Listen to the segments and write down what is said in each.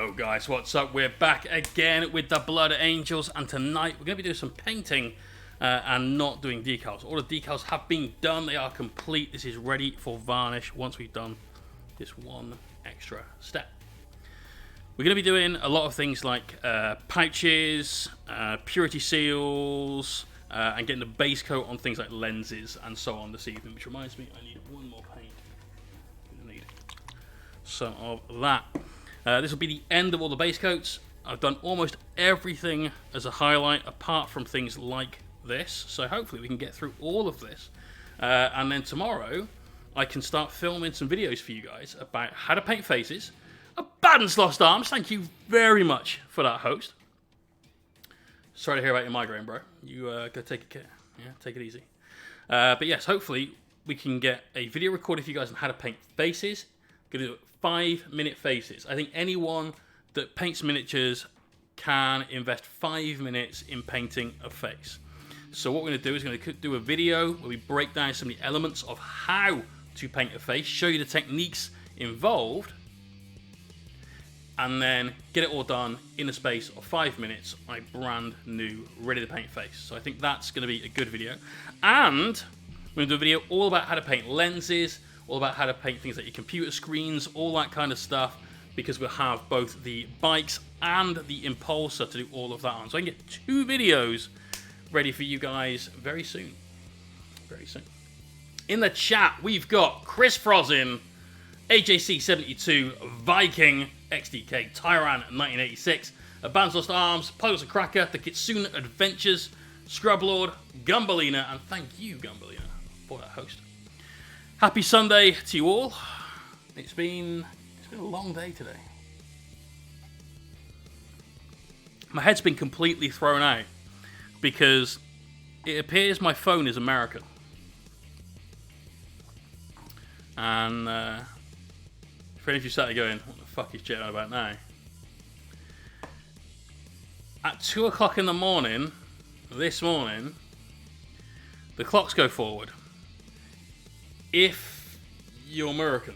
Yo guys, what's up? We're back again with the Blood Angels, and tonight we're going to be doing some painting and not doing decals. All the decals have been done, they are complete. This is ready for varnish once we've done this one extra step. We're going to be doing a lot of things like pouches, purity seals, and getting the base coat on things like lenses and so on this evening, which reminds me I need one more paint. I need some of that. This will be the end of all the base coats. I've done almost everything as a highlight apart from things like this, so hopefully we can get through all of this. And then tomorrow I can start filming some videos for you guys about how to paint faces. Abandon's Lost Arms, thank you very much for that, host. Sorry to hear about your migraine, bro. You go take care. Yeah, take it easy. But yes, hopefully we can get a video recorded for you guys on how to paint faces. Gonna do 5-minute faces. I think anyone that paints miniatures can invest 5 minutes in painting a face. So what we're going to do is going to do a video where we break down some of the elements of how to paint a face, show you the techniques involved, and then get it all done in the space of 5 minutes on a brand new, ready to paint face. So I think that's going to be a good video. And we're going to do a video all about how to paint lenses, all about how to paint things like your computer screens, all that kind of stuff, because we'll have both the bikes and the impulsor to do all of that on. So I can get 2 videos ready for you guys very soon. Very soon. In the chat, we've got Chris Frozin, AJC72, Viking, XDK, Tyran 1986, Abandon's Lost Arms, Puzzles and Cracker, The Kitsune Adventures, Scrublord, Gumbalina, and thank you, Gumbalina, for that host. Happy Sunday to you all. It's been a long day today. My head's been completely thrown out because it appears my phone is American. And for any of you sat there going, what the fuck is Jet on about now? At 2 o'clock in the morning, this morning, the clocks go forward. If you're American.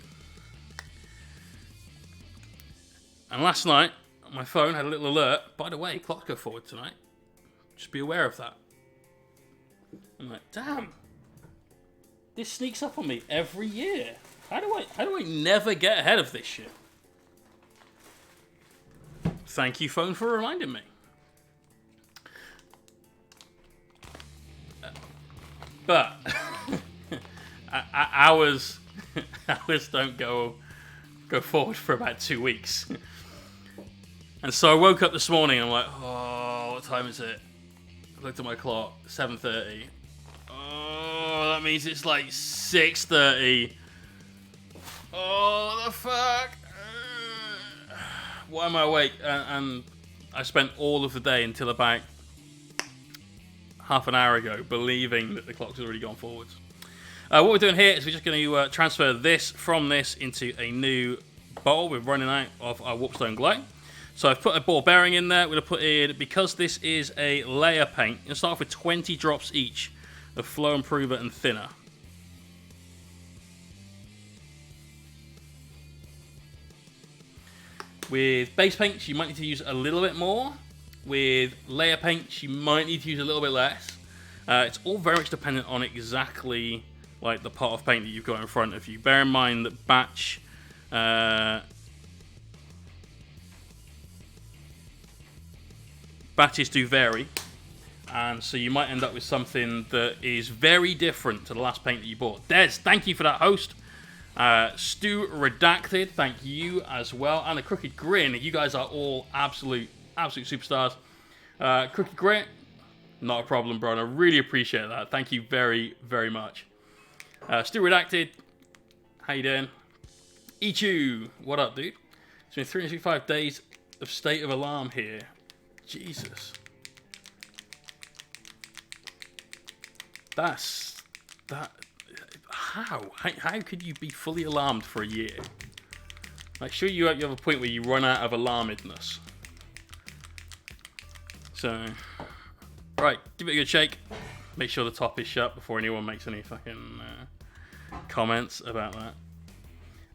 And last night, my phone had a little alert. By the way, clocks go forward tonight. Just be aware of that. I'm like, damn. This sneaks up on me every year. How do I never get ahead of this shit? Thank you, phone, for reminding me. But hours don't go forward for about 2 weeks. And so I woke up this morning and I'm like, oh, what time is it? I looked at my clock, 7:30. Oh, that means it's like 6:30. Oh, what the fuck? Why am I awake? And I spent all of the day until about half an hour ago believing that the clock's already gone forwards. What we're doing here is we're just going to transfer this from this into a new bowl. We're running out of our Warpstone Glow. So I've put a ball bearing in there. We're going to put in, because this is a layer paint, you'll start off with 20 drops each of Flow Improver and Thinner. With base paints, you might need to use a little bit more. With layer paints, you might need to use a little bit less. It's all very much dependent on exactly like the pot of paint that you've got in front of you. Bear in mind that batches do vary, and so you might end up with something that is very different to the last paint that you bought. Des, thank you for that, host. Stu Redacted, thank you as well. And the Crooked Grin, you guys are all absolute superstars. Crooked Grin, not a problem, bro, and I really appreciate that. Thank you very, very much. Stu Redacted, how you doing? Ichu, what up, dude? It's been 365 days of State of Alarm here. Jesus. How could you be fully alarmed for a year? Like, sure, you have a point where you run out of alarmedness. So, right, give it a good shake. Make sure the top is shut before anyone makes any fucking comments about that.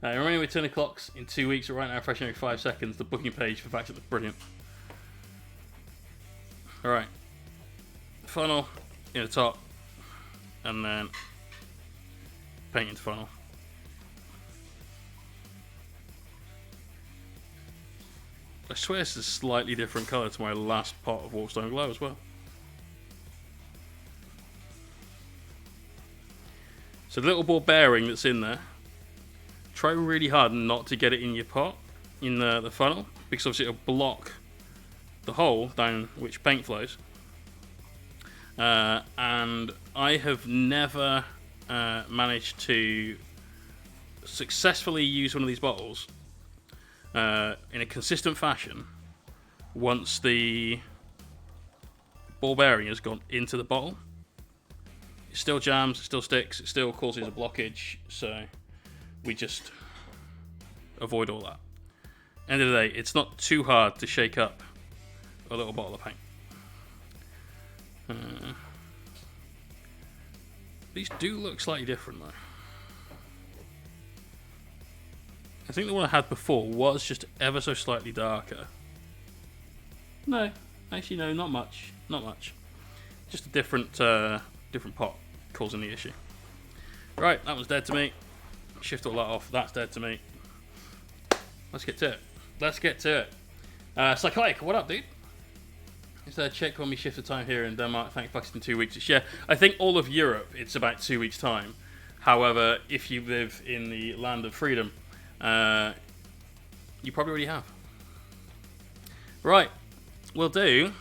Remaining with turn clocks in 2 weeks, right now, fresh every 5 seconds. The booking page for faction looks brilliant. Alright. Funnel in the top, and then paint into funnel. I swear this is a slightly different colour to my last pot of Warpstone Glow as well. So the little ball bearing that's in there, try really hard not to get it in your pot, in the funnel, because obviously it'll block the hole down which paint flows. And I have never managed to successfully use one of these bottles in a consistent fashion once the ball bearing has gone into the bottle. It still jams, it still sticks, it still causes a blockage, so we just avoid all that. End of the day, it's not too hard to shake up a little bottle of paint. These do look slightly different though. I think the one I had before was just ever so slightly darker. No, actually no, not much. Not much. Just a different different pot causing the issue. Right, that one's dead to me. Shift all that off. That's dead to me. Let's get to it. Let's get to it. Psychotic, what up, dude? Is there a check when we shift the time here in Denmark? Thanks, Bucks in 2 weeks. Yeah, I think all of Europe, it's about 2 weeks' time. However, if you live in the land of freedom, you probably already have. Right, we'll do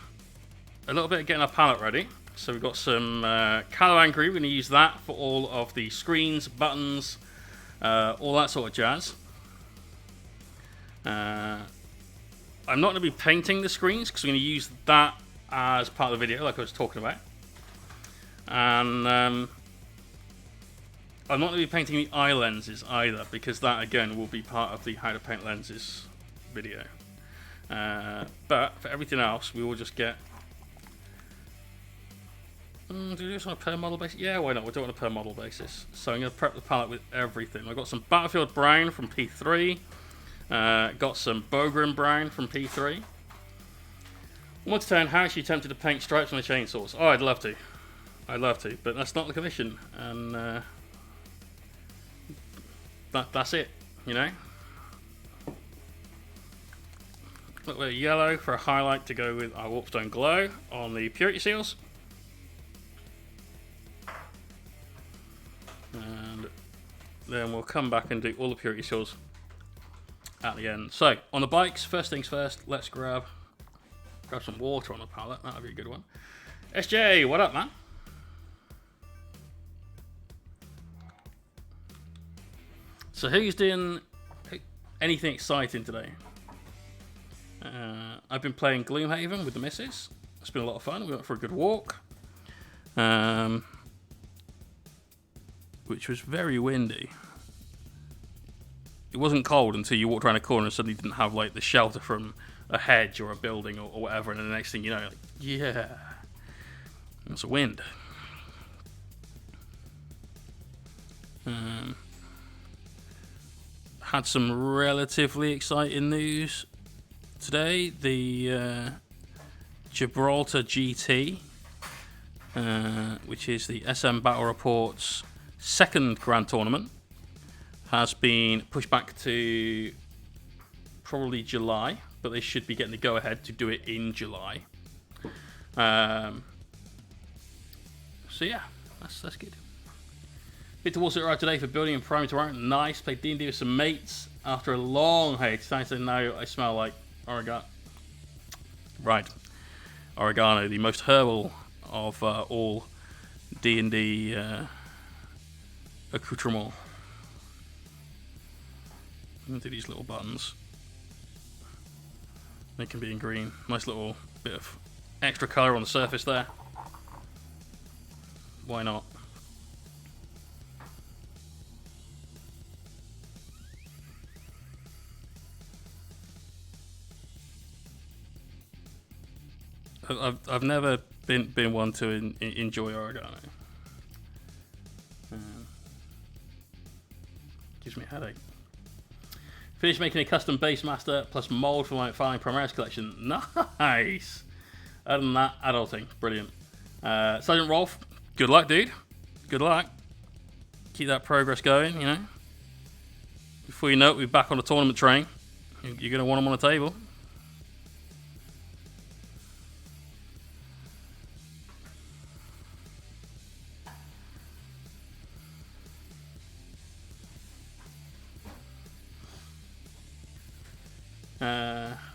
a little bit of getting our palette ready. So we've got some Calo Angry. We're going to use that for all of the screens, buttons, all that sort of jazz. I'm not going to be painting the screens because we're going to use that as part of the video, like I was talking about. And I'm not going to be painting the eye lenses either, because that again will be part of the how to paint lenses video. But for everything else, we will just get. Do we do this on a per model basis? Yeah, why not? We'll do it on a per model basis. So I'm going to prep the palette with everything. I've got some Battlefield Brown from P3. Got some Bogrim Brown from P3. 1 to 10, how are you tempted to paint stripes on the chainsaws? Oh, I'd love to. I'd love to, but that's not the commission. And that's it, you know? A little bit of yellow for a highlight to go with our Warpstone Glow on the Purity Seals. And then we'll come back and do all the Purity Seals at the end. So, on the bikes, first things first, let's grab some water on the palette. That'll be a good one. SJ, what up, man? So, who's doing anything exciting today? I've been playing Gloomhaven with the missus. It's been a lot of fun. We went for a good walk, which was very windy. It wasn't cold until you walked around a corner and suddenly didn't have like the shelter from a hedge or a building or whatever, and then the next thing you know, like, yeah, it's a wind. Had some relatively exciting news today. The Gibraltar GT, which is the SM Battle Report's second grand tournament, has been pushed back to probably July, but they should be getting the go-ahead to do it in July. So yeah, that's good. Bit towards it right today for building and priming tomorrow. Nice. Played D&D with some mates after a long hiatus. Thanks to now I smell like oregano. Right, oregano, the most herbal of all D&D accoutrements. Do these little buttons. They can be in green. Nice little bit of extra colour on the surface there. Why not? I've never been one to enjoy oregano. Gives me a headache. Finish making a custom base master plus mold for my Filing Primaris collection. Nice. Other than that, adulting. Brilliant. Sergeant Rolf, good luck, dude. Good luck. Keep that progress going, you know. Before you know it, we're back on the tournament train. You're going to want them on the table.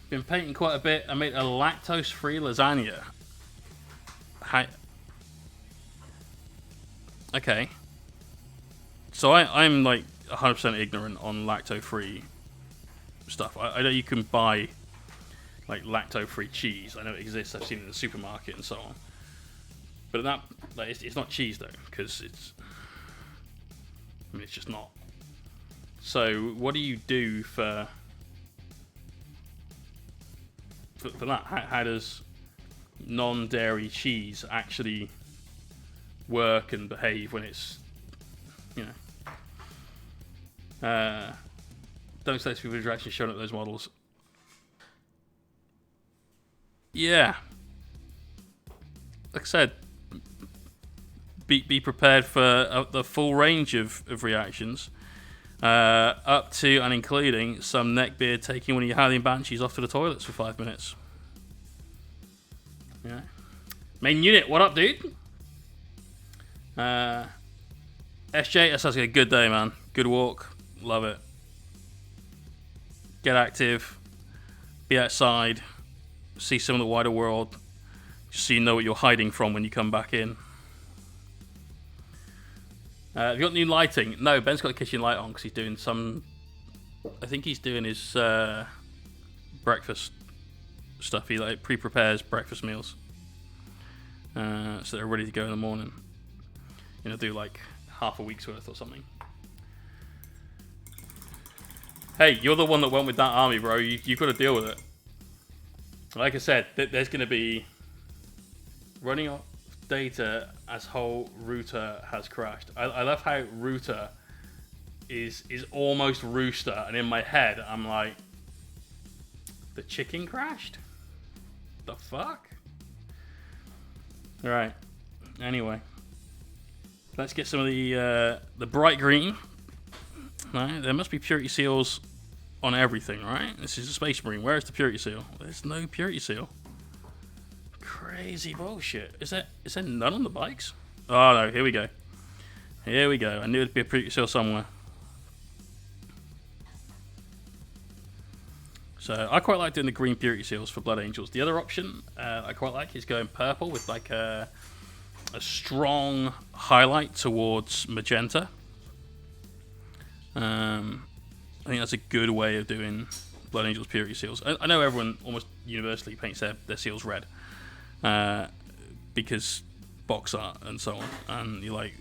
Been painting quite a bit. I made a lactose-free lasagna. Hi. Okay. So I'm like 100% ignorant on lactose-free stuff. I know you can buy like lactose-free cheese. I know it exists. I've seen it in the supermarket and so on. But that, like, it's not cheese though, because it's just not. So what do you do for that? How does non-dairy cheese actually work and behave when it's, you know, don't select people who are actually showing up those models. Yeah, like I said, be prepared for the full range of reactions, up to and including some neckbeard taking one of your Harleyan Banshees off to the toilets for 5 minutes. Yeah. Main unit, what up, dude? SJ, that sounds like a good day, man. Good walk, love it. Get active, be outside, see some of the wider world, just so you know what you're hiding from when you come back in. Have you got new lighting? No, Ben's got the kitchen light on because he's doing some... I think he's doing his breakfast stuff. He like pre-prepares breakfast meals. So they're ready to go in the morning. You know, do like half a week's worth or something. Hey, you're the one that went with that army, bro. You've got to deal with it. Like I said, there's going to be... Running off data as whole router has crashed. I love how router is almost rooster, and in my head I'm like, the chicken crashed? The fuck? Alright. Anyway. Let's get some of the bright green. Right, there must be purity seals on everything, right? This is a Space Marine. Where's the purity seal? There's no purity seal. Crazy bullshit. Is there none on the bikes? Oh no, here we go. Here we go. I knew there'd be a purity seal somewhere. So I quite like doing the green purity seals for Blood Angels. The other option I quite like is going purple with like a strong highlight towards magenta. I think that's a good way of doing Blood Angels purity seals. I know everyone almost universally paints their seals red. Because box art and so on, and you like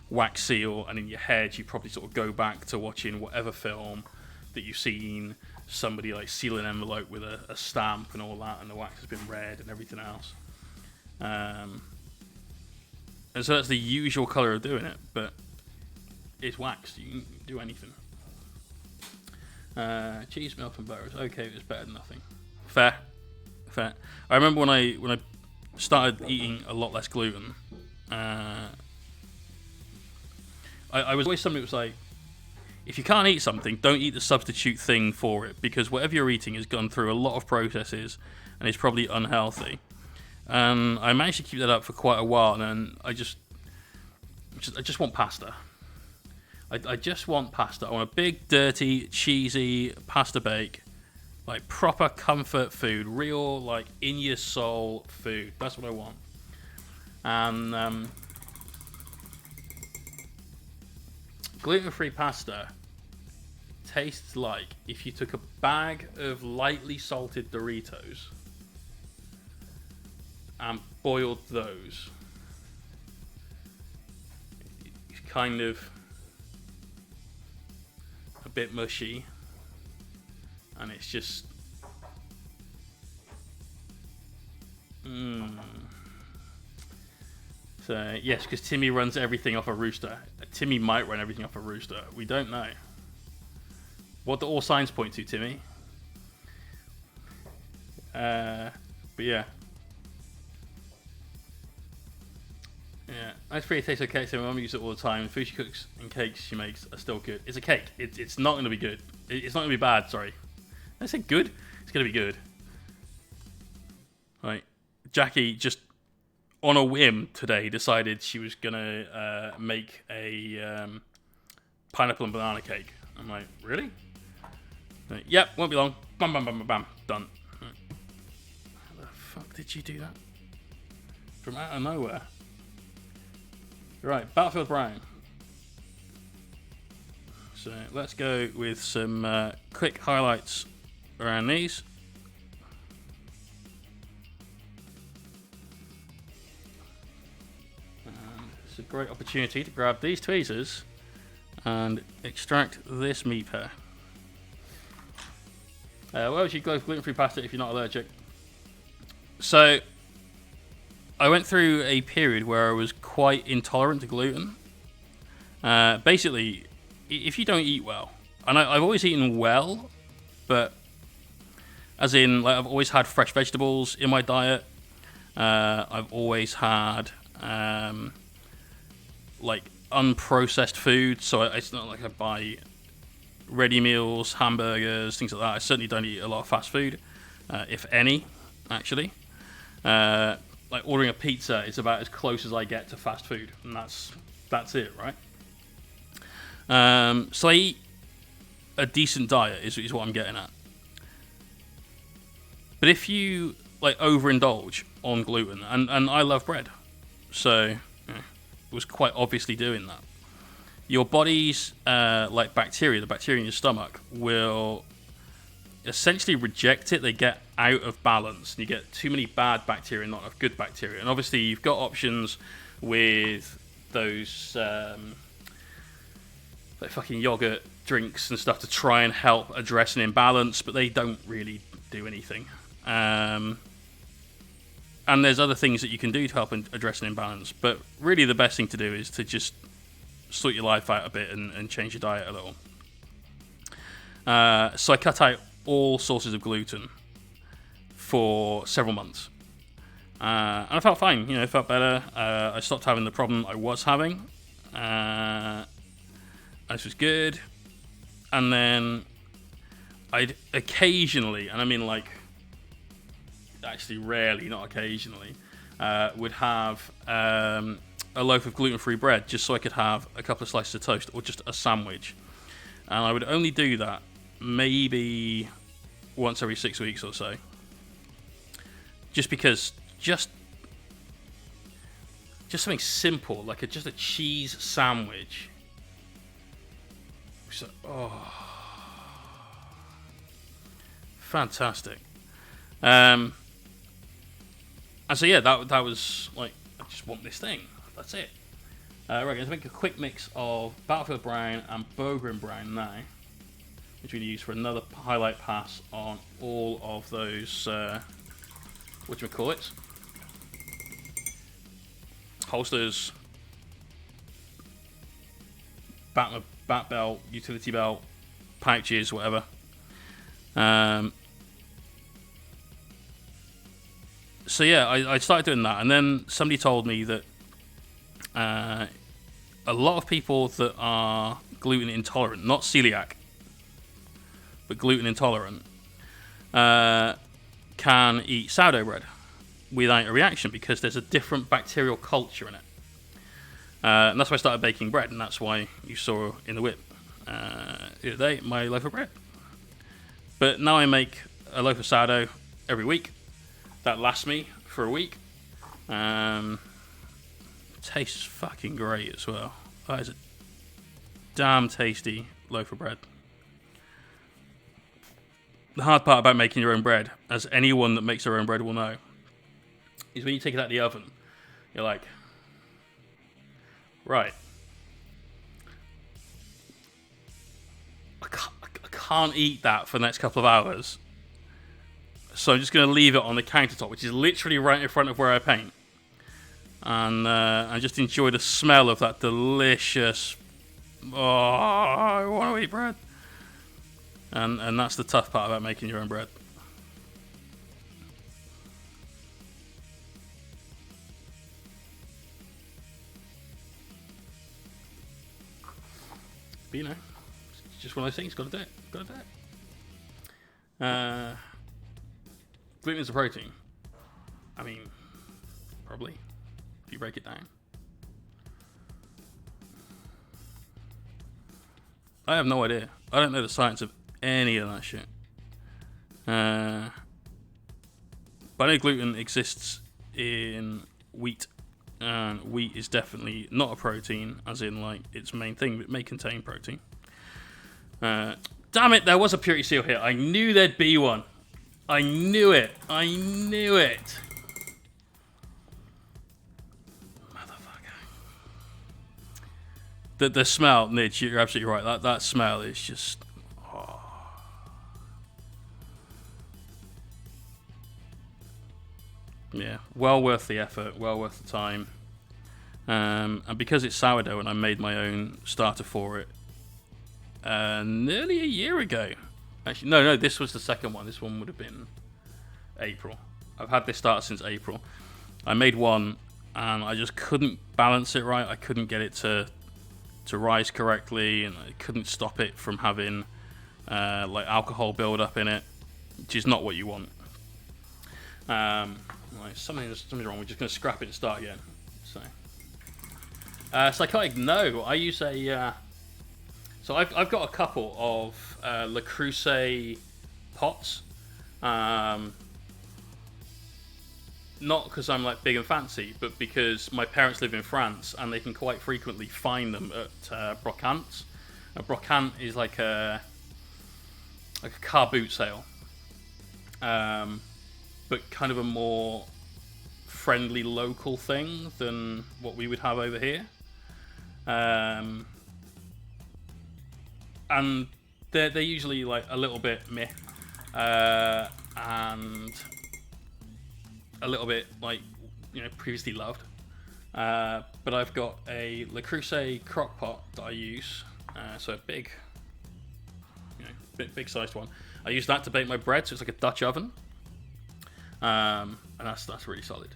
wax seal, and in your head you probably sort of go back to watching whatever film that you've seen somebody like seal an envelope with a stamp and all that, and the wax has been red and everything else. And so that's the usual colour of doing it, but it's waxed. You can do anything. Cheese, milk, and butter. Okay, it's better than nothing. Fair. I remember when I started eating a lot less gluten, I was always somebody that was like, if you can't eat something, don't eat the substitute thing for it, because whatever you're eating has gone through a lot of processes and is probably unhealthy. And I managed to keep that up for quite a while, and then I just want pasta. I just want pasta. I want a big, dirty, cheesy pasta bake. Like proper comfort food, real like in your soul food. That's what I want. And gluten-free pasta tastes like if you took a bag of lightly salted Doritos and boiled those. It's kind of a bit mushy. And it's just... So, yes, because Timmy runs everything off a rooster. Timmy might run everything off a rooster. We don't know. what do all signs point to, Timmy? But yeah. Yeah, ice cream tastes okay, so my mum uses it all the time. The food she cooks and cakes she makes are still good. It's a cake. It's not going to be good. It's not going to be bad, sorry. I said good? It's going to be good. Right. Jackie just, on a whim today, decided she was going to make a pineapple and banana cake. I'm like, really? Like, yep, won't be long. Bam, bam, bam, bam, bam. Done. Right. How the fuck did you do that? From out of nowhere. Right, Battlefield Brown. So let's go with some quick highlights around these. And it's a great opportunity to grab these tweezers and extract this meat pair. Why would you go with gluten-free pasta if you're not allergic? So I went through a period where I was quite intolerant to gluten. Basically, if you don't eat well, and I've always eaten well, but as in, like, I've always had fresh vegetables in my diet. I've always had like unprocessed food, so it's not like I buy ready meals, hamburgers, things like that. I certainly don't eat a lot of fast food, if any, actually. Like ordering a pizza is about as close as I get to fast food, and that's it, right? So I eat a decent diet is what I'm getting at. But if you like overindulge on gluten, and I love bread, so was quite obviously doing that. Your body's like bacteria, the bacteria in your stomach will essentially reject it. They get out of balance, and you get too many bad bacteria, not enough good bacteria. And obviously, you've got options with those like fucking yogurt drinks and stuff to try and help address an imbalance, but they don't really do anything. And there's other things that you can do to help address an imbalance, but really the best thing to do is to just sort your life out a bit and change your diet a little. So I cut out all sources of gluten for several months. And I felt fine, it felt better. I stopped having the problem I was having. This was good. And then I'd occasionally, and I mean like actually rarely, not occasionally, would have a loaf of gluten-free bread just so I could have a couple of slices of toast or just a sandwich. And I would only do that maybe once every 6 weeks or so. Just because just something simple, like just a cheese sandwich. So, fantastic. And so yeah, that was like, I just want this thing. That's it. Right, going to make a quick mix of Battlefield Brown and Bogrim Brown now, which we're going to use for another highlight pass on all of those whatchamacallits, holsters, bat belt, utility belt, pouches, whatever. So yeah, I started doing that, and then somebody told me that a lot of people that are gluten intolerant, not celiac, but gluten intolerant, can eat sourdough bread without a reaction because there's a different bacterial culture in it. And that's why I started baking bread, and that's why you saw in the whip the other day my loaf of bread. But now I make a loaf of sourdough every week. That lasts me for a week. Tastes fucking great as well. That is a damn tasty loaf of bread. The hard part about making your own bread, as anyone that makes their own bread will know, is when you take it out of the oven, you're like, right, I can't eat that for the next couple of hours, so I'm just going to leave it on the countertop, which is literally right in front of where I paint, and just enjoy the smell of that delicious, I want to eat bread. And that's the tough part about making your own bread. But you know, it's just one of those things. Got to do it. Got to do it. Gluten is a protein. I mean, probably, if you break it down. I have no idea. I don't know the science of any of that shit. But I know gluten exists in wheat. And wheat is definitely not a protein, as in, like, its main thing, but it may contain protein. Damn it, there was a purity seal here. I knew there'd be one. I knew it. I knew it. The smell, Nidge, you're absolutely right. That smell is just... Oh. Yeah, well worth the effort, well worth the time. And because it's sourdough and I made my own starter for it nearly a year ago. Actually, no, this was the second one. This one would have been April. I've had this starter since April. I made one and I just couldn't balance it right. I couldn't get it to rise correctly, and I couldn't stop it from having like alcohol build up in it, which is not what you want. Right, something's wrong. We're just going to scrap it and start again. So, psychotic. No, I use a. So I've got a couple of Le Creuset pots. Not because I'm like big and fancy, but because my parents live in France and they can quite frequently find them at brocantes. A brocante is like a car boot sale, but kind of a more friendly local thing than what we would have over here. And they're usually like a little bit meh, and a little bit like, you know, previously loved. But I've got a Le Creuset crock pot that I use, so a big, you know, big sized one. I use that to bake my bread, so it's like a Dutch oven, and that's really solid.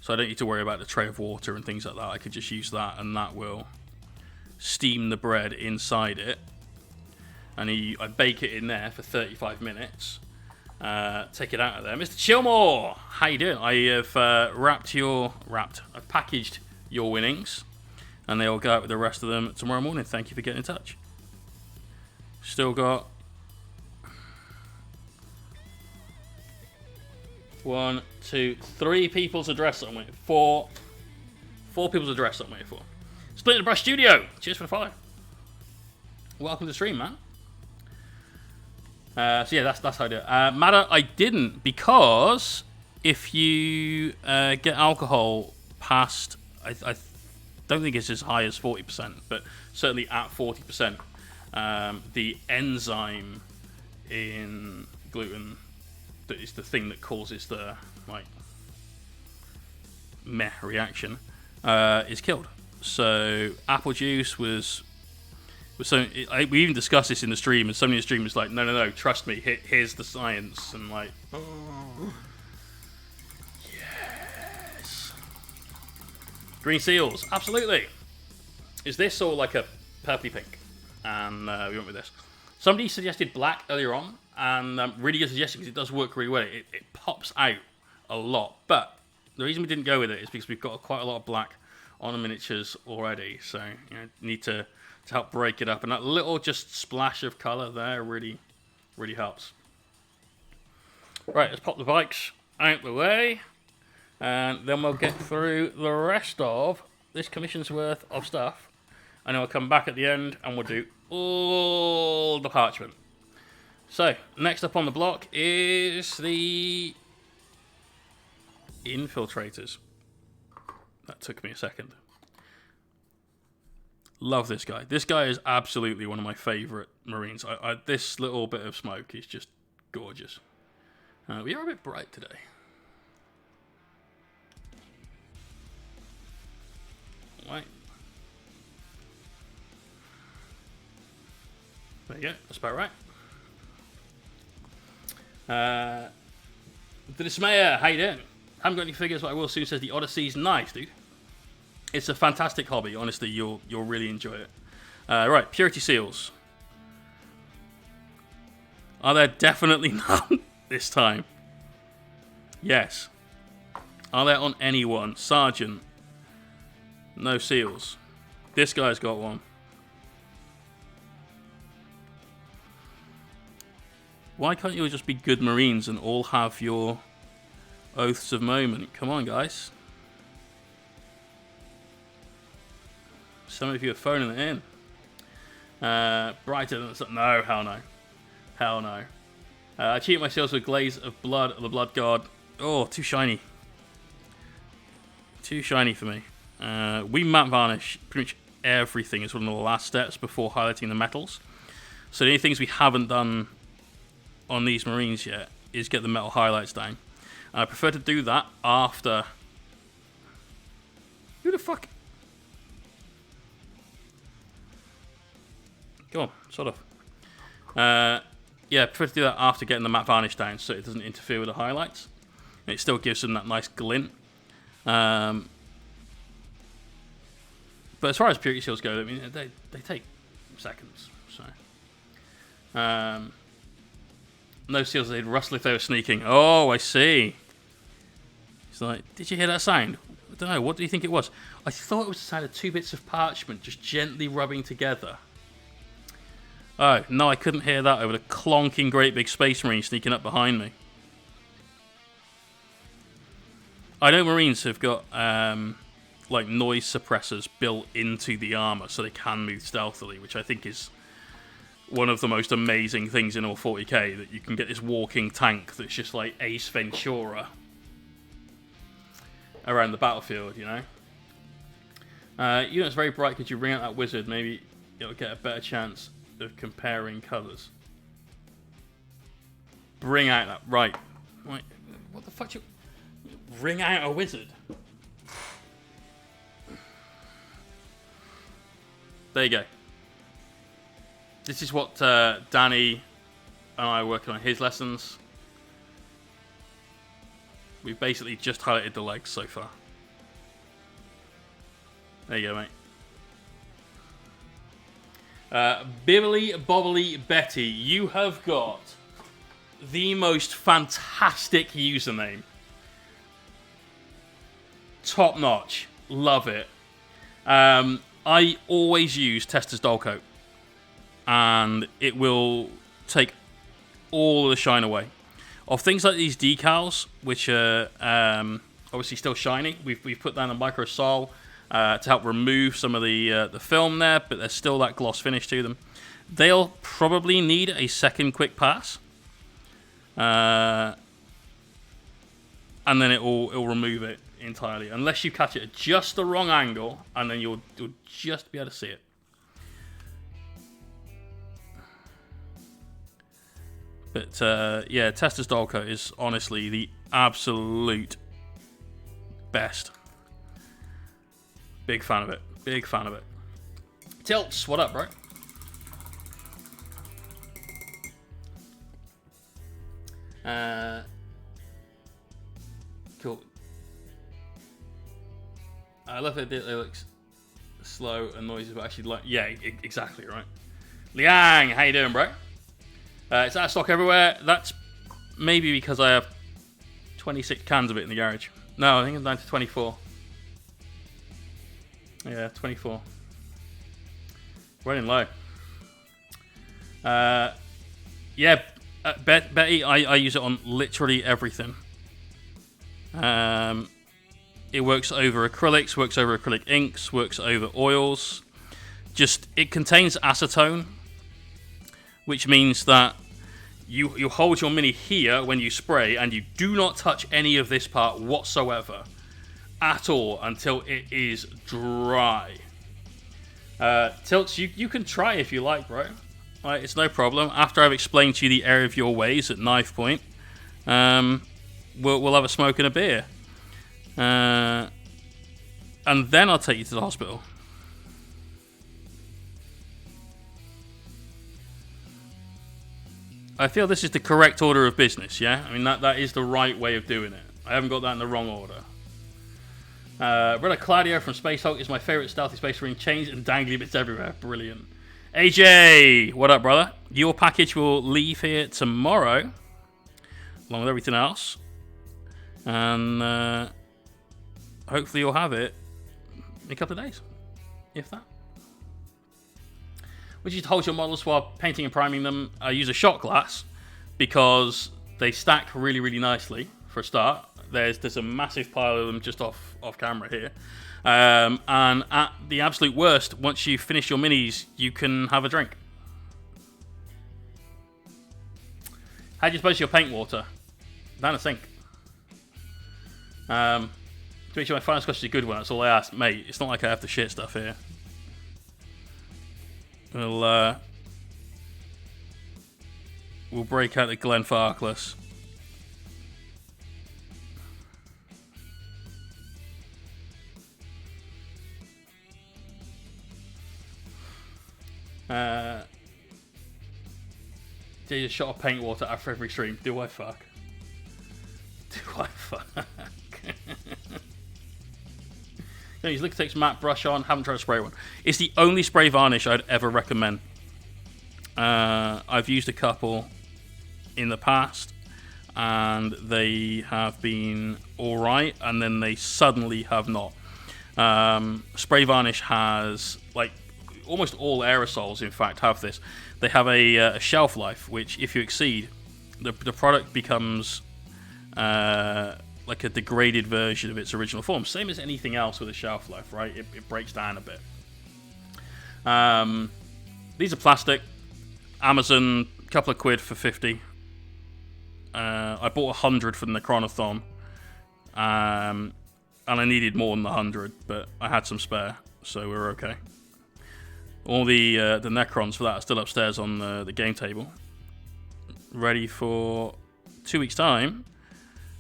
So I don't need to worry about the tray of water and things like that. I could just use that, and that will steam the bread inside it. And I bake it in there for 35 minutes. Take it out of there. Mr. Chilmore, how you doing? I have I've packaged your winnings, and they'll go out with the rest of them tomorrow morning. Thank you for getting in touch. Still got 1, 2, 3 people's address that I'm waiting for. 4 people's address that I'm waiting for. Splinter Brush Studio, cheers for the follow. Welcome to the stream, man. So yeah, that's how I do it. Matter, I didn't, because if you get alcohol past, I don't think it's as high as 40%, but certainly at 40%, the enzyme in gluten that is the thing that causes the like meh reaction is killed. So apple juice was. So we even discussed this in the stream, and somebody in the stream was like, no, trust me, here's the science. And like, oh, yes. Green seals, absolutely. Is this all like a purpley pink? And we went with this. Somebody suggested black earlier on, and really good suggestion because it does work really well. It pops out a lot. But the reason we didn't go with it is because we've got quite a lot of black on the miniatures already. So you know, need to help break it up, and that little just splash of color there really helps. Right, let's pop the bikes out the way, and then we'll get through the rest of this commission's worth of stuff, and then we'll come back at the end and we'll do all the parchment. So next up on the block is the Infiltrators. That took me a second. Love this guy. This guy is absolutely one of my favourite Marines. This little bit of smoke is just gorgeous. We are a bit bright today. Right. There you go. That's about right. The Dismayer, how you doing? Haven't got any figures, but I will soon. Says the Odyssey's nice, dude. It's a fantastic hobby. Honestly, you'll really enjoy it. Right, Purity Seals. Are there definitely none this time? Yes. Are there on anyone? Sergeant. No seals. This guy's got one. Why can't you just be good Marines and all have your Oaths of Moment? Come on, guys. Some of you are phoning it in. Brighter than something. No, hell no. Hell no. I cheat my seals with Glaze of Blood of the Blood God. Oh, too shiny. Too shiny for me. We matte varnish pretty much everything. It's one of the last steps before highlighting the metals. So the only things we haven't done on these Marines yet is get the metal highlights down. And I prefer to do that after... Who the fuck? Go on, sort of. Yeah, I prefer to do that after getting the matte varnish down so it doesn't interfere with the highlights. And it still gives them that nice glint. But as far as purity seals go, I mean, they take seconds. So, no seals, they'd rustle if they were sneaking. Oh, I see. It's like, did you hear that sound? I don't know. What do you think it was? I thought it was the sound of two bits of parchment just gently rubbing together. Oh, no, I couldn't hear that over the clonking great big Space Marine sneaking up behind me. I know Marines have got like noise suppressors built into the armor so they can move stealthily, which I think is one of the most amazing things in all 40k, that you can get this walking tank that's just like Ace Ventura around the battlefield, you know? It's very bright. Could you bring out that wizard? Maybe it'll get a better chance of comparing colours. Bring out that... Right. Right. What the fuck you... Bring out a wizard? There you go. This is what Danny and I are working on his lessons. We've basically just highlighted the legs so far. There you go, mate. Bibbly Bobbly Betty, you have got the most fantastic username. Top notch. Love it. I always use Tester's Dull Coat, and it will take all the shine away. Of things like these decals, which are obviously still shiny, we've put down a micro sol to help remove some of the film there, but there's still that gloss finish to them. They'll probably need a second quick pass, and then it'll remove it entirely, unless you catch it at just the wrong angle, and then you'll just be able to see it. But yeah, Tester's Dull Coat is honestly the absolute best. Big fan of it. Big fan of it. Tilts, what up, bro? Cool. I love it. It looks slow and noisy, but actually, like, yeah, exactly right. Liang, how you doing, bro? It's out of stock everywhere. That's maybe because I have 26 cans of it in the garage. No, I think I'm down to 24. Yeah, 24. Running low. Yeah, Betty, I use it on literally everything. It works over acrylics, works over acrylic inks, works over oils. Just, it contains acetone, which means that you hold your mini here when you spray, and you do not touch any of this part whatsoever at all until it is dry. Tilts, you can try if you like, bro. Right, it's no problem. After I've explained to you the area of your ways at knife point, we'll have a smoke and a beer. And then I'll take you to the hospital. I feel this is the correct order of business, yeah? I mean, that is the right way of doing it. I haven't got that in the wrong order. Brother Claudio from Space Hulk is my favourite stealthy Space Marine. Chains and dangly bits everywhere. Brilliant. AJ, what up, brother? Your package will leave here tomorrow, along with everything else. And hopefully you'll have it in a couple of days, if that. Would you hold your models while painting and priming them? I use a shot glass because they stack really, really nicely for a start. There's a massive pile of them just off camera here. And at the absolute worst, once you finish your minis, you can have a drink. How do you dispose of your paint water? Down a sink. To make sure my final question is a good one, that's all I ask. Mate, it's not like I have to shit stuff here. We'll break out the Glenfarclas. Take a shot of paint water after every stream. Do I fuck? Do I fuck? No, use Liquitex matte brush on. Haven't tried to spray one. It's the only spray varnish I'd ever recommend. I've used a couple in the past, and they have been alright, and then they suddenly have not. Spray varnish has, like, almost all aerosols, in fact, have this. They have a shelf life, which, if you exceed, the product becomes like a degraded version of its original form. Same as anything else with a shelf life, right? It breaks down a bit. These are plastic. Amazon, a couple of quid for 50. I bought 100 from the Necronathon. And I needed more than the 100, but I had some spare, so we were okay. All the Necrons for that are still upstairs on the game table. Ready for 2 weeks' time,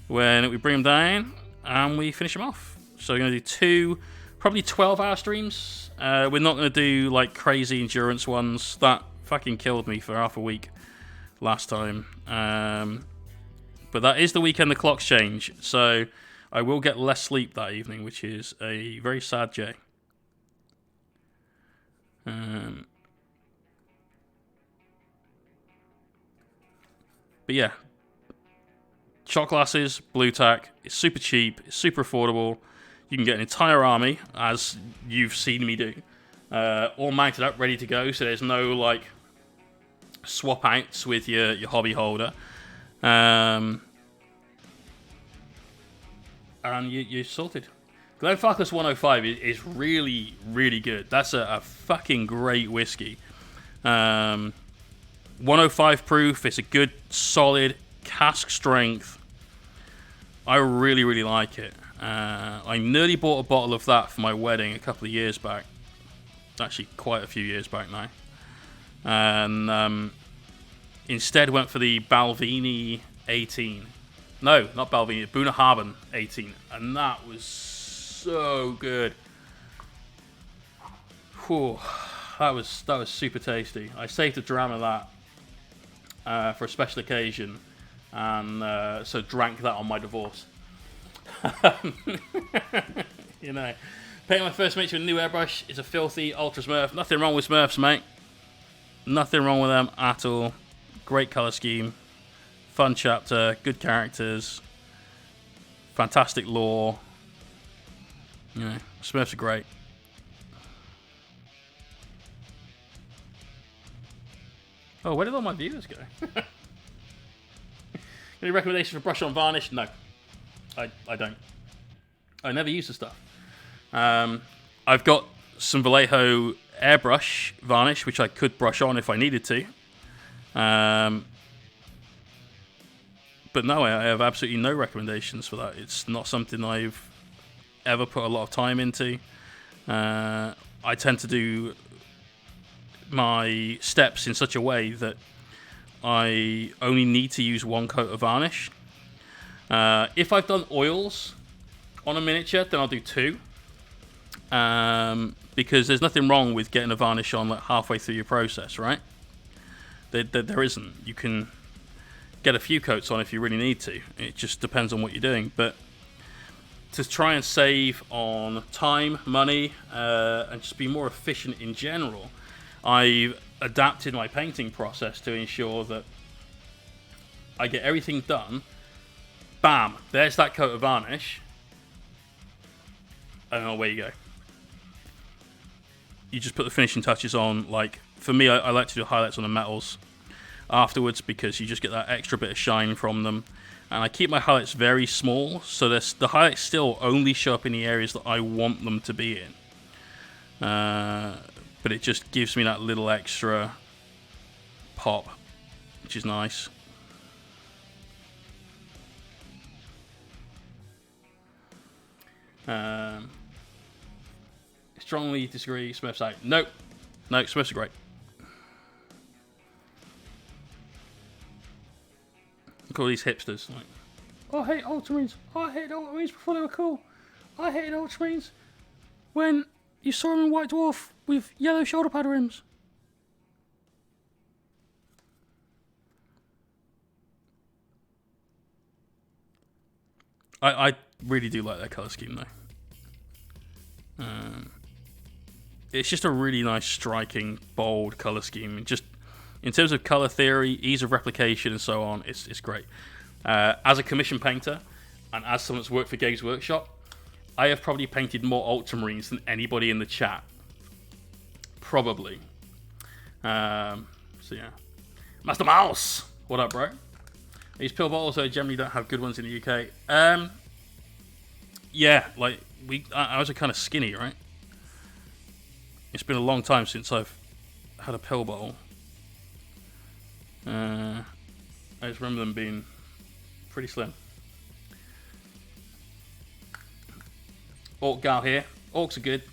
when we bring them down and we finish them off. So we're going to do 2, probably 12-hour streams. We're not going to do like crazy endurance ones. That fucking killed me for half a week last time. But that is the weekend the clocks change. So I will get less sleep that evening, which is a very sad day. But yeah. Shot glasses, blue tack. It's super cheap. It's super affordable. You can get an entire army, as you've seen me do, all mounted up, ready to go. So there's no like swap outs with your hobby holder, and you're sorted. Glenfarclas 105 is really, really good. That's a fucking great whiskey. 105 proof. It's a good, solid cask strength. I really, really like it. I nearly bought a bottle of that for my wedding a couple of years back. Actually, quite a few years back now. And instead went for the Balvenie 18. No, not Balvenie, Bunnahabhain 18. And that was so good. Whew, that was super tasty. I saved a dram of that for a special occasion. And so drank that on my divorce. You know, painting my first miniature with a new airbrush is a filthy ultra smurf. Nothing wrong with smurfs, mate. Nothing wrong with them at all. Great colour scheme, fun chapter, good characters, fantastic lore. You know, smurfs are great. Oh, where did all my viewers go? Any recommendations for brush on varnish? No, I don't. I never use the stuff. I've got some Vallejo airbrush varnish, which I could brush on if I needed to. But no, I have absolutely no recommendations for that. It's not something I've ever put a lot of time into. I tend to do my steps in such a way that I only need to use one coat of varnish. If I've done oils on a miniature, then I'll do 2. Because there's nothing wrong with getting a varnish on like halfway through your process, right? There isn't. You can get a few coats on if you really need to. It just depends on what you're doing. But to try and save on time, money, and just be more efficient in general, I've adapted my painting process to ensure that I get everything done. Bam! There's that coat of varnish. And away you go. You just put the finishing touches on. Like, for me, I like to do highlights on the metals afterwards because you just get that extra bit of shine from them. And I keep my highlights very small, so the highlights still only show up in the areas that I want them to be in. But it just gives me that little extra pop, which is nice. Strongly disagree. Smith's out. Nope. No, Smiths are great. Look at all these hipsters. Like, oh, I hate Ultramarines. Oh, I hated Ultramarines before they were cool. I hated Ultramarines when you saw them in White Dwarf with yellow shoulder pad rims. I really do like that colour scheme, though. It's just a really nice, striking, bold colour scheme. Just in terms of colour theory, ease of replication, and so on, it's great. As a commission painter, and as someone that's worked for Games Workshop, I have probably painted more Ultramarines than anybody in the chat. Probably. So yeah. Master Mouse! What up, bro? These pill bottles, I generally don't have good ones in the UK. Yeah, like, I was kind of skinny, right? It's been a long time since I've had a pill bottle. I just remember them being pretty slim. Orc gal here. Orcs are good.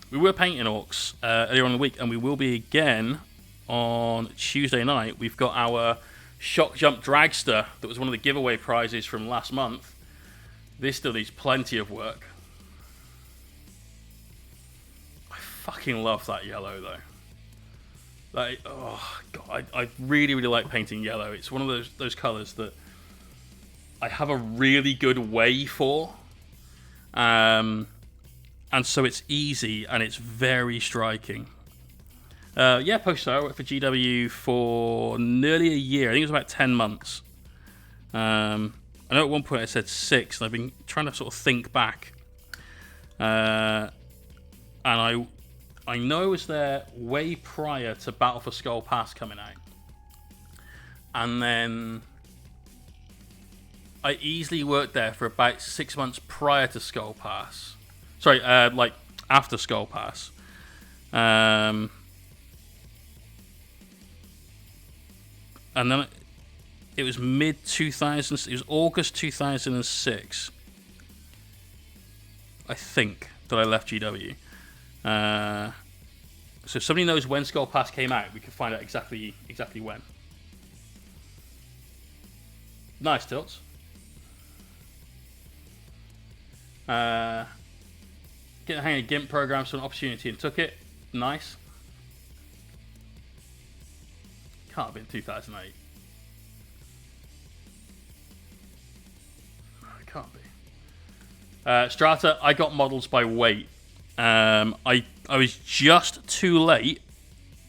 We were painting orcs earlier on in the week, and we will be again on Tuesday night. We've got our Shock Jump Dragster that was one of the giveaway prizes from last month. This still needs plenty of work. I fucking love that yellow, though. Like, oh god, I really, really like painting yellow. It's one of those colours that I have a really good way for. And so it's easy and it's very striking. Yeah, post-so I worked for GW for nearly a year. I think it was about 10 months. I know at one point I said 6, and I've been trying to sort of think back. And I know I was there way prior to Battle for Skull Pass coming out. And then I easily worked there for about 6 months prior to Skull Pass. Sorry, like after Skull Pass. And then it was mid-2000s. It was August 2006, I think, that I left GW. So if somebody knows when Skull Pass came out, we can find out exactly when. Nice, Tilts. Get the hang of GIMP program, so an opportunity and took it. Nice. Can't have been 2008. It can't be. Strata, I got models by weight. I was just too late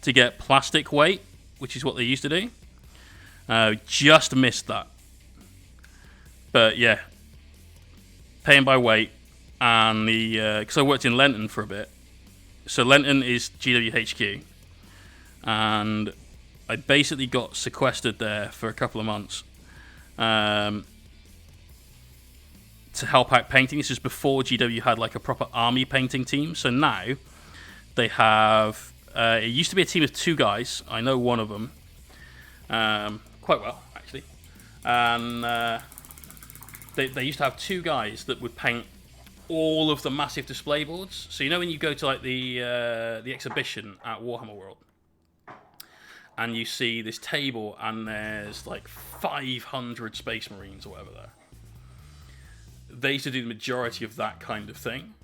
to get plastic weight, which is what they used to do. Just missed that. But yeah, paying by weight, and because I worked in Lenton for a bit. So Lenton is GWHQ, and I basically got sequestered there for a couple of months to help out painting. This is before GW had like a proper army painting team. So now they have, it used to be a team of 2 guys. I know one of them quite well, actually. And they used to have 2 guys that would paint all of the massive display boards. So you know when you go to like the exhibition at Warhammer World, and you see this table, and there's like 500 Space Marines or whatever there. They used to do the majority of that kind of thing.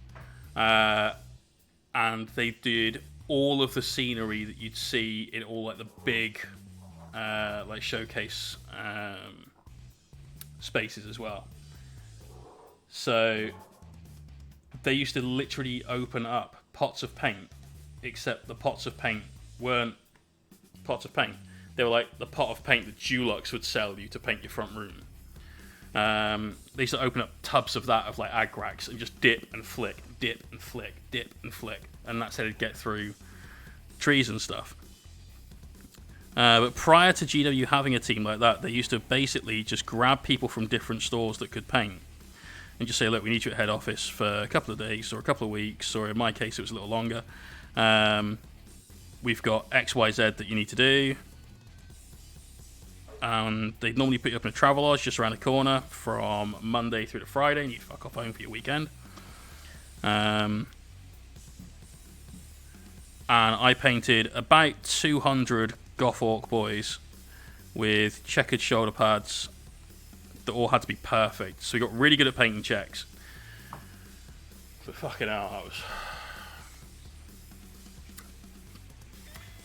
And they did all of the scenery that you'd see in all like the big like showcase spaces as well. So they used to literally open up pots of paint, except the pots of paint weren't pots of paint. They were like the pot of paint that Dulux would sell you to paint your front room. They used to open up tubs of that, of like Agrax, and just dip and flick, dip and flick, dip and flick, and that's how they'd get through trees and stuff. But prior to GW having a team like that, they used to basically just grab people from different stores that could paint and just say, look, we need you at head office for a couple of days or a couple of weeks, or in my case it was a little longer. We've got XYZ that you need to do. They'd normally put you up in a Travelodge just around the corner from Monday through to Friday, and you'd fuck off home for your weekend. And I painted about 200 Goth Orc boys with checkered shoulder pads that all had to be perfect. So we got really good at painting checks. But fucking hell, that was...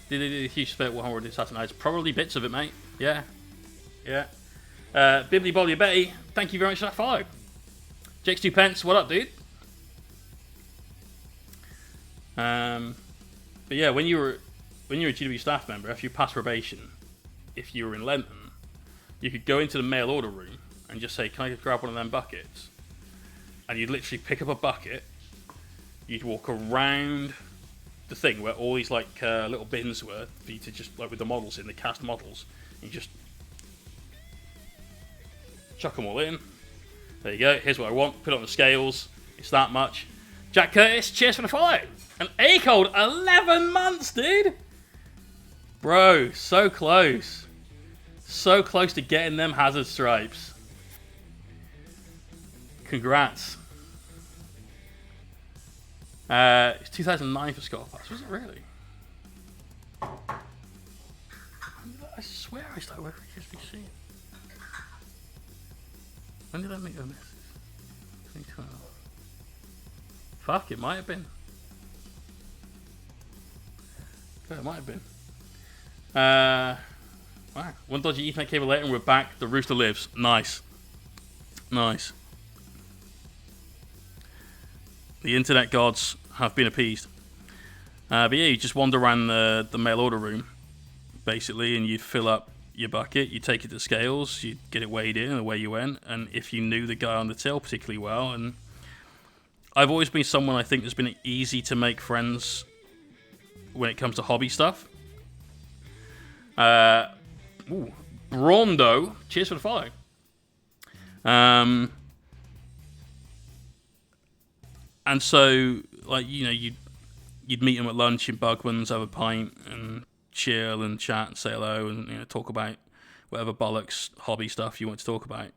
Did they do a huge split 100 Assassinized? Probably bits of it, mate. Yeah. Yeah. Bibbly Bobbly Betty, thank you very much for that follow. Jake's 2 pence, what up, dude? But yeah, when you're a GW staff member, after you pass probation, if you were in Lenton, you could go into the mail order room and just say, can I just grab one of them buckets? And you'd literally pick up a bucket, you'd walk around the thing where all these like little bins were for you to just, like with the models in, the cast models, and you just chuck them all in. There you go, here's what I want, put it on the scales, it's that much. Jack Curtis, cheers for the follow. An A-Cold, 11 months, dude! Bro, so close. So close to getting them hazard stripes. Congrats. It's 2009 for Scott Pass, was it really? I swear I started working for HSBC. When did I make a message? 2012. Fuck, it might have been. Yeah, it might have been. Wow. One dodgy Ethernet cable later and we're back. The rooster lives. Nice. Nice. The internet gods have been appeased. But yeah, you just wander around the mail order room, basically, and you'd fill up your bucket, you take it to scales, you get it weighed in, and away you went. And if you knew the guy on the till particularly well, and I've always been someone I think that's been easy to make friends when it comes to hobby stuff. Rondo, cheers for the follow. And so, like, you know, you'd meet him at lunch in Bugman's, have a pint, and chill and chat and say hello, and you know, talk about whatever bollocks hobby stuff you want to talk about.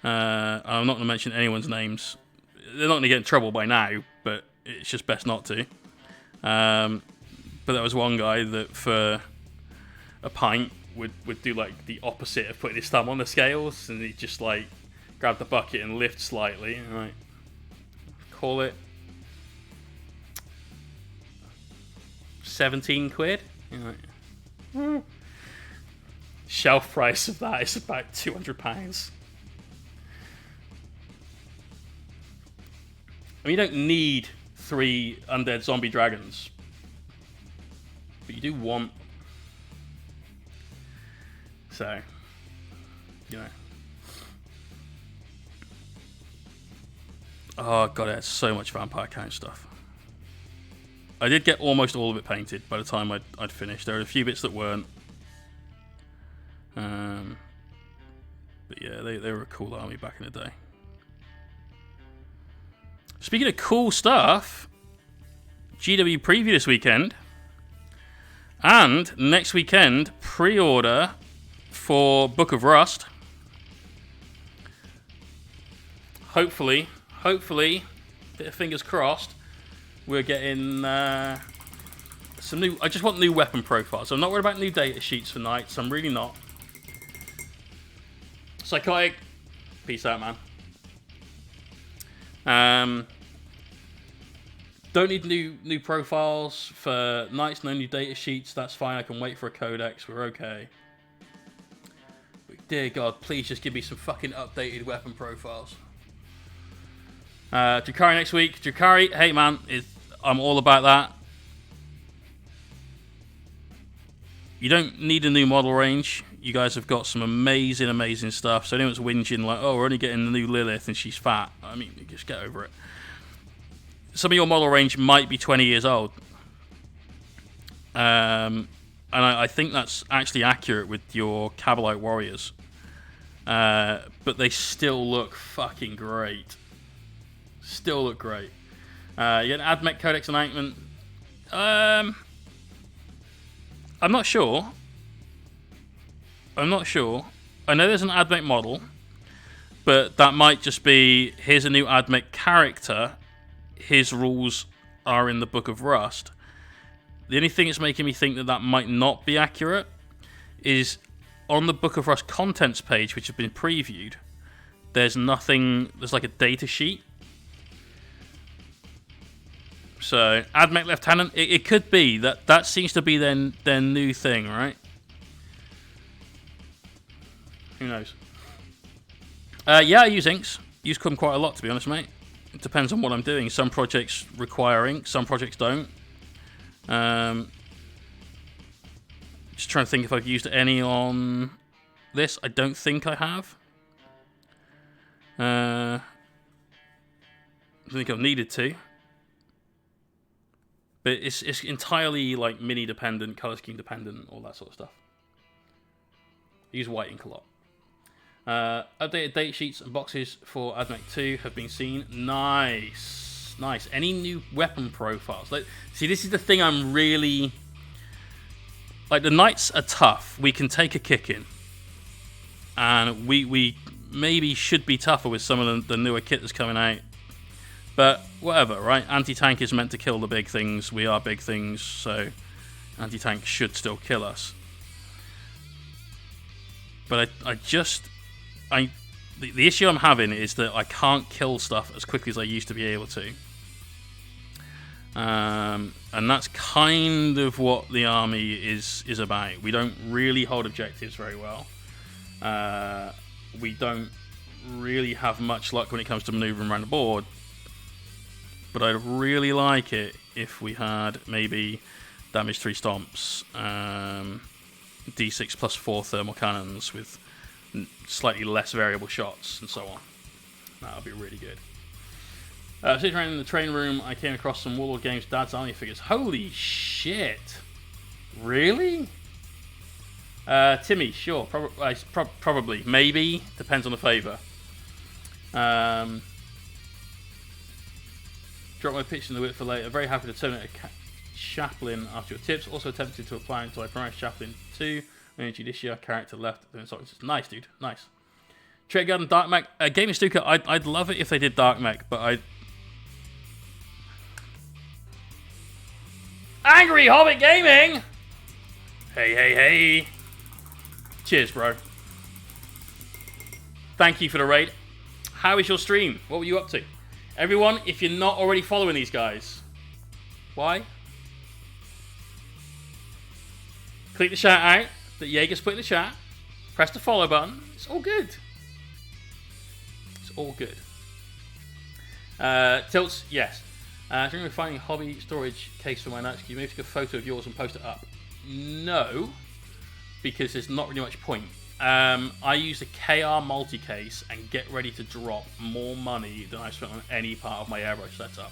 I'm not going to mention anyone's names. They're not going to get in trouble by now, but it's just best not to. But there was one guy that for a pint would do like the opposite of putting his thumb on the scales, and he'd just like grab the bucket and lift slightly, and like call it 17 quid. You know, like, shelf price of that is about £200. I mean, you don't need 3 undead zombie dragons, but you do want. So, you know. Oh god, it had so much Vampire Count stuff. I did get almost all of it painted by the time I'd finished. There were a few bits that weren't. But yeah, they were a cool army back in the day. Speaking of cool stuff, GW preview this weekend. And next weekend, pre-order for Book of Rust. Hopefully, bit of fingers crossed, we're getting some new. I just want new weapon profiles. I'm not worried about new data sheets for Knights. I'm really not. Psychotic, peace out, man. Don't need new profiles for Knights. No new data sheets. That's fine. I can wait for a codex. We're okay. Dear God, please just give me some fucking updated weapon profiles. Drakari next week. Drakari, hey man, I'm all about that. You don't need a new model range. You guys have got some amazing, amazing stuff. So anyone's whinging like, oh, we're only getting the new Lilith and she's fat. I mean, just get over it. Some of your model range might be 20 years old. And I think that's actually accurate with your Tyranid Warriors. But they still look fucking great. Still look great. You get an AdMech Codex enactment. I'm not sure. I know there's an AdMech model, but that might just be, here's a new AdMech character. His rules are in the Book of Rust. The only thing that's making me think that might not be accurate is on the Book of Rust contents page, which has been previewed, there's nothing, there's like a data sheet. So, AdMech Lieutenant, it could be. That seems to be their new thing, right? Who knows? Yeah, I use inks. Use them quite a lot, to be honest, mate. It depends on what I'm doing. Some projects require ink, some projects don't. Just trying to think if I've used any on this. I don't think I have. I don't think I've needed to. But it's entirely like mini dependent, color scheme dependent, all that sort of stuff. I use white ink a lot. Updated date sheets and boxes for AdMech 2 have been seen. Nice. Nice. Any new weapon profiles? Like, see, this is the thing I'm really... Like, the Knights are tough. We can take a kicking. And we maybe should be tougher with some of the newer kit that's coming out. But whatever, right? Anti-tank is meant to kill the big things. We are big things, so anti-tank should still kill us. But the issue I'm having is that I can't kill stuff as quickly as I used to be able to. And that's kind of what the army is about. We don't really hold objectives very well. We don't really have much luck when it comes to maneuvering around the board. But I'd really like it if we had maybe damage 3 stomps, D6 plus 4 thermal cannons with slightly less variable shots, and so on. That would be really good. Sitting around in the train room, I came across some Warlord Games Dad's Army figures. Holy shit! Really? Timmy, sure. Probably. Maybe. Depends on the favour. Drop my pitch in the whip for later. Very happy to terminate a chaplain after your tips. Also attempted to apply until I pronounced chaplain 2. When Judicia character left. Nice, dude. Nice. Trade Garden Dark Mech. Gaming Stuka, I'd love it if they did Dark Mech, but Angry Hobbit Gaming! Hey. Cheers, bro. Thank you for the raid. How was your stream? What were you up to? Everyone, if you're not already following these guys, why? Click the shout out that Jaeger's put in the chat. Press the follow button. It's all good. It's all good. Tilts, yes. During finding a hobby storage case for my notes, can you maybe take a photo of yours and post it up? No, because there's not really much point. I use the KR multi-case and get ready to drop more money than I've spent on any part of my airbrush setup.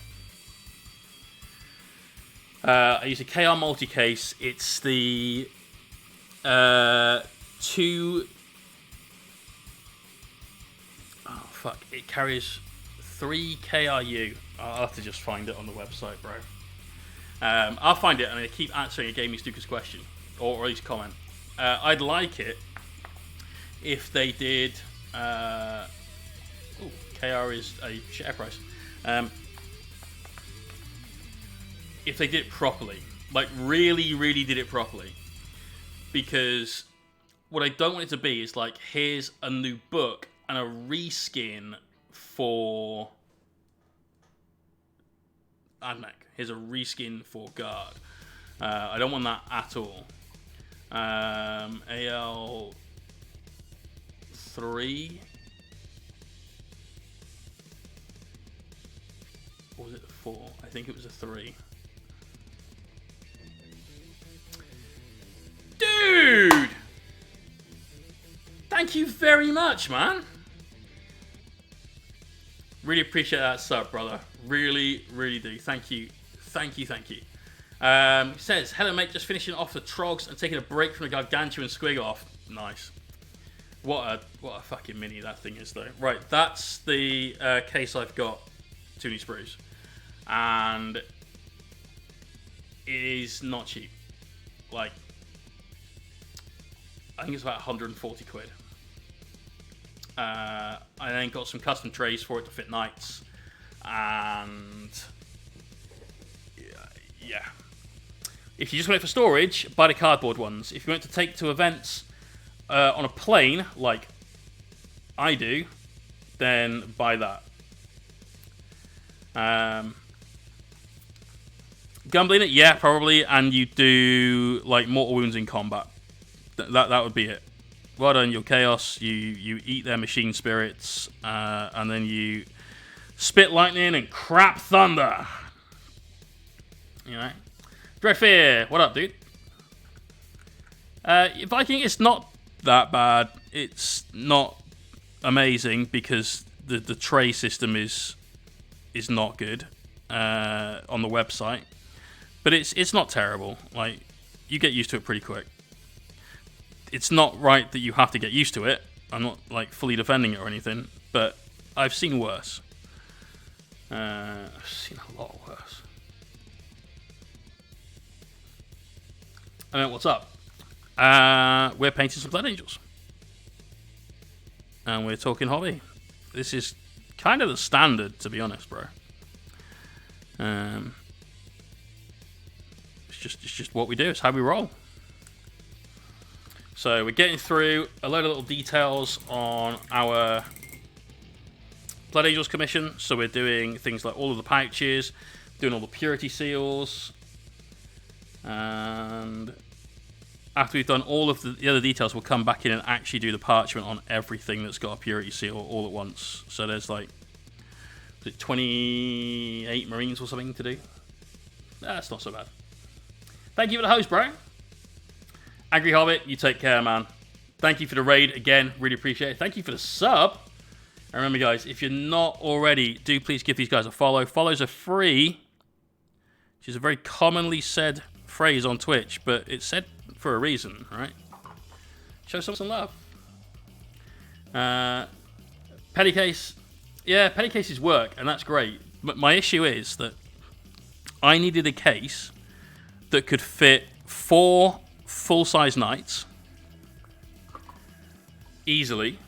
I use a KR multi-case. It's the 2... Oh, fuck. It carries 3 KRU. I'll have to just find it on the website, bro. I'll find it and I keep answering a Gaming Stuka's question. Or at least comment. I'd like it if they did... KR is a share price. If they did it properly. Like, really, really did it properly. Because what I don't want it to be is like, here's a new book and a reskin for AdMech. Here's a reskin for Guard. I don't want that at all. AL 3. Or was it a 4? I think it was a 3. Dude! Thank you very much, man. Really appreciate that sub, brother. Really, really do. Thank you. Thank you, thank you. Says, hello mate, just finishing off the Trogs and taking a break from the Gargantuan Squig off. Nice. What a fucking mini that thing is though. Right, that's the case I've got, Toonie Sprues. And it is not cheap. Like, I think it's about 140 quid. I then got some custom trays for it to fit knights. And yeah. If you just want it for storage, buy the cardboard ones. If you want to take to events on a plane, like I do, then buy that. Gunbleeder, yeah, probably, and you do like mortal wounds in combat. That would be it. Well done, your chaos. You eat their machine spirits, and then you spit lightning and crap thunder. You know, Dreadfear, what up, dude? Viking, it's not that bad. It's not amazing because the tray system is not good on the website, but it's not terrible. Like, you get used to it pretty quick. It's not right that you have to get used to it. I'm not like fully defending it or anything, but I've seen worse. I've seen a lot worse. I mean, what's up? We're painting some Blood Angels. And we're talking hobby. This is kind of the standard, to be honest, bro. It's just what we do. It's how we roll. So we're getting through a load of little details on our Blood Angels commission. So we're doing things like all of the pouches, doing all the purity seals. And after we've done all of the other details, we'll come back in and actually do the parchment on everything that's got a purity seal all at once. So there's like, is it 28 Marines or something to do? That's not so bad. Thank you for the host, bro. Angry Hobbit, you take care, man. Thank you for the raid again. Really appreciate it. Thank you for the sub. And remember, guys, if you're not already, do please give these guys a follow. Follows are free, which is a very commonly said phrase on Twitch, but it's said for a reason, right? Show some love. Petty case. Yeah, petty cases work, and that's great. But my issue is that I needed a case that could fit 4 full-size knights easily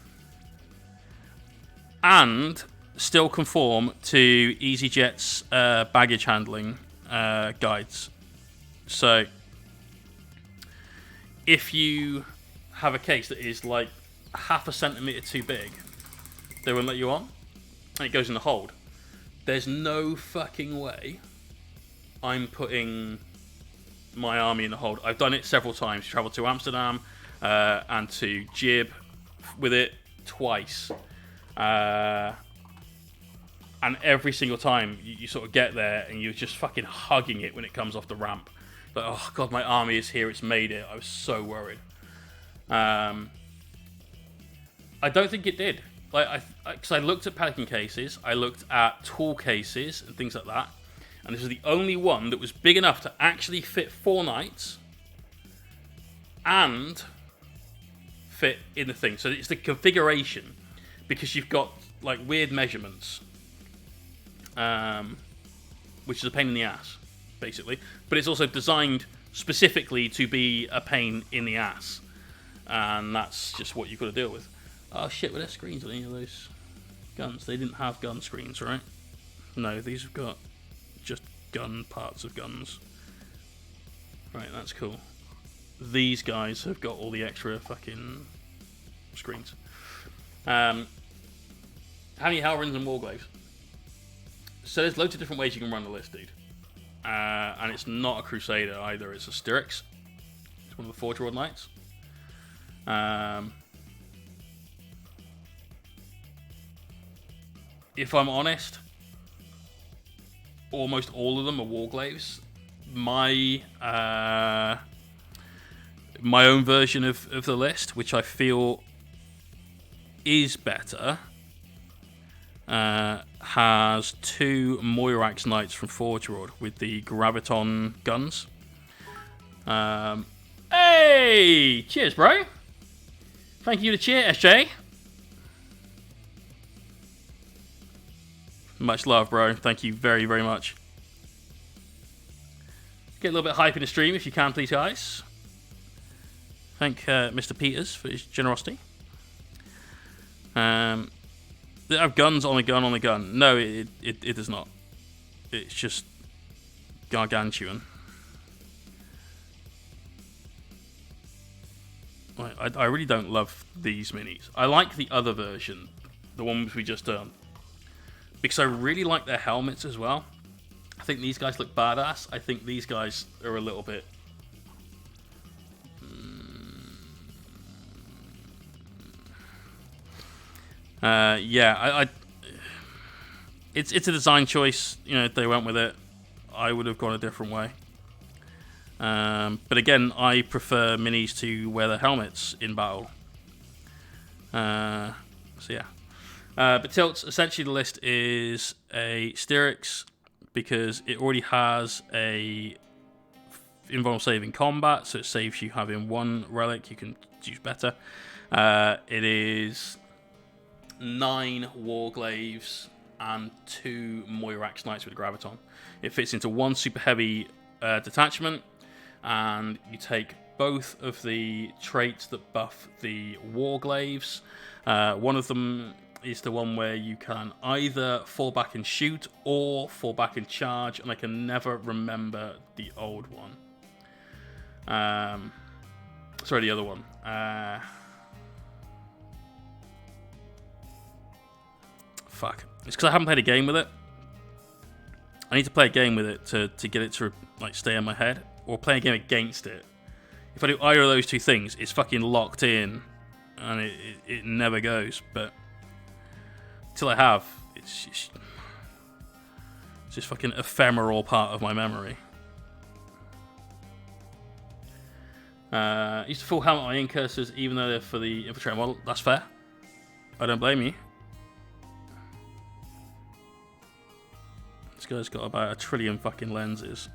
and still conform to EasyJet's baggage handling guides. So if you have a case that is like half a centimetre too big, they won't let you on, and it goes in the hold. There's no fucking way I'm putting my army in the hold. I've done it several times. Traveled to Amsterdam and to Jib with it twice. And every single time you sort of get there and you're just fucking hugging it when it comes off the ramp. Like, oh god, my army is here, it's made it. I was so worried. I don't think it did. Like, because I looked at Pelican cases, I looked at tool cases and things like that, and this was the only one that was big enough to actually fit 4 knights and fit in the thing. So it's the configuration, because you've got like weird measurements, which is a pain in the ass, basically. But it's also designed specifically to be a pain in the ass, and that's just what you've got to deal with. Oh shit, were there screens on any of those guns? They didn't have gun screens, right? No, these have got just gun parts of guns. Right, that's cool. These guys have got all the extra fucking screens. How many Halrins and Warglaves? So there's loads of different ways you can run the list, dude. And it's not a Crusader either, it's a Styx. It's one of the Forge World Knights. if I'm honest, almost all of them are Warglaves. My own version of the list, which I feel is better, has 2 Moirax Knights from Forge World with the Graviton guns. Hey! Cheers, bro! Thank you to cheer, SJ. Much love, bro. Thank you very, very much. Get a little bit of hype in the stream if you can, please, guys. Thank Mr. Peters for his generosity. They have guns on a gun on a gun. No, it does not. It's just gargantuan. I really don't love these minis. I like the other version, the ones we just done, because I really like their helmets as well. I think these guys look badass. I think these guys are a little bit... yeah, it's a design choice. You know, if they went with it, I would have gone a different way. But again, I prefer minis to wear their helmets in battle. So yeah. But tilts, essentially the list is a Styrax, because it already has a invulnerable save in combat, so it saves you having 1 relic you can use better. It is 9 Warglaves and 2 Moirax Knights with Graviton. It fits into 1 super heavy detachment, and you take both of the traits that buff the Warglaves. One of them is the one where you can either fall back and shoot or fall back and charge, and I can never remember the old one. Sorry, the other one. Fuck. It's because I haven't played a game with it. I need to play a game with it to get it to like stay in my head, or play a game against it. If I do either of those two things, it's fucking locked in, and it never goes. But till I have, it's just fucking ephemeral part of my memory. Used to full helmet on my incursors, even though they're for the Infiltrator model. That's fair. I don't blame you. This guy's got about 1 trillion fucking lenses.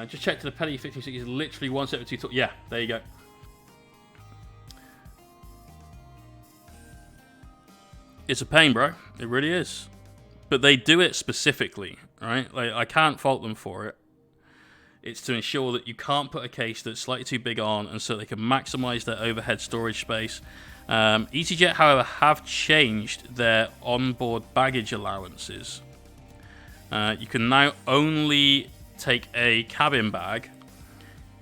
Just check to the Petty 56 is literally 1 set of 2 tools. Yeah, there you go. It's a pain, bro. It really is. But they do it specifically, right? Like, I can't fault them for it. It's to ensure that you can't put a case that's slightly too big on, and so they can maximize their overhead storage space. EasyJet, however, have changed their onboard baggage allowances. You can now only take a cabin bag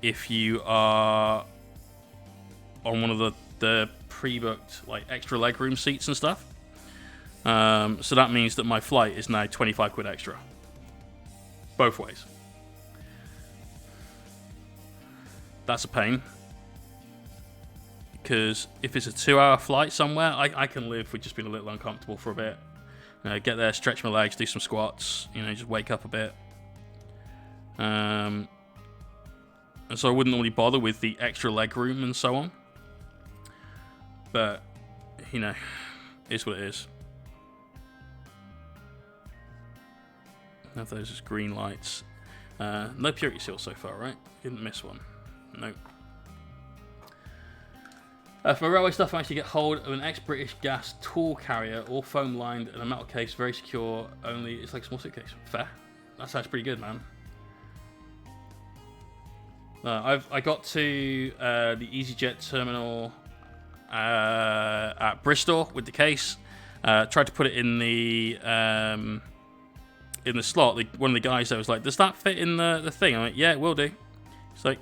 if you are on one of the pre-booked like extra legroom seats and stuff. So that means that my flight is now 25 quid extra. Both ways. That's a pain. Because if it's a 2-hour flight somewhere, I can live with just being a little uncomfortable for a bit. Get there, stretch my legs, do some squats, just wake up a bit. And so I wouldn't normally bother with the extra leg room and so on. But, it's what it is. Have those as green lights. No purity seal so far, right? Didn't miss one. Nope. For my railway stuff, I actually get hold of an ex-British gas tool carrier, all foam lined and a metal case, very secure. Only it's like a small suitcase. Fair. That sounds pretty good, man. I got to the EasyJet terminal at Bristol with the case. Tried to put it in the slot. One of the guys there was like, "Does that fit in the thing?" I'm like, "Yeah, it will do." He's like,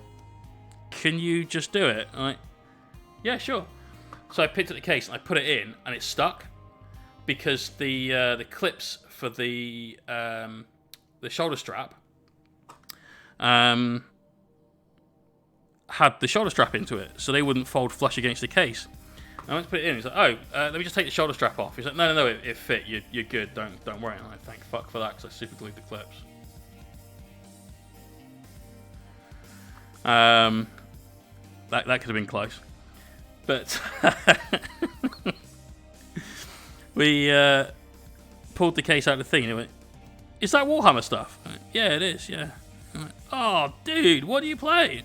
"Can you just do it?" I'm like, "Yeah, sure." So I picked up the case and I put it in, and it stuck because the clips for the shoulder strap had the shoulder strap into it, so they wouldn't fold flush against the case. I went to put it in. He's like, "Oh, let me just take the shoulder strap off." He's like, "No, it fit. You're good. Don't worry." And I'm like, "Thank fuck for that," because I super glued the clips. That could have been close, but we pulled the case out of the thing and it went, "Is that Warhammer stuff?" Went, "Yeah, it is. Yeah." I'm like, "Oh, dude, what do you play?"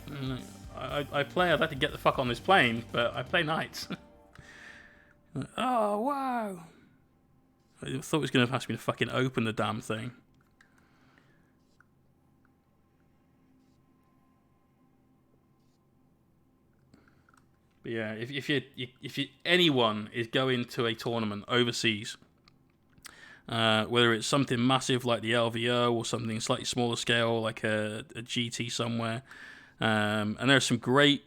I play. I'd like to get the fuck on this plane, but I play Knights. Like, "Oh, wow." I thought it was going to ask me to fucking open the damn thing. But yeah, if anyone is going to a tournament overseas, whether it's something massive like the LVO or something slightly smaller scale like a GT somewhere, and there's some great,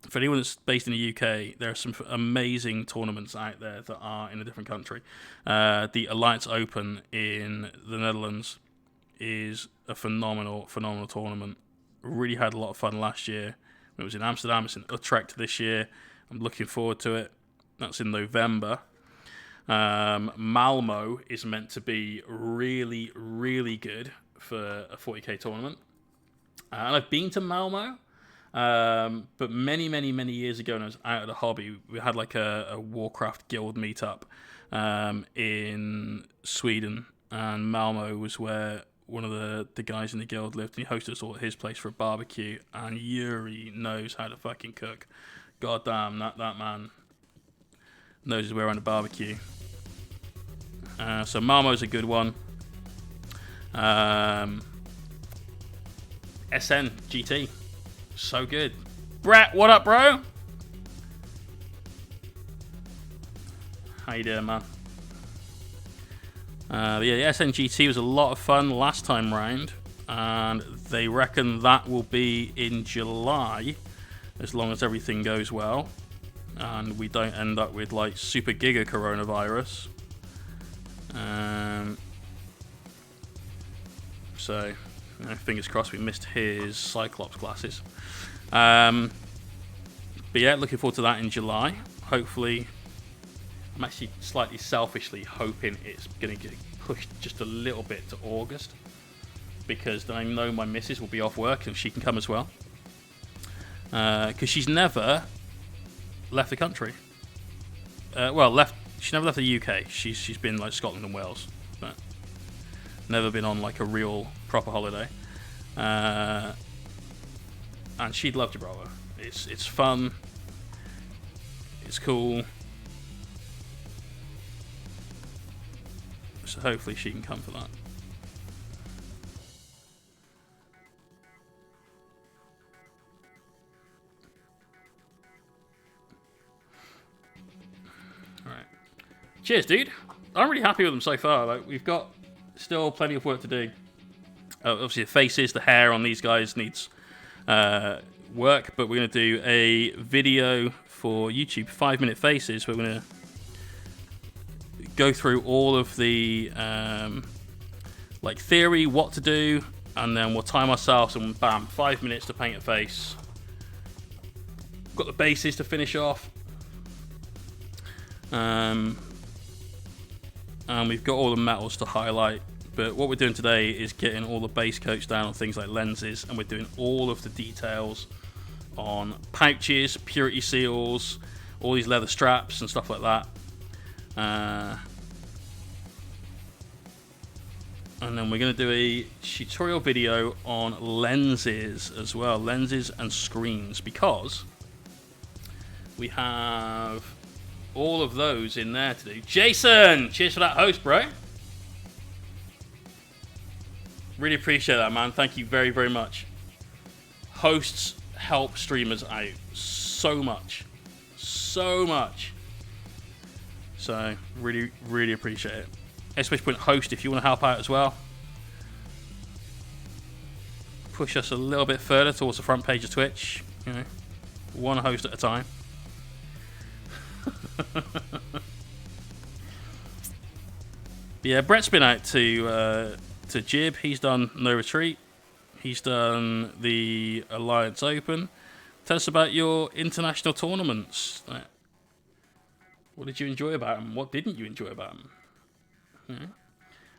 for anyone that's based in the UK, there are some amazing tournaments out there that are in a different country. The Alliance Open in the Netherlands is a phenomenal tournament. Really had a lot of fun last year. It was in Amsterdam. It's in Utrecht this year. I'm looking forward to it. That's in November. Malmo is meant to be really, really good for a 40k tournament. And I've been to Malmo, but many, many, many years ago when I was out of the hobby, we had like a Warcraft guild meetup in Sweden. And Malmo was where one of the guys in the guild lived, and he hosted us all at his place for a barbecue, and Yuri knows how to fucking cook. God damn, that man knows his way around a barbecue. So Malmo's a good one. SN GT, so good. Brett, what up, bro? How you doing, man? Yeah, the SNGT was a lot of fun last time round, and they reckon that will be in July, as long as everything goes well, and we don't end up with like super giga coronavirus. So, fingers crossed we missed his Cyclops glasses. But yeah, looking forward to that in July. Hopefully. I'm actually slightly selfishly hoping it's going to get pushed just a little bit to August, because then I know my missus will be off work and she can come as well. Because she's never left the country. She never left the UK. She's been like Scotland and Wales, but never been on like a real proper holiday. And she'd love Gibraltar. It's fun. It's cool. So hopefully she can come for that. Alright. Cheers, dude. I'm really happy with them so far. Like, we've got still plenty of work to do. Obviously, the faces, the hair on these guys needs work, but we're going to do a video for YouTube, 5-minute faces. We're going to go through all of the like theory, what to do, and then we'll time ourselves and bam, 5 minutes to paint a face. Got the bases to finish off, and we've got all the metals to highlight. But what we're doing today is getting all the base coats down on things like lenses, and we're doing all of the details on pouches, purity seals, all these leather straps and stuff like that. And then we're going to do a tutorial video on lenses as well, lenses and screens, because we have all of those in there to do. Jason, cheers for that host, bro. Really appreciate that, man. Thank you very, very much. Hosts help streamers out so much. So much. So, really, really appreciate it. !point host if you want to help out as well. Push us a little bit further towards the front page of Twitch. You know, one host at a time. Yeah, Brett's been out to Jib. He's done No Retreat. He's done the Alliance Open. Tell us about your international tournaments. What did you enjoy about them? What didn't you enjoy about them?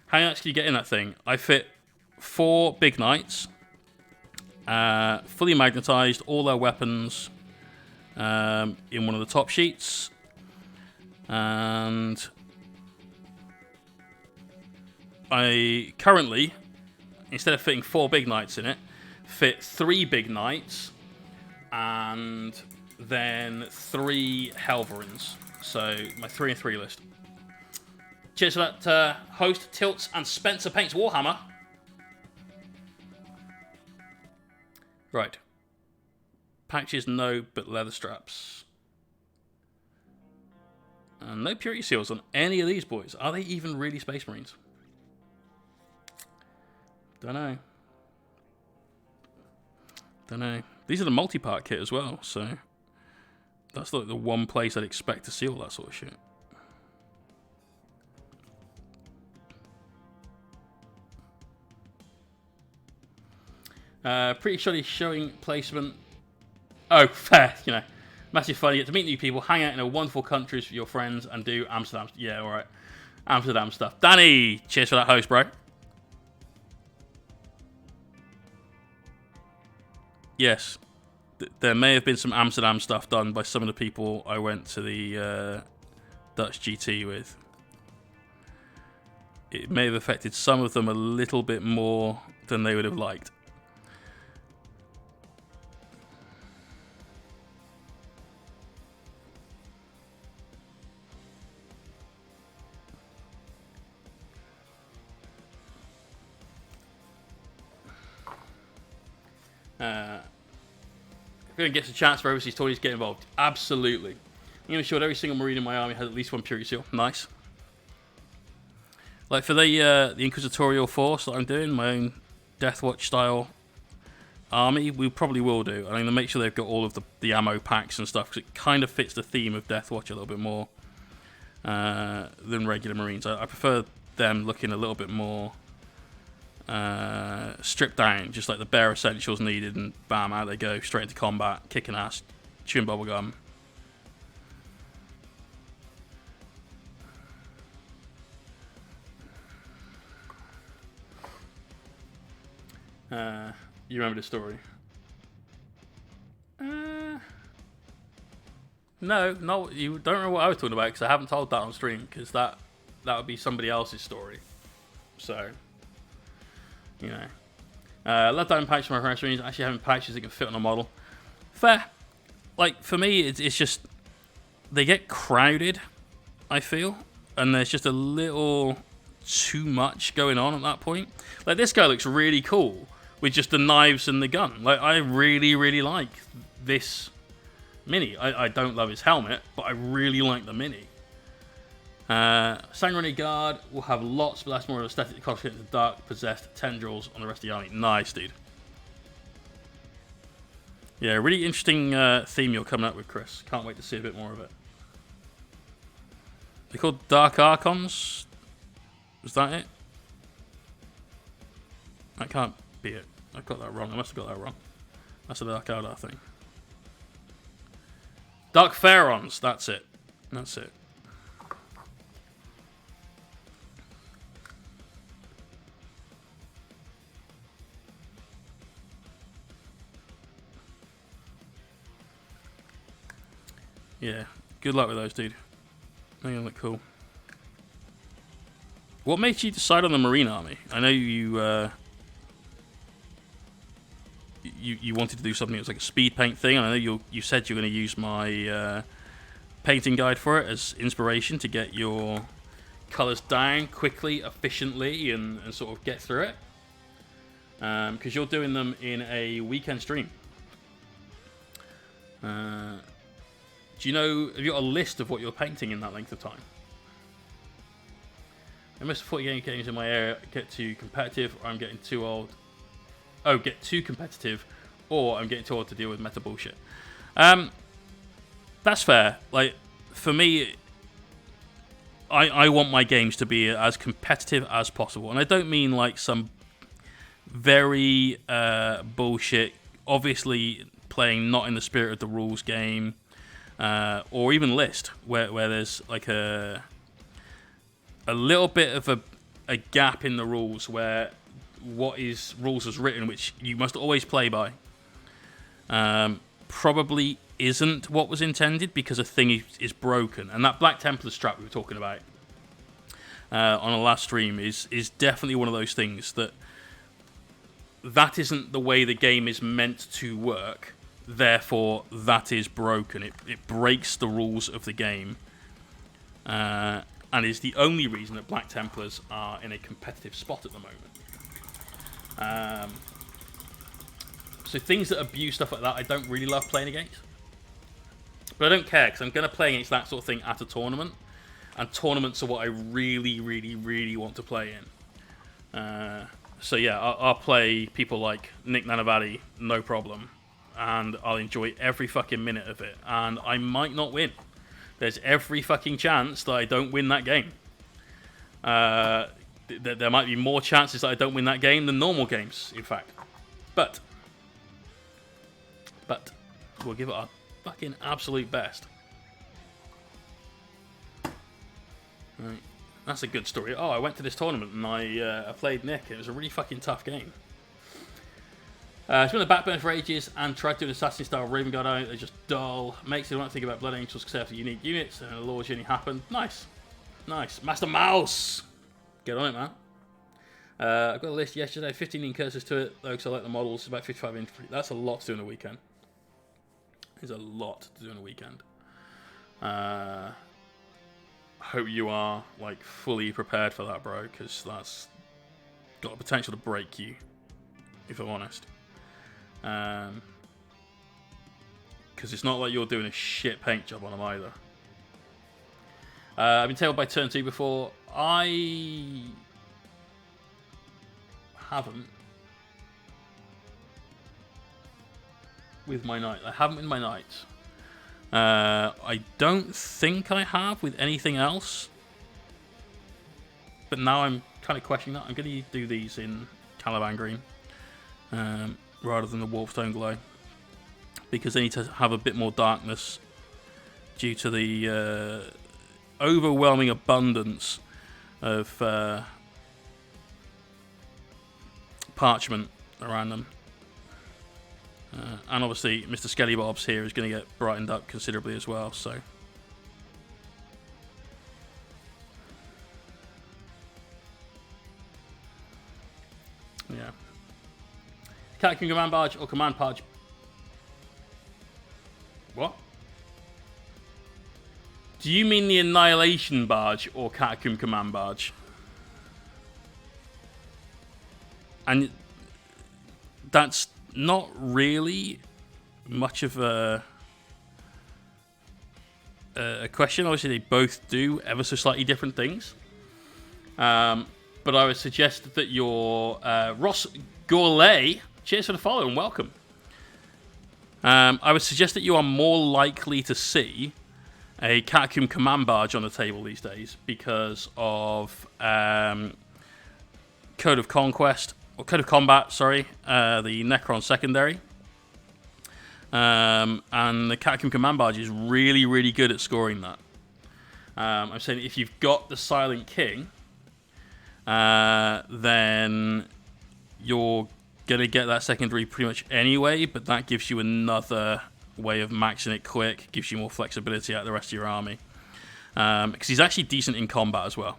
How you actually get in that thing? I fit 4 big knights, fully magnetized, all their weapons in one of the top sheets, and I currently, instead of fitting 4 big knights in it, fit 3 big knights and then 3 Helverins. So my 3 and 3 list. Cheers for that, host Tilts and Spencer Paints Warhammer. Right. Patches, no, but leather straps. And no purity seals on any of these boys. Are they even really Space Marines? Don't know. Don't know. These are the multi-part kit as well, so that's like the one place I'd expect to see all that sort of shit. Pretty shoddy showing placement. Oh, fair, you know. Massive fun. You get to meet new people, hang out in a wonderful countries with your friends, and do Amsterdam. Yeah, alright. Amsterdam stuff. Danny, cheers for that host, bro. Yes. There may have been some Amsterdam stuff done by some of the people I went to the Dutch GT with. It may have affected some of them a little bit more than they would have liked. If anyone gets a chance for overseas toys, get involved. Absolutely. I'm going to ensure that every single Marine in my army has at least 1 purity seal. Nice. Like for the Inquisitorial Force that I'm doing, my own Deathwatch style army, we probably will do. I'm going to make sure they've got all of the ammo packs and stuff, because it kind of fits the theme of Deathwatch a little bit more than regular Marines. I prefer them looking a little bit more stripped down, just like the bare essentials needed, and bam, out they go, straight into combat, kicking ass, chewing bubblegum. You remember the story? No, you don't remember what I was talking about, because I haven't told that on stream, because that would be somebody else's story. So, you know. Let down patch for my Marines. Actually having patches that can fit on a model. Fair. Like, for me, it's just, they get crowded, I feel, and there's just a little too much going on at that point. Like, this guy looks really cool with just the knives and the gun. Like, I really, really like this mini. I don't love his helmet, but I really like the mini. Sanguinary Guard will have lots, but that's more of aesthetic content to dark, possessed tendrils on the rest of the army. Nice, dude. Yeah, really interesting theme you're coming up with, Chris. Can't wait to see a bit more of it. They're called Dark Archons? Was that it? That can't be it. I got that wrong. I must have got that wrong. That's a Dark Eldar thing. Dark Pharaons. That's it. That's it. Yeah. Good luck with those, dude. They look cool. What made you decide on the Marine Army? I know you you wanted to do something that was like a speed paint thing. I know you said you're going to use my painting guide for it as inspiration to get your colours down quickly, efficiently, and sort of get through it. Because you're doing them in a weekend stream. Do you know, have you got a list of what you're painting in that length of time? I must 40 games in my area get too competitive, or I'm getting too old. Oh, get too competitive, or I'm getting too old to deal with meta bullshit. That's fair. Like, for me, I want my games to be as competitive as possible. And I don't mean like some very bullshit, obviously playing not in the spirit of the rules game, or even list, where there's like a little bit of a gap in the rules where what is rules as written, which you must always play by, probably isn't what was intended because a thing is broken. And that Black Templar strap we were talking about on a last stream is definitely one of those things that isn't the way the game is meant to work. Therefore, that is broken. It breaks the rules of the game, and is the only reason that Black Templars are in a competitive spot at the moment. So things that abuse stuff like that, I don't really love playing against. But I don't care, because I'm going to play against that sort of thing at a tournament. And tournaments are what I really, really, really want to play in. So yeah, I'll play people like Nick Nanavati, no problem. And I'll enjoy every fucking minute of it. And I might not win. There's every fucking chance that I don't win that game. There might be more chances that I don't win that game than normal games, in fact. But we'll give it our fucking absolute best. Right. That's a good story. Oh, I went to this tournament and I played Nick. It was a really fucking tough game. It's been a backburner for ages and tried to do an assassin style Raven Guard out. They're just dull. Makes you want to think about Blood Angels except for unique units and a law journey happened. Nice. Master Mouse! Get on it, man. I've got a list yesterday. 15 incursors to it, though, because I like the models. It's about 55 infantry. That's a lot to do in a weekend. There's a lot to do in a weekend. Hope you are like fully prepared for that, bro, because that's got the potential to break you, if I'm honest. Because it's not like you're doing a shit paint job on them either. I've been tabled by turn 2 before. I haven't with my knight. I haven't with my knights. I don't think I have with anything else. But now I'm kind of questioning that. I'm going to do these in Caliban Green rather than the Warpstone Glow, because they need to have a bit more darkness due to the overwhelming abundance of parchment around them. And obviously Mr. Skelly Bobs here is going to get brightened up considerably as well, so yeah. Catacomb Command Barge or Command Barge? What? Do you mean the Annihilation Barge or Catacomb Command Barge? And that's not really much of a question. Obviously, they both do ever so slightly different things. But I would suggest that your Ross Gourlay, cheers for the follow and welcome. I would suggest that you are more likely to see a Catacomb Command Barge on the table these days because of Code of Conquest. Or Code of Combat, sorry, the Necron secondary. And the Catacomb Command Barge is really, really good at scoring that. I'm saying if you've got the Silent King, then you're going to get that secondary pretty much anyway, but that gives you another way of maxing it quick, gives you more flexibility out of the rest of your army. Because he's actually decent in combat as well.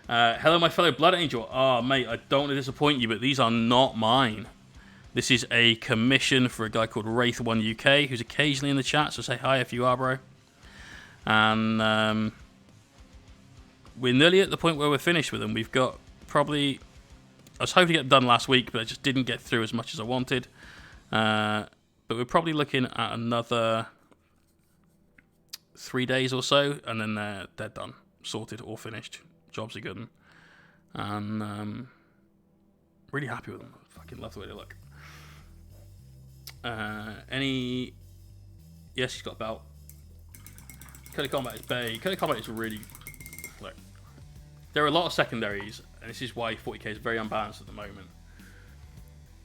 Hello, my fellow Blood Angel. Oh, mate, I don't want to disappoint you, but these are not mine. This is a commission for a guy called Wraith1 UK, who's occasionally in the chat, so say hi if you are, bro. And we're nearly at the point where we're finished with them. We've got probably... I was hoping to get it done last week, but I just didn't get through as much as I wanted. But we're probably looking at another 3 days or so, and then they're done. Sorted, all finished. Jobs are good. And really happy with them. Fucking love the way they look. Yes, he's got a belt. Code of Combat is Bay. Code of Combat is really... Look, there are a lot of secondaries, and this is why 40k is very unbalanced at the moment.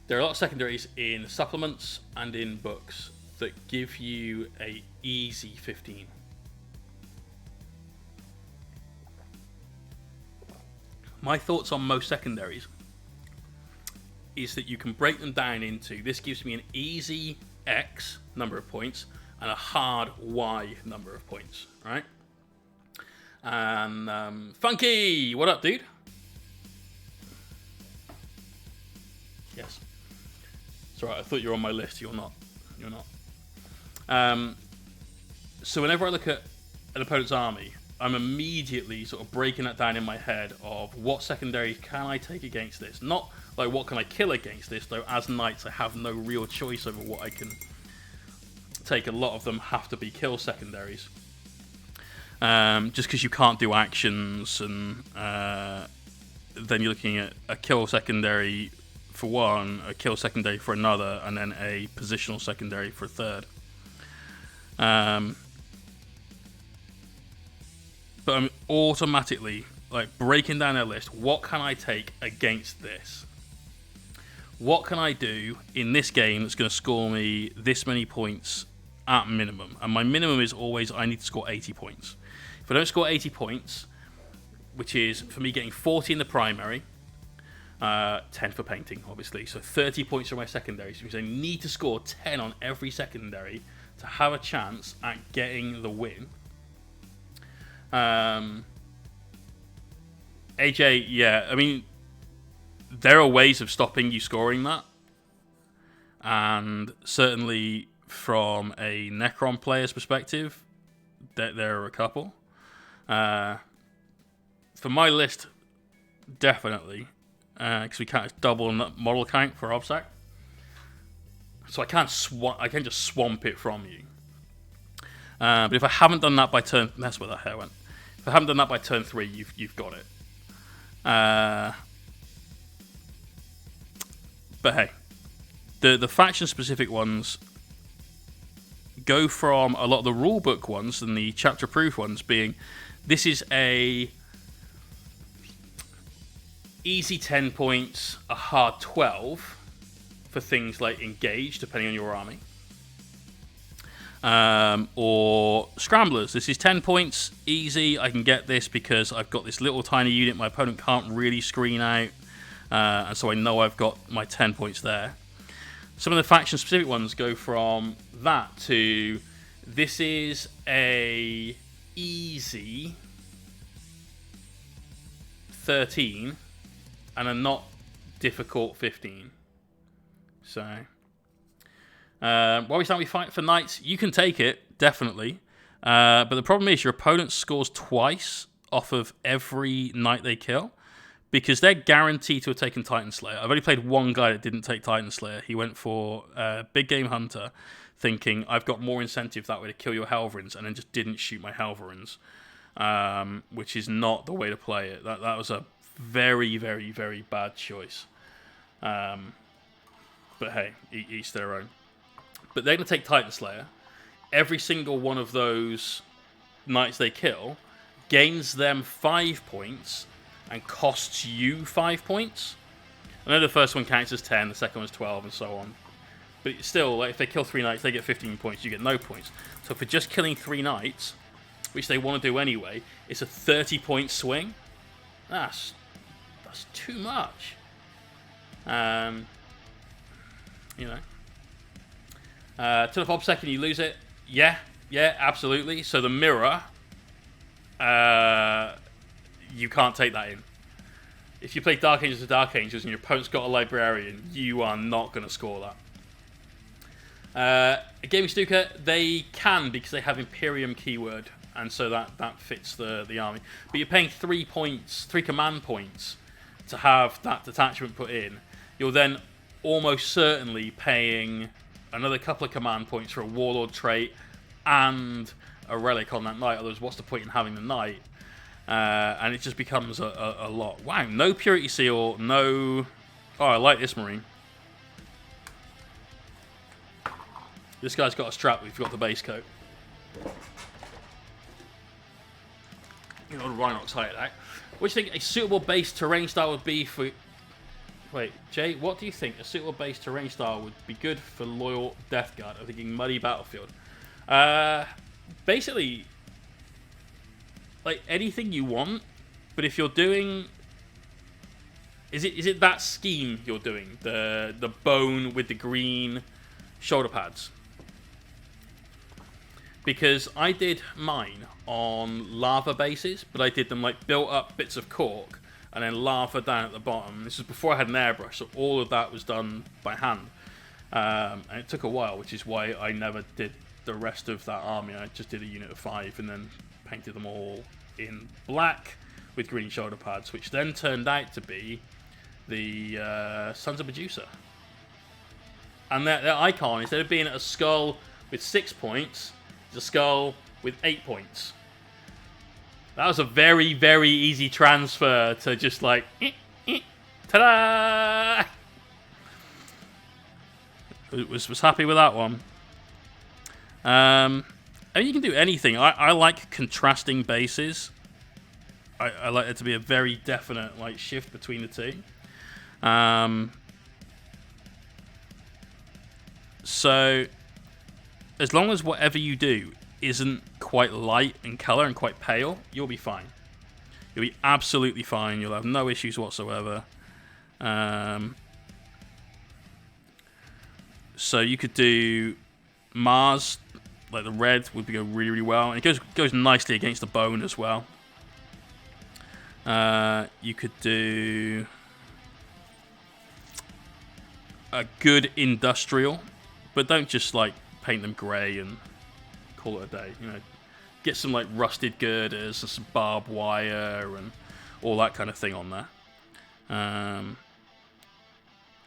There are a lot of secondaries in supplements and in books that give you a easy 15. My thoughts on most secondaries is that you can break them down into, this gives me an easy X number of points and a hard Y number of points, right? And Funky, what up, dude? Yes. It's alright, I thought you were on my list. You're not. You're not. So whenever I look at an opponent's army, I'm immediately sort of breaking that down in my head of what secondary can I take against this. Not like what can I kill against this, though as knights I have no real choice over what I can take. A lot of them have to be kill secondaries. Just because you can't do actions, and then you're looking at a kill secondary for one, a kill secondary for another, and then a positional secondary for a third. But I'm automatically like breaking down a list. What can I take against this? What can I do in this game that's going to score me this many points at minimum? And my minimum is always I need to score 80 points. If I don't score 80 points, which is for me getting 40 in the primary, 10 for painting, obviously. So 30 points for my secondaries, because I need to score 10 on every secondary to have a chance at getting the win. AJ, yeah, I mean, there are ways of stopping you scoring that. And certainly from a Necron player's perspective, there are a couple. For my list, definitely. Because we can't double model count for Obsac, so I can't just swamp it from you. But if I haven't done that by turn, that's where the hair went. If I haven't done that by turn 3, you've got it. But hey, the faction specific ones go from a lot of the rulebook ones and the chapter proof ones being, this is a easy 10 points, a hard 12 for things like engage, depending on your army. Or scramblers. This is 10 points, easy. I can get this because I've got this little tiny unit my opponent can't really screen out. And so I know I've got my 10 points there. Some of the faction specific ones go from that to, this is a easy 13 and a not difficult 15. So, while we start, we fight for knights. You can take it, definitely. But the problem is your opponent scores twice off of every knight they kill, because they're guaranteed to have taken Titan Slayer. I've only played one guy that didn't take Titan Slayer. He went for Big Game Hunter, thinking, I've got more incentive that way to kill your Helverins, and then just didn't shoot my Helverins, which is not the way to play it. That was a very, very, very bad choice. But hey, each their own. But they're going to take Titan Slayer. Every single one of those knights they kill gains them 5 points and costs you 5 points. I know the first one counts as 10, the second one's 12, and so on. But it's still, like, if they kill 3 knights, they get 15 points, you get no points. So for just killing 3 knights, which they want to do anyway, it's a 30-point swing. That's too much. You know. Turn off Obsec and you lose it. Yeah, absolutely. So the mirror, you can't take that in. If you play Dark Angels to Dark Angels and your opponent's got a Librarian, you are not going to score that. Gaming Stuka, they can, because they have Imperium keyword, and so that fits the army. But you're paying 3 command points to have that detachment put in. You're then almost certainly paying another couple of command points for a Warlord trait and a relic on that knight. Otherwise, what's the point in having the knight? And it just becomes a lot. Wow, no Purity Seal, no... Oh, I like this Marine. This guy's got a strap, we've got the base coat. You know, the Rhinox hideout. What do you think a suitable base terrain style would be for... Wait, Jay, what do you think a suitable base terrain style would be good for loyal Death Guard? I'm thinking muddy battlefield. Basically, like anything you want, but if you're doing, is it that scheme you're doing? The bone with the green shoulder pads? Because I did mine on lava bases, but I did them like built up bits of cork and then lava down at the bottom. This is before I had an airbrush, so all of that was done by hand. And it took a while, which is why I never did the rest of that army. I just did a unit of 5 and then painted them all in black with green shoulder pads, which then turned out to be the Sons of Medusa. And their icon, instead of being a skull with 6 points, is a skull with 8 points. That was a very, very easy transfer to just like, ta-da! Was happy with that one. I mean, you can do anything. I like contrasting bases. I like it to be a very definite like shift between the two. So, as long as whatever you do isn't quite light in color and quite pale, you'll be fine. You'll be absolutely fine. You'll have no issues whatsoever. So you could do Mars, like the red would go really, really well. And it goes nicely against the bone as well. You could do a good industrial, but don't just like paint them grey and call it a day. You know, get some like rusted girders and some barbed wire and all that kind of thing on there.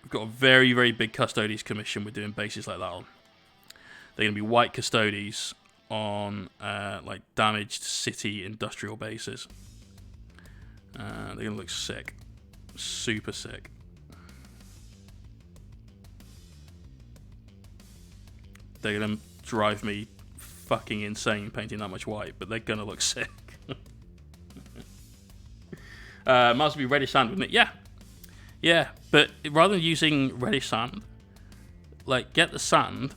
We've got a very, very big Custodes commission we're doing bases like that on. They're going to be white Custodes on like damaged city industrial bases. They're going to look sick. Super sick. They're going to drive me fucking insane painting that much white, but they're going to look sick. Might as well be reddish sand, wouldn't it? Yeah. Yeah, but rather than using reddish sand, like get the sand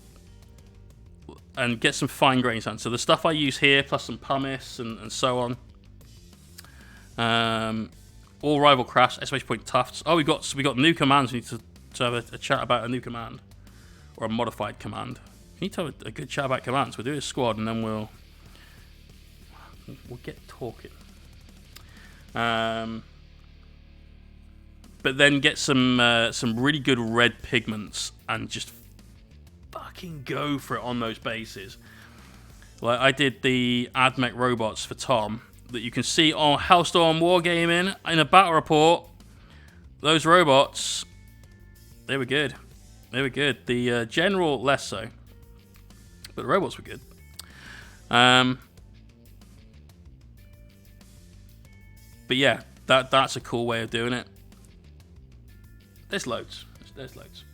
and get some fine grain sand. So the stuff I use here, plus some pumice and so on. All rival crafts, exclamation point tufts. Oh, we got new commands. We need to have a chat about a new command or a modified command. We need to have a good chat about commands. We'll do a squad and then we'll get talking. But then get some really good red pigments and just fucking go for it on those bases. Like I did the AdMech robots for Tom that you can see on Hellstorm Wargaming in a battle report. Those robots, they were good. They were good. The general less so, but the robots were good. But yeah, that's a cool way of doing it. There's loads. There's loads.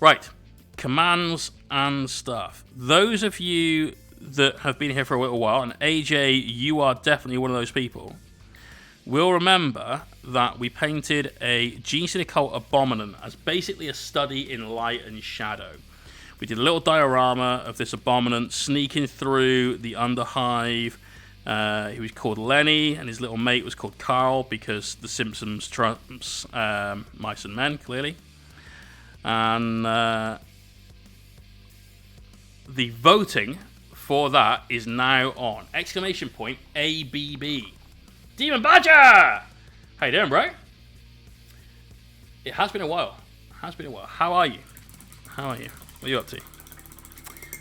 Right. Commands and stuff. Those of you that have been here for a little while, and AJ, you are definitely one of those people, will remember that we painted a Gene Occult Abominant as basically a study in light and shadow. We did a little diorama of this Abominant sneaking through the Underhive. He was called Lenny, and his little mate was called Carl, because the Simpsons trumps mice and men, clearly. And the voting for that is now on. Exclamation point ABB. Demon Badger! How you doing, bro? It has been a while. How are you? What are you up to?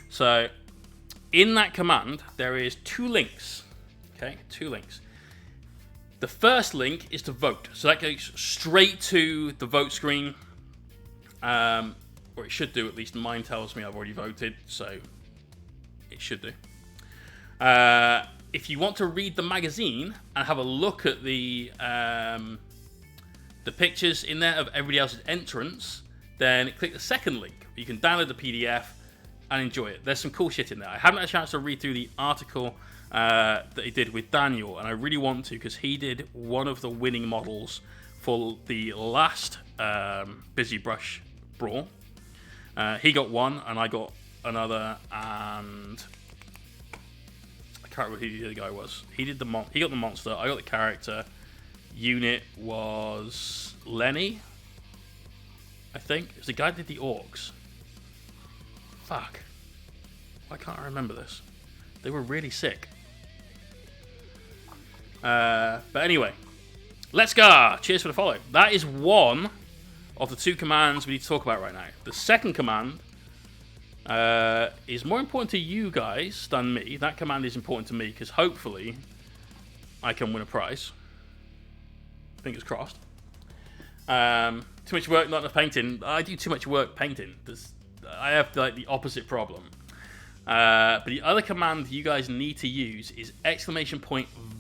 So, in that command, there is 2 links. Okay, 2 links. The first link is to vote. So that goes straight to the vote screen. Or it should do, at least mine tells me I've already voted, so it should do. If you want to read the magazine and have a look at the pictures in there of everybody else's entrance, then click the second link. You can download the PDF and enjoy it. There's some cool shit in there. I haven't had a chance to read through the article that he did with Daniel, and I really want to, because he did one of the winning models for the last Busy Brush Brawl. He got one, and I got another, and I can't remember who the other guy was. He got the monster. I got the character. Unit was Lenny, I think. It was the guy that did the orcs. Fuck. Why can't I remember this? They were really sick. But anyway, let's go. Cheers for the follow. That is one of the 2 commands we need to talk about right now. The second command is more important to you guys than me. That command is important to me because hopefully I can win a prize. Fingers crossed. Too much work, not enough painting. I do too much work painting. I have like the opposite problem. But the other command you guys need to use is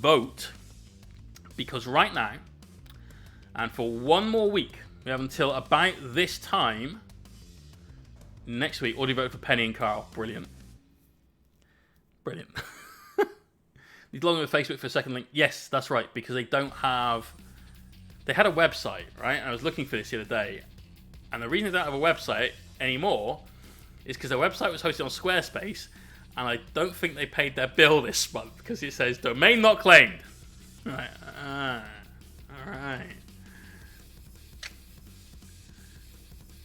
!vote, because right now, and for one more week, we have until about this time next week. Already voted for Penny and Carl. Brilliant. Brilliant. Need to log on to Facebook for a second link. Yes, that's right, because they don't have... They had a website, right? I was looking for this the other day. And the reason they don't have a website anymore is because their website was hosted on Squarespace, and I don't think they paid their bill this month because it says domain not claimed. Right. All right.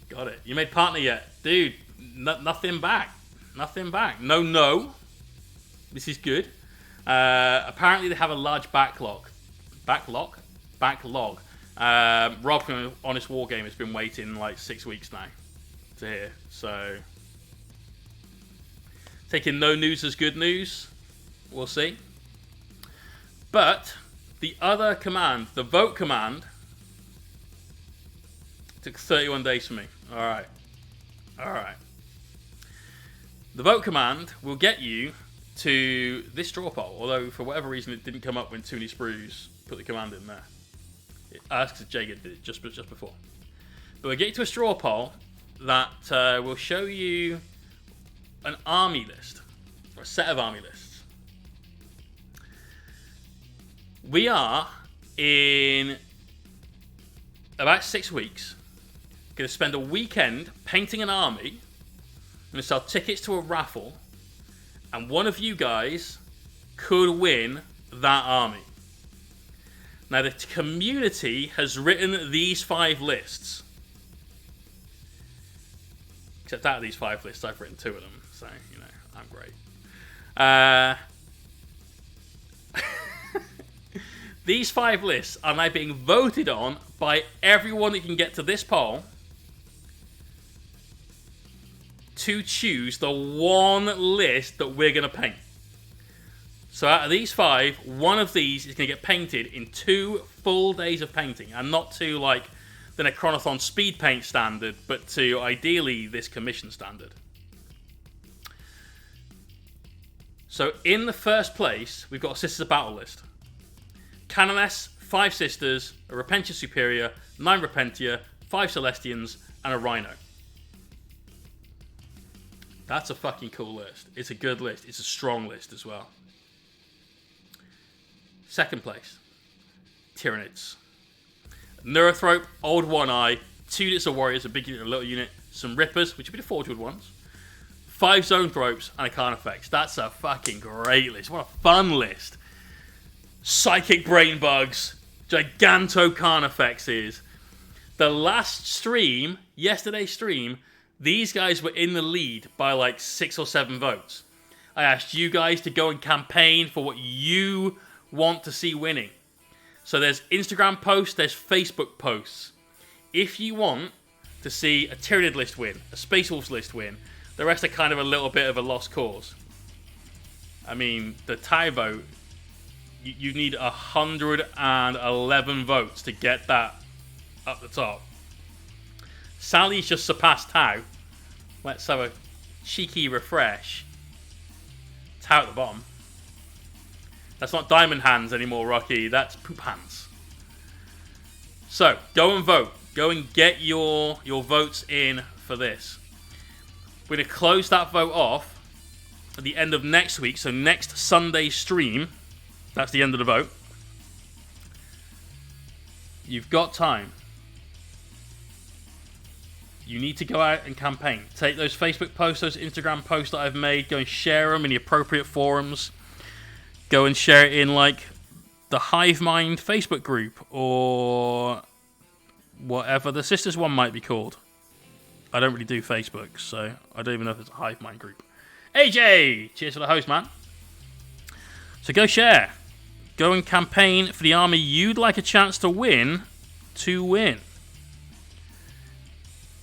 Got it. You made partner yet? Dude, nothing back. Nothing back. No. This is good. Apparently they have a large backlog. Backlog. Rob from Honest Wargame has been waiting like 6 weeks now to hear. So, taking no news as good news. We'll see. But the other command, the vote command, took 31 days for me. All right. The vote command will get you to this draw poll, although for whatever reason it didn't come up when Tooney Sprues put the command in there. That's because Jagged did it just before. But we'll get you to a straw poll that will show you an army list, or a set of army lists. We are, in about 6 weeks, going to spend a weekend painting an army. I'm going to sell tickets to a raffle, and one of you guys could win that army. Now, the community has written these 5 lists. Except out of these 5 lists, I've written 2 of them. So, you know, I'm great. These 5 lists are now being voted on by everyone that can get to this poll to choose the one list that we're going to paint. So out of these 5, one of these is going to get painted in 2 full days of painting. And not to like the Necronothon speed paint standard, but to ideally this commission standard. So in the first place, we've got a Sisters of Battle list. Canoness, 5 Sisters, a Repentia Superior, 9 Repentia, 5 Celestians, and a Rhino. That's a fucking cool list. It's a good list. It's a strong list as well. Second place, Tyranids. Neurothrope, Old One Eye, 2 units of Warriors, a big unit and a little unit, some Rippers, which would be the Forgewood ones, 5 Zoanthropes, and a Carnifex. That's a fucking great list. What a fun list. Psychic Brain Bugs, Giganto Carnifexes. The last stream, yesterday's stream, these guys were in the lead by like 6 or 7 votes. I asked you guys to go and campaign for what you want to see winning. So there's Instagram posts, there's Facebook posts. If you want to see a Tyranid list win, a Space Wolves list win, the rest are kind of a little bit of a lost cause. I mean, the tie vote, you need 111 votes to get that up the top. Sally's just surpassed Tau. Let's have a cheeky refresh. Tau at the bottom. That's not Diamond Hands anymore, Rocky. That's Poop Hands. So, go and vote. Go and get your votes in for this. We're going to close that vote off at the end of next week. So, next Sunday's stream, that's the end of the vote. You've got time You need to go out and campaign. Take those Facebook posts, those Instagram posts that I've made, go and share them in the appropriate forums. Go and share it in, like, the Hive Mind Facebook group, or whatever the Sisters one might be called. I don't really do Facebook, so I don't even know if it's a Hive Mind group. AJ! Cheers for the host, man. So go share. Go and campaign for the army you'd like a chance to win.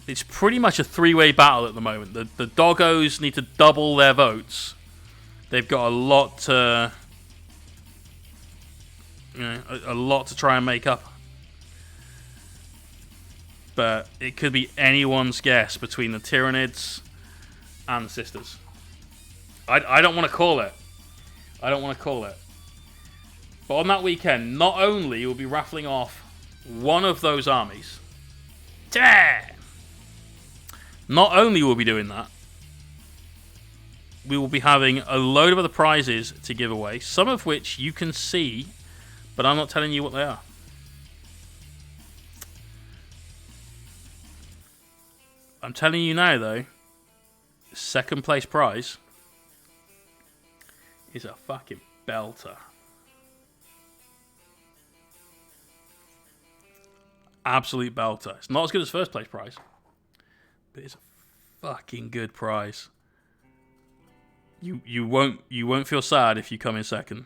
It's pretty much a three-way battle at the moment. The doggos need to double their votes. They've got a lot to... a lot to try and make up. But it could be anyone's guess between the Tyranids and the Sisters. I don't want to call it. But on that weekend, not only will be raffling off one of those armies. Not only will we be doing that, we will be having a load of other prizes to give away, some of which you can see, but I'm not telling you what they are. I'm telling you now, though, second place prize is a fucking belter. Absolute belter. It's not as good as first place prize, but it's a fucking good prize. You won't feel sad if you come in second.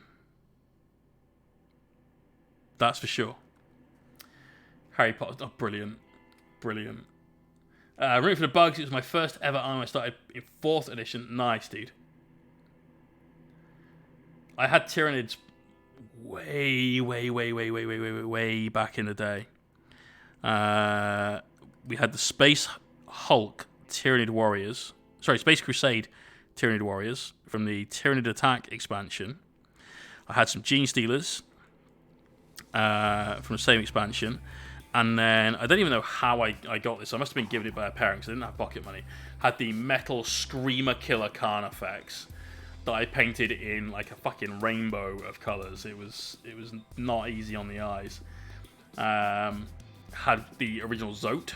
That's for sure. Harry Potter, oh, brilliant. Rooting for the Bugs. It was my first ever army. I started in 4th edition. Nice, dude. I had Tyranids way back in the day. We had the Space Hulk Tyranid Warriors. Sorry, Space Crusade Tyranid Warriors from the Tyranid Attack expansion. I had some Gene Stealers from the same expansion. And then, I don't even know how I got this. I must have been given it by a parent because I didn't have pocket money. Had the Metal Screamer Killer Carnifex that I painted in like a fucking rainbow of colours. It was not easy on the eyes. Had the original Zote,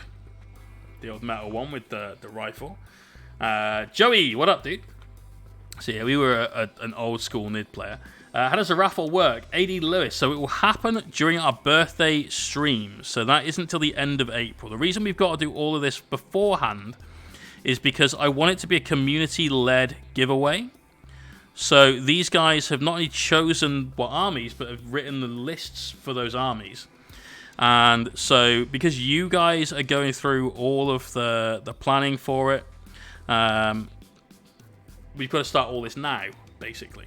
the old metal one with the rifle. Joey, what up, dude? So yeah, we were an old school Nid player. How does the raffle work? AD Lewis. So it will happen during our birthday stream. So that isn't till the end of April. The reason we've got to do all of this beforehand is because I want it to be a community-led giveaway. So these guys have not only chosen what armies, but have written the lists for those armies. And so because you guys are going through all of the planning for it, we've got to start all this now, basically.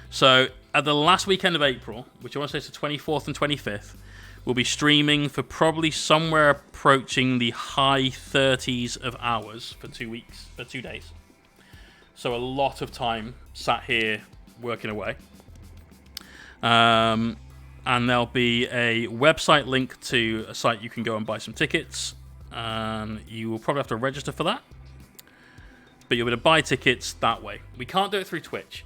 So at the last weekend of April, which I want to say is the 24th and 25th, we'll be streaming for probably somewhere approaching the high 30s of hours for 2 weeks, for 2 days. So a lot of time sat here working away. And there'll be a website link to a site you can go and buy some tickets. And you will probably have to register for that. But you'll be able to buy tickets that way. We can't do it through Twitch.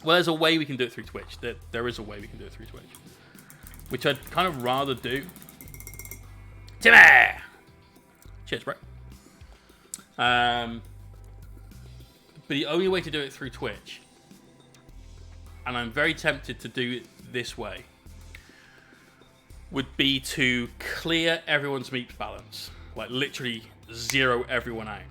Well, there's a way we can do it through Twitch. There is a way we can do it through Twitch. Which I'd kind of rather do. Timmy! Cheers, bro. But the only way to do it through Twitch, and I'm very tempted to do it this way, would be to clear everyone's meat balance. Like, literally zero everyone out.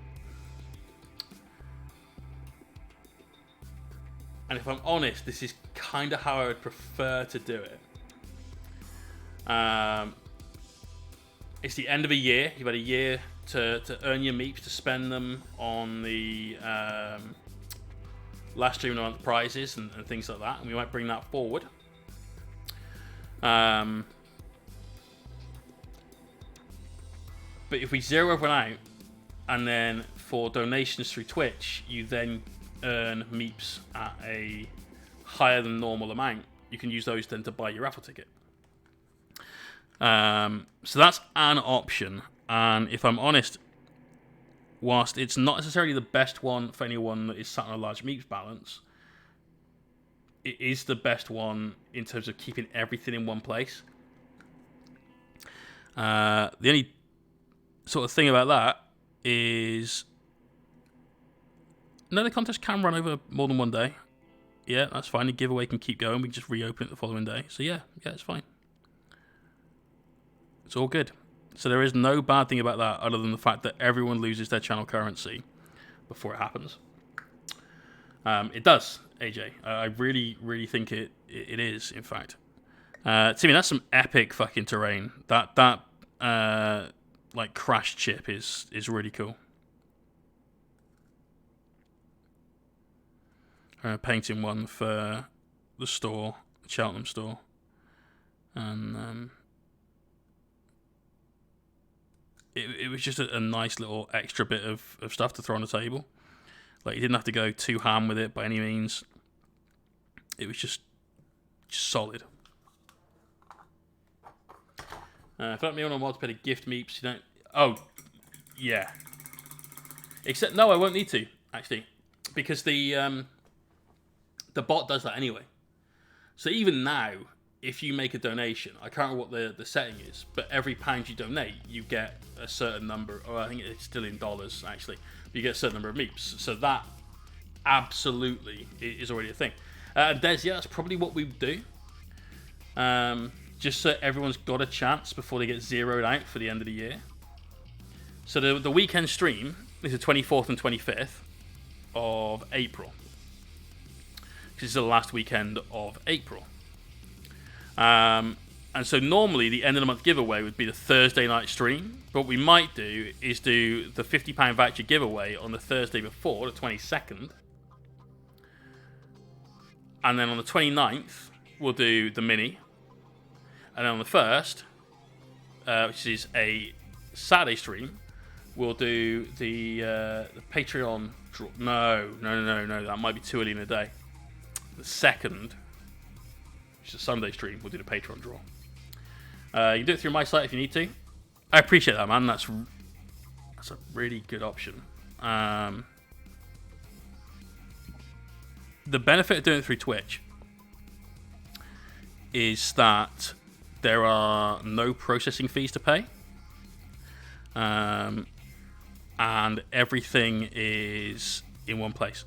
And if I'm honest, this is kind of how I would prefer to do it. It's the end of a year. You've had a year to earn your meeps, to spend them on the last stream on the prizes and things like that. And we might bring that forward. But if we zero everyone out, and then for donations through Twitch, you then earn meeps at a higher than normal amount, you can use those then to buy your raffle ticket. So that's an option. And if I'm honest, whilst it's not necessarily the best one for anyone that is sat on a large meeps balance, it is the best one in terms of keeping everything in one place. The only sort of thing about that is, no, the contest can run over more than one day. Yeah, that's fine. The giveaway can keep going. We can just reopen it the following day. So yeah, it's fine. It's all good. So there is no bad thing about that other than the fact that everyone loses their channel currency before it happens. It does, AJ. I really, really think it is, in fact. Timmy, that's some epic fucking terrain. That like crash chip is really cool. Painting one for the store, the Cheltenham store, and it was just a nice little extra bit of stuff to throw on the table. Like, you didn't have to go too ham with it by any means. It was just solid. If I don't on a mod to pay to gift meeps, you don't. Oh, yeah. Except no, I won't need to actually, because the bot does that anyway. So even now, if you make a donation, I can't remember what the setting is, but every pound you donate, you get a certain number, or I think it's still in dollars actually, but you get a certain number of meeps. So that absolutely is already a thing. Des, yeah, that's probably what we do. Just so everyone's got a chance before they get zeroed out for the end of the year. So the weekend stream is the 24th and 25th of April. This is the last weekend of April. And so normally the end of the month giveaway would be the Thursday night stream. But what we might do is do the £50 voucher giveaway on the Thursday before, the 22nd. And then on the 29th, we'll do the mini. And then on the 1st, which is a Saturday stream, we'll do the Patreon draw. No, that might be too early in the day. The 2nd, which is a Sunday stream, we'll do the Patreon draw. You can do it through my site if you need to. I appreciate that, man. That's a really good option. The benefit of doing it through Twitch is that there are no processing fees to pay. And everything is in one place.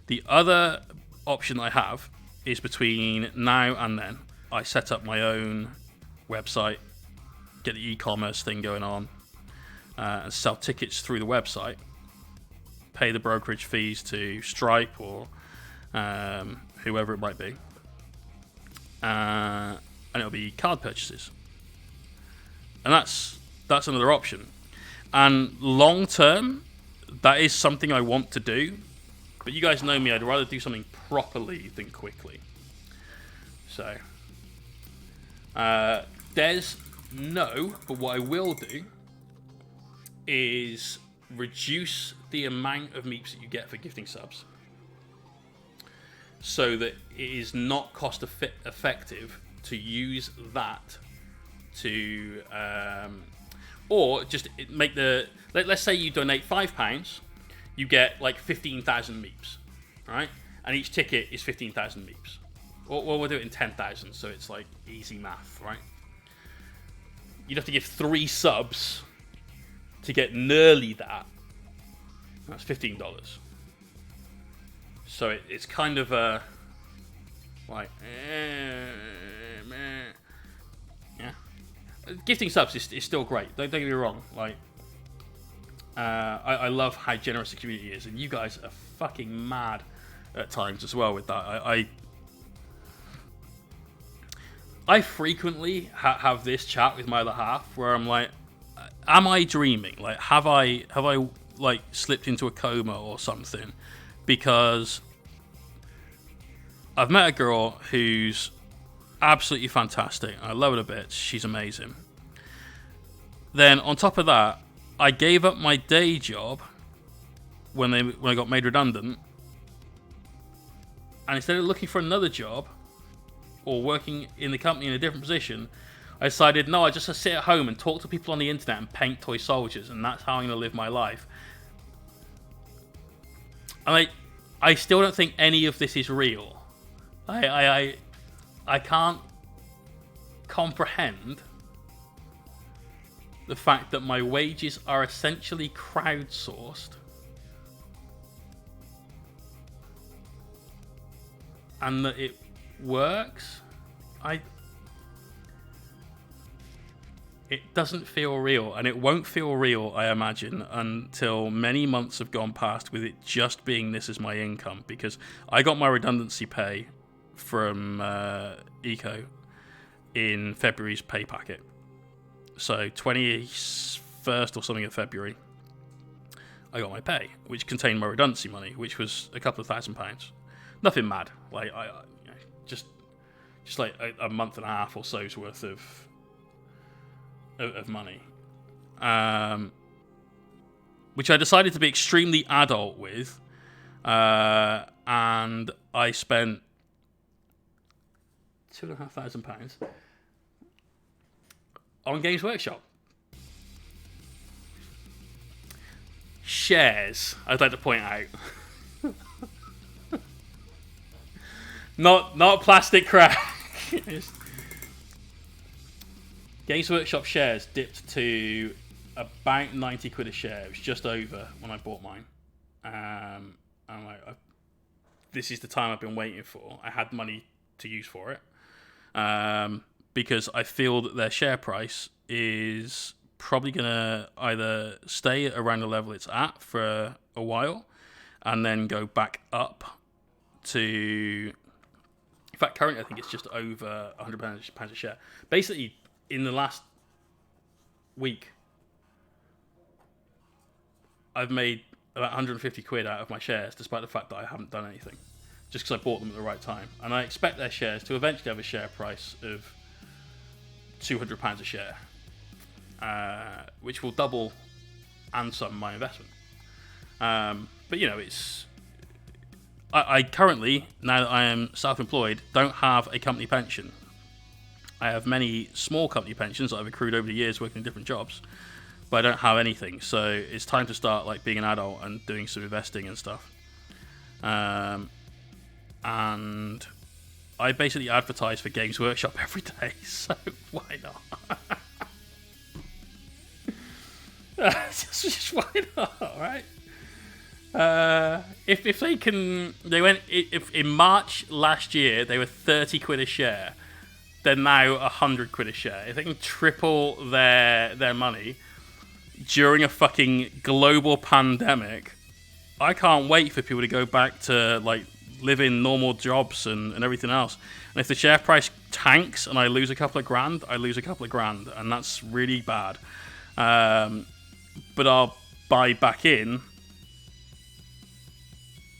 The other option I have is between now and then, I set up my own website, get the e-commerce thing going on, and sell tickets through the website, pay the brokerage fees to Stripe or whoever it might be, and it'll be card purchases, and that's another option. And long term, that is something I want to do, but you guys know me, I'd rather do something properly than quickly. So Des, no, but what I will do is reduce the amount of meeps that you get for gifting subs, so that it is not cost effective to use that to or just make the, let's say you donate £5, you get like 15,000 meeps, right? And each ticket is 15,000 meeps. Or we'll do it in 10,000, so it's like easy math, right? You'd have to give 3 subs to get nearly that. That's $15. So it's kind of a like, yeah. Gifting subs is still great. Don't get me wrong. Like, I love how generous the community is, and you guys are fucking mad at times as well with that. I frequently have this chat with my other half where I'm like, am I dreaming? Like, have I like slipped into a coma or something? Because I've met a girl who's absolutely fantastic. I love her to bits. She's amazing. Then on top of that, I gave up my day job when I got made redundant, and instead of looking for another job or working in the company in a different position, I decided, no, I just sit at home and talk to people on the internet and paint toy soldiers, and that's how I'm going to live my life. And I still don't think any of this is real. I can't comprehend the fact that my wages are essentially crowdsourced, and that it works, it doesn't feel real, and it won't feel real, I imagine, until many months have gone past with it just being this is my income, because I got my redundancy pay from Eco in February's pay packet. So 21st or something of February, I got my pay, which contained my redundancy money, which was a couple of £1,000. Nothing mad, like just like a month and a half or so's worth of money, which I decided to be extremely adult with, and I spent £2,500 on Games Workshop. Shares, I'd like to point out. not plastic crack. Games Workshop shares dipped to about 90 quid a share. It was just over when I bought mine. I'm like, this is the time I've been waiting for. I had money to use for it. Because I feel that their share price is probably going to either stay around the level it's at for a while and then go back up to... In fact, currently I think it's just over £100 a share. Basically, in the last week, I've made about 150 quid out of my shares, despite the fact that I haven't done anything, just because I bought them at the right time. And I expect their shares to eventually have a share price of £200 a share, which will double and some my investment. But you know, it's I currently, now that I am self-employed, don't have a company pension. I have many small company pensions that I've accrued over the years working in different jobs, but I don't have anything. So it's time to start like being an adult and doing some investing and stuff. And I basically advertise for Games Workshop every day, so why not? just why not, right? If they can, if in March last year they were 30 quid a share, they're now 100 quid a share. If they can triple their money during a fucking global pandemic, I can't wait for people to go back to like living normal jobs and everything else. And if the share price tanks and I lose a couple of grand, I lose a couple of grand, and that's really bad. But I'll buy back in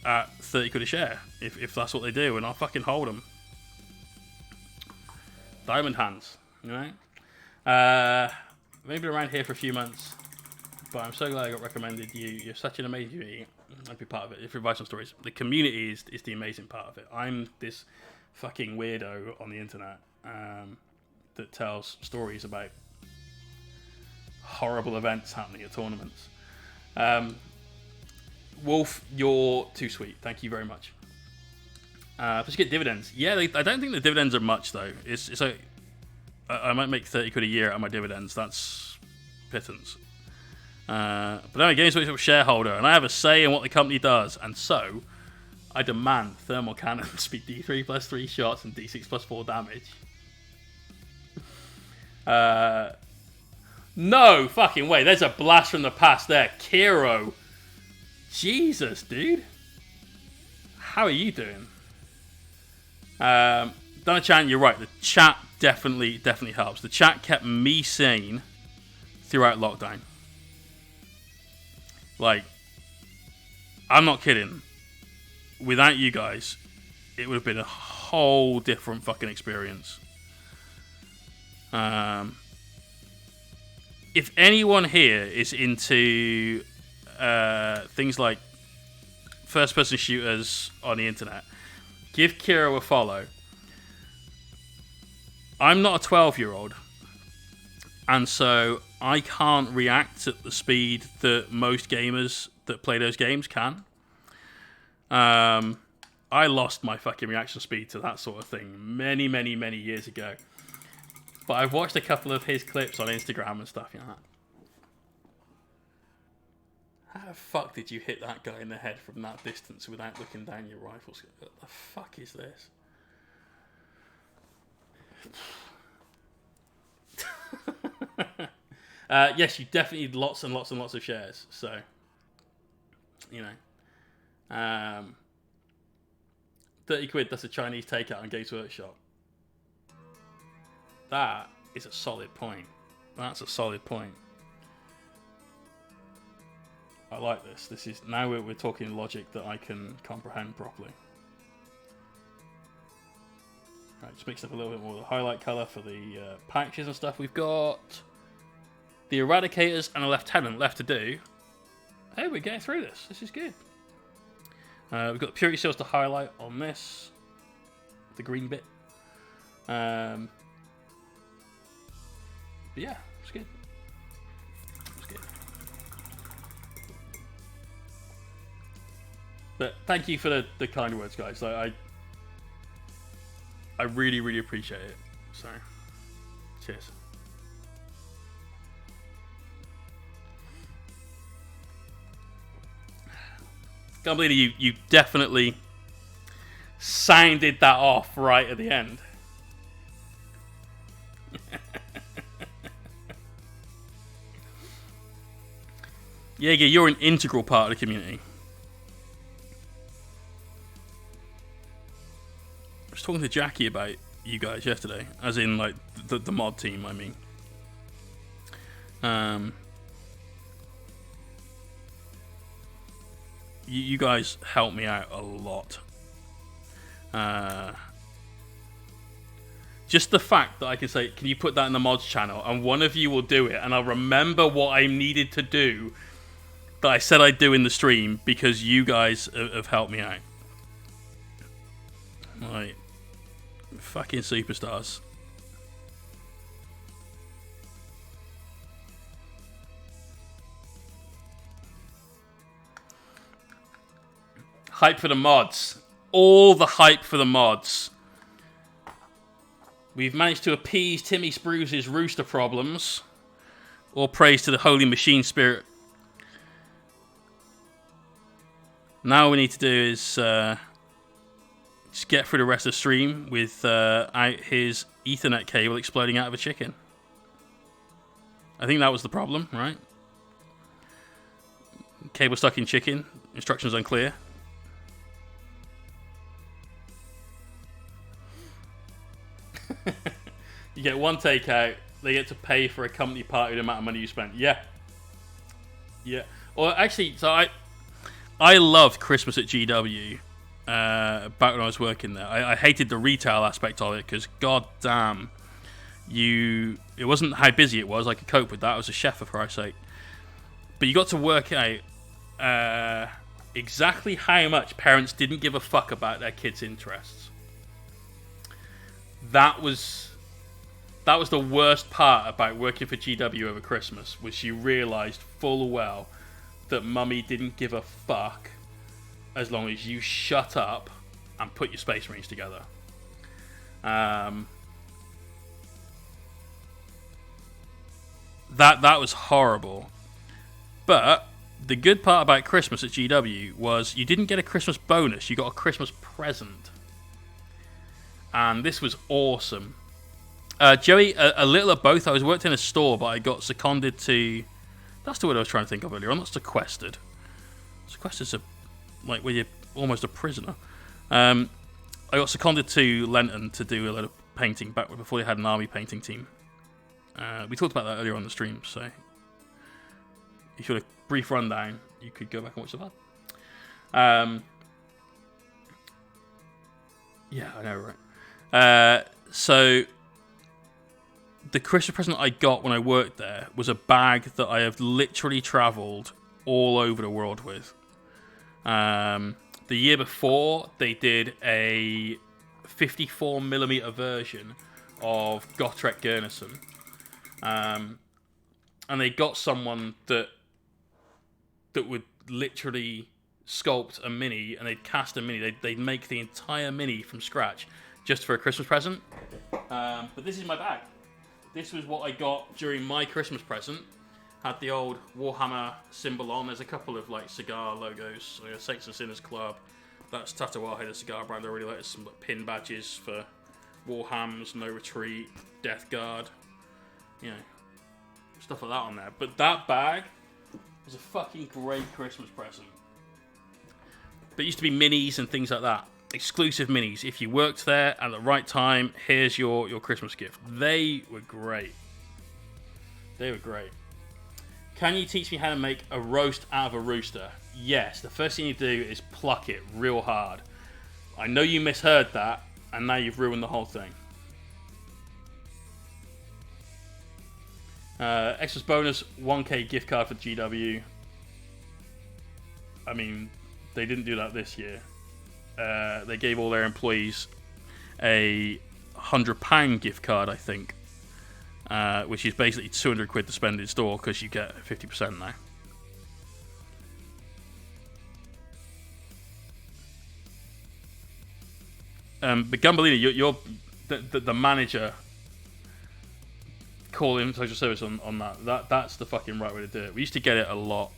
at 30 quid a share if that's what they do, and I'll fucking hold them. Diamond hands, you know. Maybe around here for a few months, but I'm so glad I got recommended. You're such an amazing community. I'd be part of it. If you provide some stories, the community is the amazing part of it. I'm this fucking weirdo on the internet that tells stories about horrible events happening at tournaments. Wolf, you're too sweet. Thank you very much. Let's get dividends. Yeah, I don't think the dividends are much though. It's like I might make 30 quid a year out of my dividends. That's pittance. But I'm a Games Workshop shareholder, and I have a say in what the company does, and so I demand thermal cannons be D3 plus 3 shots and D6 plus 4 damage. No fucking way. There's a blast from the past there. Kiro. Jesus, dude. How are you doing? Donna-chan, you're right. The chat definitely helps. The chat kept me sane throughout lockdown. Like, I'm not kidding. Without you guys, it would have been a whole different fucking experience. If anyone here is into things like first-person shooters on the internet, give Kiro a follow. I'm not a 12-year-old, and so I can't react at the speed that most gamers that play those games can. I lost my fucking reaction speed to that sort of thing many years ago. But I've watched a couple of his clips on Instagram and stuff, you know. How the fuck did you hit that guy in the head from that distance without looking down your rifle? What the fuck is this? Yes, you definitely need lots and lots and lots of shares. So, you know, 30 quid. That's a Chinese takeout on Games Workshop. That is a solid point. That's a solid point. I like this. This is now we're talking logic that I can comprehend properly. Right, just mix up a little bit more of the highlight color for the patches and stuff. We've got the Eradicators and a Lieutenant left to do. Hey, we're getting through this. This is good. We've got the Purity Seals to highlight on this, the green bit. But yeah, it's good. It's good. But thank you for the kind words, guys. I really, really appreciate it. So, cheers. Can't believe you definitely sounded that off right at the end. Jaeger, you're an integral part of the community. I was talking to Jackie about you guys yesterday, as in like the mod team, I mean. You guys help me out a lot. Just the fact that I can say, can you put that in the mods channel? And one of you will do it. And I'll remember what I needed to do that I said I'd do in the stream because you guys have helped me out. Like, fucking superstars. Hype for the mods. All the hype for the mods. We've managed to appease Timmy Spruce's rooster problems. All praise to the holy machine spirit. Now all we need to do is just get through the rest of the stream without his Ethernet cable exploding out of a chicken. I think that was the problem, right? Cable stuck in chicken. Instructions unclear. You get one takeout, they get to pay for a company party the amount of money you spent. Yeah. Or actually, so I loved Christmas at GW back when I was working there. I hated the retail aspect of it because, god damn, it wasn't how busy it was. I could cope with that. I was a chef, for Christ's sake. But you got to work out exactly how much parents didn't give a fuck about their kids' interests. That was the worst part about working for GW over Christmas, was you realised full well that mummy didn't give a fuck as long as you shut up and put your Space Marines together. That was horrible. But the good part about Christmas at GW was you didn't get a Christmas bonus, you got a Christmas present. And this was awesome. Joey, a little of both. I was worked in a store, but I got seconded to... That's the word I was trying to think of earlier on. Not sequestered. Sequestered's like where you're almost a prisoner. I got seconded to Lenton to do a lot of painting back before they had an army painting team. We talked about that earlier on the stream, so if you want a brief rundown, you could go back and watch the VOD. Yeah, I know, right? So the Christmas present I got when I worked there was a bag that I have literally travelled all over the world with. The year before, they did a 54mm version of Gotrek Gurnison. And they got someone that would literally sculpt a mini, and they'd cast a mini. They'd make the entire mini from scratch just for a Christmas present. But this is my bag. This was what I got during my Christmas present. had the old Warhammer symbol on. There's a couple of like cigar logos. So Saints and Sinners Club. That's Tatuaje, the cigar brand. I really like some like, pin badges for Warhams, No Retreat, Death Guard. You know, stuff like that on there. But that bag was a fucking great Christmas present. But it used to be minis and things like that. Exclusive minis. If you worked there at the right time, here's your Christmas gift. They were great. They were great. Can you teach me how to make a roast out of a rooster? Yes. The first thing you do is pluck it real hard. I know you misheard that, and now you've ruined the whole thing. Extras bonus, 1k gift card for GW. I mean, they didn't do that this year. They gave all their employees a £100 gift card, I think. Which is basically 200 quid to spend in store because you get 50% now. But Gumbolini, you're the manager calling social service on that. That's the fucking right way to do it. We used to get it a lot.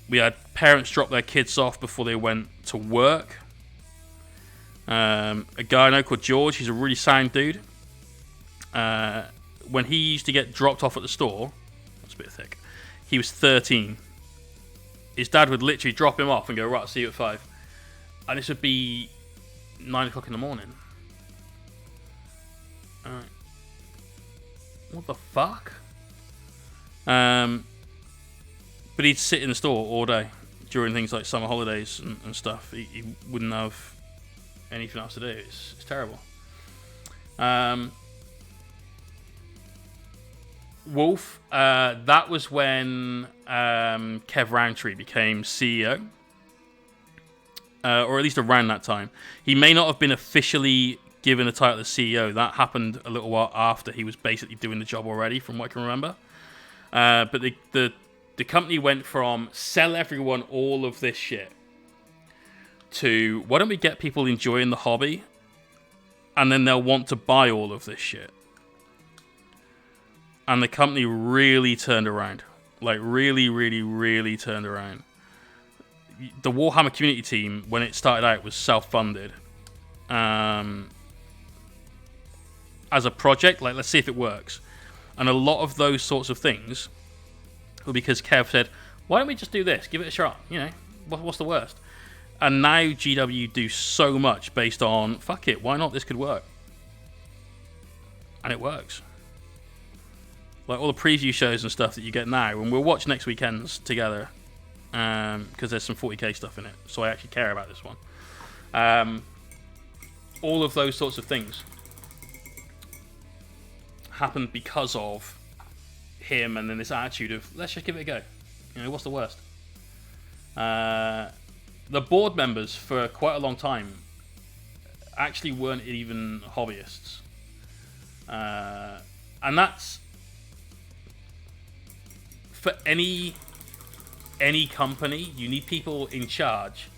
We had parents drop their kids off before they went to work. A guy I know called George, he's a really sound dude. When he used to get dropped off at the store, that's a bit thick, he was 13. His dad would literally drop him off and go, right, I'll see you at 5. And this would be 9 o'clock in the morning. Alright. What the fuck? But he'd sit in the store all day during things like summer holidays and stuff. He wouldn't have anything else to do. It's terrible. Wolf, that was when Kev Roundtree became CEO. Or at least around that time. He may not have been officially given the title of CEO. That happened a little while after he was basically doing the job already, from what I can remember. But the company went from sell everyone all of this shit to why don't we get people enjoying the hobby and then they'll want to buy all of this shit. And the company really turned around. Like, really, really, really turned around. The Warhammer community team, when it started out, was self-funded. As a project, like, let's see if it works. And a lot of those sorts of things were because Kev said, why don't we just do this? Give it a shot. You know, what's the worst? And now GW do so much based on, fuck it, why not? This could work. And it works. Like all the preview shows and stuff that you get now, and we'll watch next weekend's together, because there's some 40k stuff in it, so I actually care about this one. All of those sorts of things happened because of him, and then this attitude of, let's just give it a go. You know, what's the worst? The board members for quite a long time actually weren't even hobbyists. And that's for any company, you need people in charge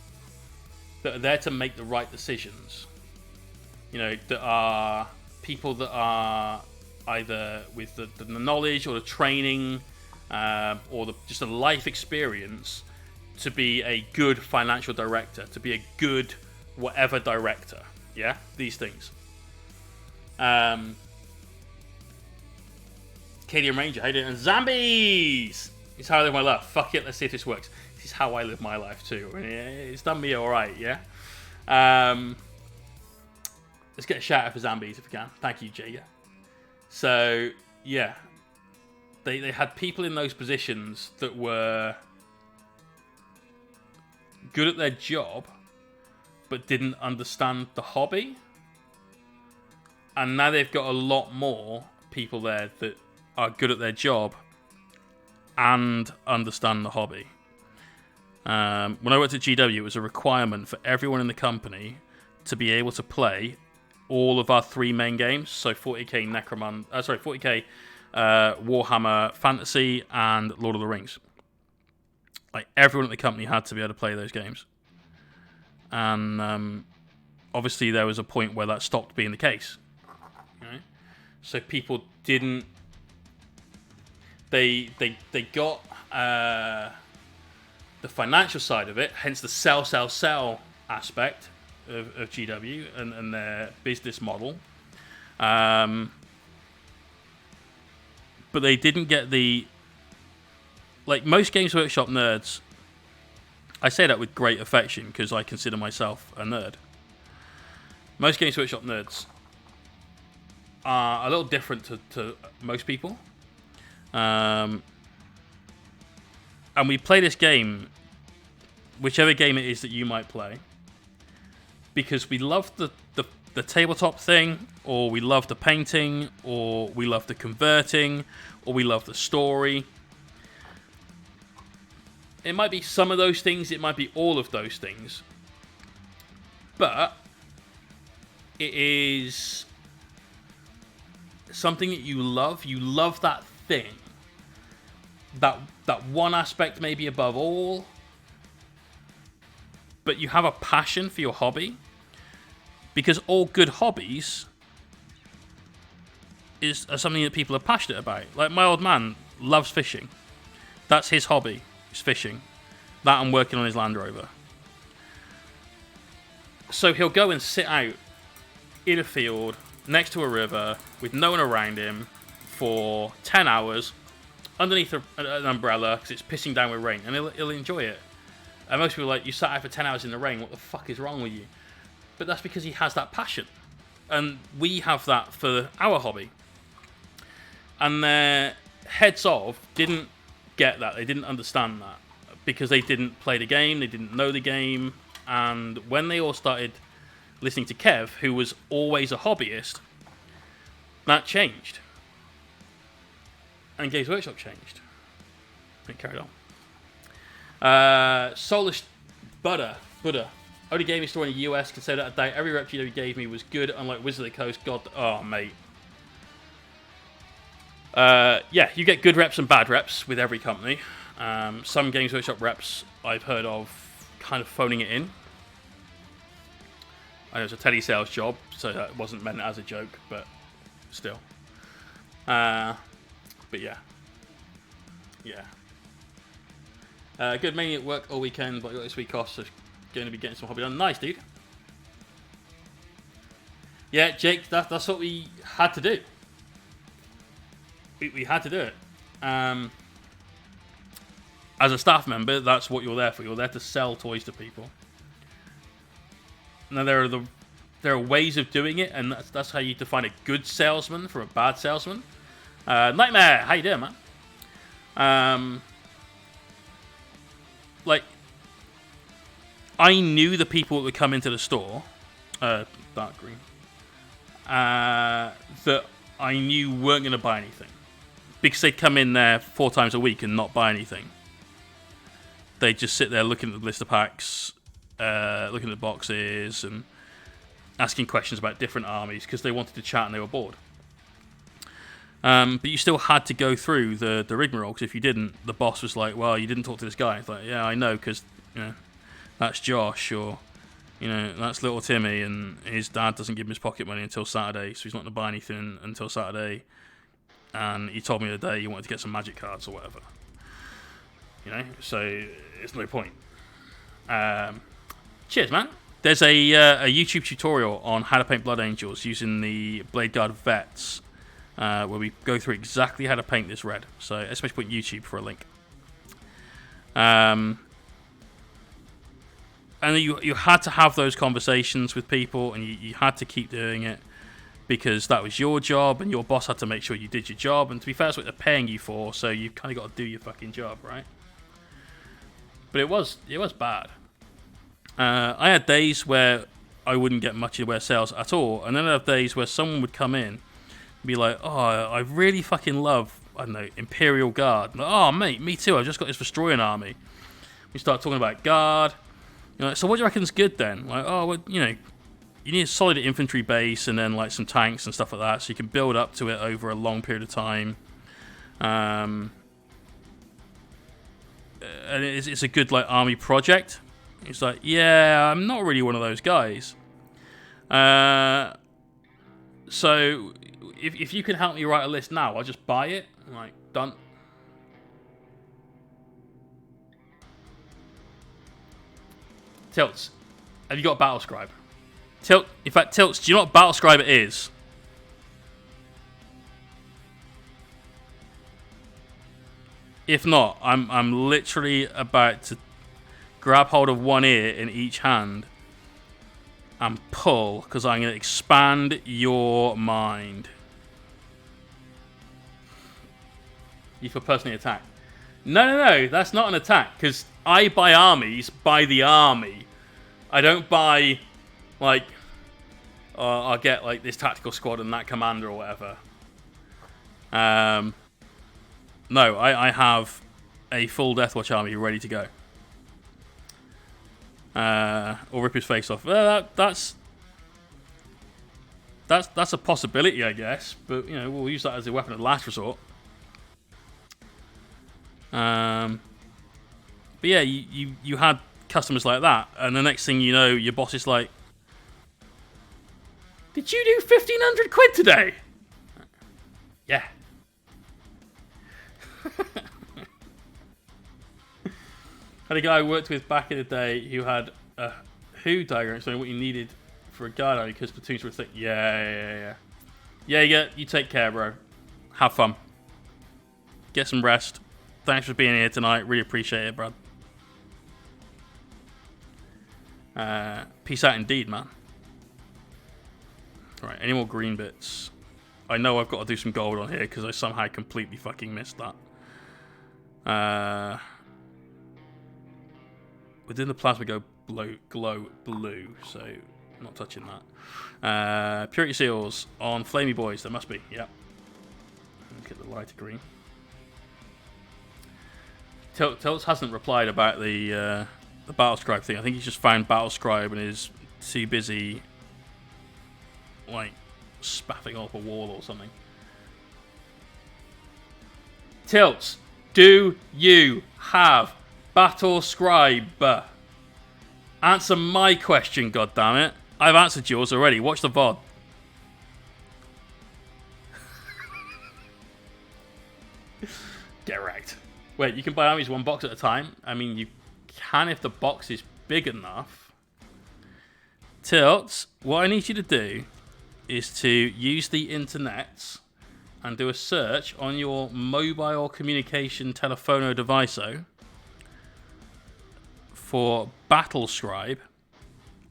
that are there to make the right decisions. You know, that are people that are either with the knowledge or the training or just a life experience to be a good financial director, to be a good whatever director. Yeah, these things. Cadian Ranger, how you doing? And Zombies! It's how I live my life. Fuck it, let's see if this works. This is how I live my life too. It's done me alright, yeah? Let's get a shout out for Zombies if we can. Thank you, Jager. So, yeah. They had people in those positions that were good at their job, but didn't understand the hobby. And now they've got a lot more people there that are good at their job and understand the hobby. When I worked at GW, it was a requirement for everyone in the company to be able to play all of our 3 main games. So 40k 40k Warhammer Fantasy and Lord of the Rings. Like, everyone at the company had to be able to play those games. And obviously there was a point where that stopped being the case. You know? So people didn't they got the financial side of it, hence the sell aspect of GW and their business model. But they didn't get the... Like, most Games Workshop nerds, I say that with great affection because I consider myself a nerd. Most Games Workshop nerds are a little different to most people. And we play this game, whichever game it is that you might play, because we love the tabletop thing, or we love the painting, or we love the converting, or we love the story. It might be some of those things, it might be all of those things. But it is something that you love. You love that thing. That one aspect maybe above all. But you have a passion for your hobby. Because all good hobbies are something that people are passionate about. Like, my old man loves fishing. That's his hobby. Fishing. That and working on his Land Rover. So he'll go and sit out in a field next to a river with no one around him for 10 hours underneath an umbrella because it's pissing down with rain, and he'll enjoy it. And most people are like, you sat out for 10 hours in the rain, what the fuck is wrong with you? But that's because he has that passion. And we have that for our hobby. And their heads of didn't get that. They didn't understand that because they didn't play the game, they didn't know the game, and when they all started listening to Kev, who was always a hobbyist, that changed. And Games Workshop changed. It carried on. Soulless Buddha. Only gaming store in the US, can say that I doubt every rep GW gave me was good, unlike Wizard of the Coast. God, oh mate. Yeah, you get good reps and bad reps with every company. Some Games Workshop reps I've heard of kind of phoning it in. I know it's a telesales job, so that wasn't meant as a joke, but still. But yeah. Good, mainly at work all weekend, but I got this week off, so going to be getting some hobby done. Nice, dude. Yeah, Jake, that's what we had to do. We had to do it. As a staff member, that's what you're there for. You're there to sell toys to people. Now, there are ways of doing it, and that's how you define a good salesman from a bad salesman. Nightmare, how you doing, man? Like, I knew the people that would come into the store, dark green, that I knew weren't going to buy anything. Because they'd come in there 4 times a week and not buy anything. They'd just sit there looking at the list of packs, looking at the boxes, and asking questions about different armies because they wanted to chat and they were bored. But you still had to go through the rigmarole, because if you didn't, the boss was like, well, you didn't talk to this guy. It's like, yeah, I know, because that's Josh, or that's little Timmy, and his dad doesn't give him his pocket money until Saturday, so he's not going to buy anything until Saturday. And he told me the day he wanted to get some magic cards or whatever. So it's no point. Cheers, man. There's a YouTube tutorial on how to paint Blood Angels using the Blade Guard Vets, where we go through exactly how to paint this red. So let's put YouTube for a link. And you had to have those conversations with people, and you had to keep doing it, because that was your job, and your boss had to make sure you did your job. And to be fair, that's what they're paying you for, so you kind of got to do your fucking job, right? But it was bad. I had days where I wouldn't get much in the way of sales at all, and then I have days where someone would come in and be like, oh, I really fucking love, I don't know, Imperial Guard. Like, oh, mate, me too, I've just got this Destroying army. We start talking about Guard. So what do you reckon's good then? Like, oh, well, you need a solid infantry base and then like some tanks and stuff like that, so you can build up to it over a long period of time. And it's a good like army project. It's like, yeah, I'm not really one of those guys. So if you can help me write a list now, I'll just buy it. I'm like, done. Tilts, have you got a battle scribe? In fact, Tilts, do you know what battle scribe it is? If not, I'm literally about to grab hold of one ear in each hand and pull, because I'm going to expand your mind. You feel personally attacked. No, that's not an attack, because I buy armies by the army. I don't buy, like, I'll get, like, this tactical squad and that commander or whatever. No, I have a full Deathwatch army ready to go. Or rip his face off. That's a possibility, I guess. But, you know, we'll use that as a weapon of last resort. But yeah, you had customers like that, and the next thing you know, your boss is like, "Did you do 1,500 quid today?" Yeah. Had a guy I worked with back in the day who had a Who diagram explaining what you needed for a guide army because platoons were thick. Yeah. You take care, bro. Have fun. Get some rest. Thanks for being here tonight. Really appreciate it, bro. Peace out indeed, man. Alright, any more green bits? I know I've got to do some gold on here because I somehow completely fucking missed that. Within the plasma glow blue, so I'm not touching that. Purity seals on flamey boys, there must be, yep. Look at the lighter green. Tilts hasn't replied about the battle scribe thing. I think he's just found battle scribe and is too busy, like, spaffing off a wall or something. Tilts, do you have battle scribe? Answer my question, goddammit. I've answered yours already. Watch the VOD. Get wrecked. Wait, you can buy armies one box at a time? I mean, you can if the box is big enough. Tilts, what I need you to do is to use the internet and do a search on your mobile communication telephono device for Battle Scribe,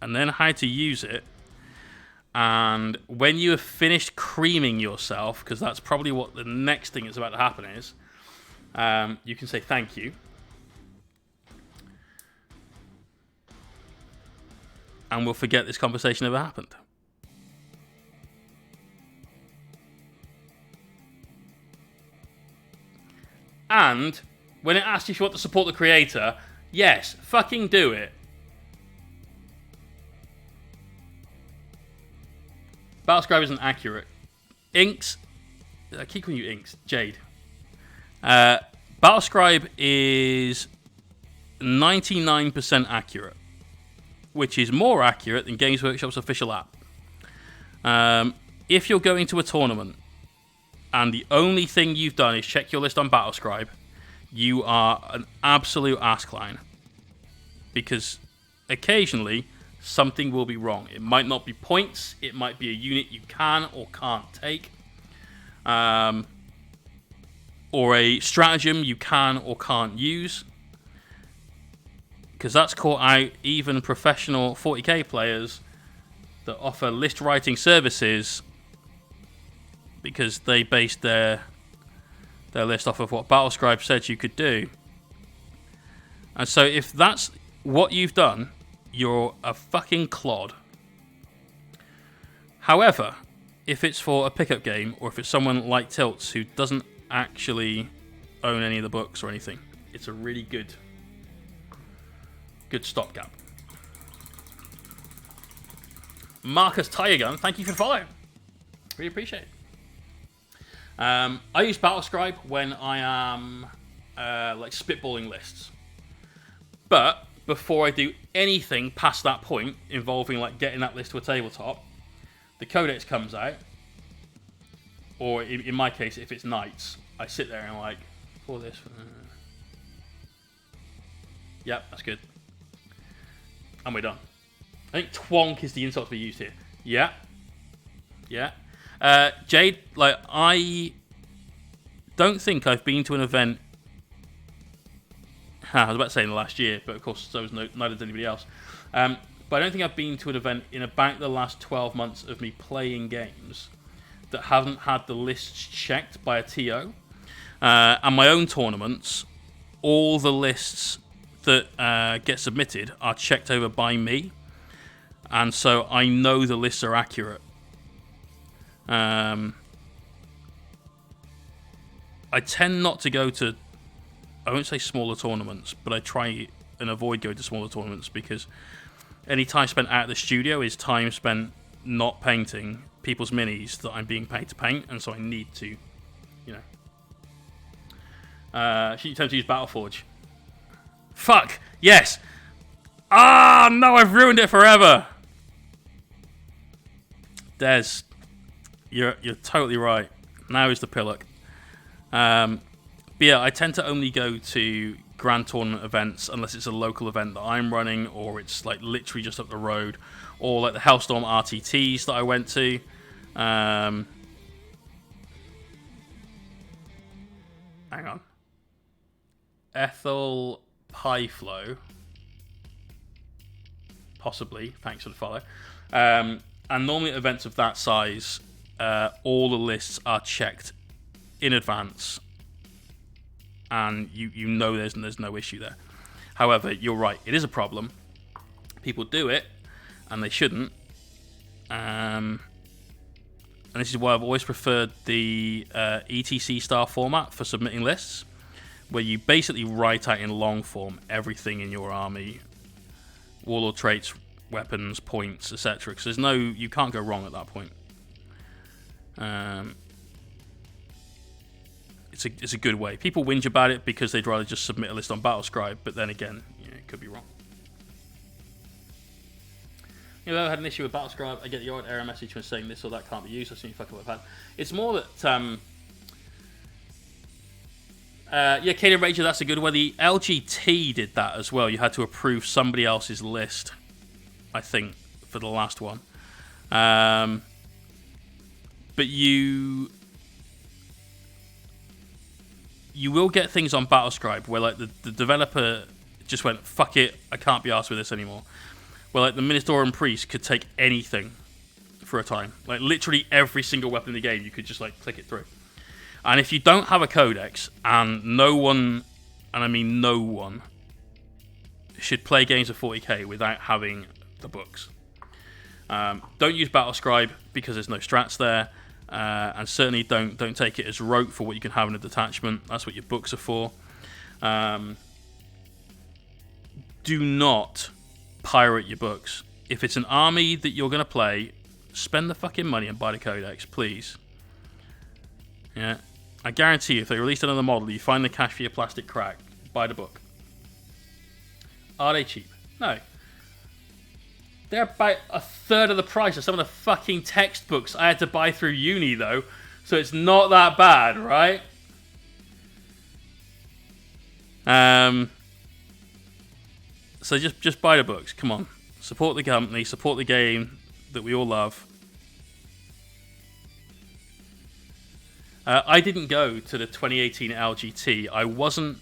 and then how to use it. And when you have finished creaming yourself, because that's probably what the next thing that's about to happen is, you can say thank you. And we'll forget this conversation ever happened. And when it asks you if you want to support the creator, yes, fucking do it. Battlescribe isn't accurate. Inks, I keep calling you Inks, Jade. Battlescribe is 99% accurate, which is more accurate than Games Workshop's official app. If you're going to a tournament and the only thing you've done is check your list on Battlescribe, you are an absolute ass clown. Because occasionally, something will be wrong. It might not be points, it might be a unit you can or can't take. Or a stratagem you can or can't use. Because that's caught out even professional 40k players that offer list writing services because they based their list off of what Battlescribe said you could do. And so if that's what you've done, you're a fucking clod. However, if it's for a pickup game, or if it's someone like Tilts who doesn't actually own any of the books or anything, it's a really good stopgap. Marcus Tigergun, thank you for following. Really appreciate it. I use Battlescribe when I am like spitballing lists. But before I do anything past that point involving like getting that list to a tabletop, the codex comes out. Or in my case, if it's knights, I sit there and like, pour this. Yep, that's good. And we're done. I think twonk is the insult to be used here. Yeah. Yeah. Jade, like, I don't think I've been to an event. I was about to say in the last year, but of course, so was neither did anybody else. But I don't think I've been to an event in about the last 12 months of me playing games that haven't had the lists checked by a TO. And my own tournaments, all the lists that get submitted are checked over by me. And so I know the lists are accurate. I tend not to go to, I won't say smaller tournaments, but I try and avoid going to smaller tournaments because any time spent out of the studio is time spent not painting people's minis that I'm being paid to paint, and so I need to, you know. Should you attempt to use Battleforge? Fuck! Yes! Ah, no, I've ruined it forever! Des, you're totally right. Now is the pillock. But yeah, I tend to only go to grand tournament events unless it's a local event that I'm running, or it's like literally just up the road, or like the Hellstorm RTTs that I went to. Hang on. Ethel Pieflow. Possibly. Thanks for the follow. And normally at events of that size, all the lists are checked in advance, and you know there's no issue there. However, you're right, it is a problem. People do it, and they shouldn't. And this is why I've always preferred the ETC style format for submitting lists, where you basically write out in long form everything in your army, warlord traits, weapons, points, etc. Because you can't go wrong at that point. It's a good way. People whinge about it because they'd rather just submit a list on Battlescribe, but then again, it could be wrong. You know, I had an issue with Battlescribe. I get the odd error message when saying this or that can't be used. I've seen you fucking with that. It's more that, Kaden Rager, that's a good one. The LGT did that as well. You had to approve somebody else's list, I think, for the last one. But you will get things on Battlescribe where like the developer just went, fuck it, I can't be arsed with this anymore. Well, like the Ministorum Priest could take anything for a time. Like literally every single weapon in the game, you could just like click it through. And if you don't have a codex, and no one, and I mean no one, should play games of 40k without having the books. Don't use Battlescribe because there's no strats there. And certainly don't take it as rote for what you can have in a detachment. That's what your books are for. Do not pirate your books. If it's an army that you're going to play, spend the fucking money and buy the codex, please. Yeah, I guarantee you, if they release another model, you find the cash for your plastic crack, buy the book. Are they cheap? No. They're about a third of the price of some of the fucking textbooks I had to buy through uni, though. So it's not that bad, right? So just buy the books. Come on. Support the company. Support the game that we all love. I didn't go to the 2018 LGT. I wasn't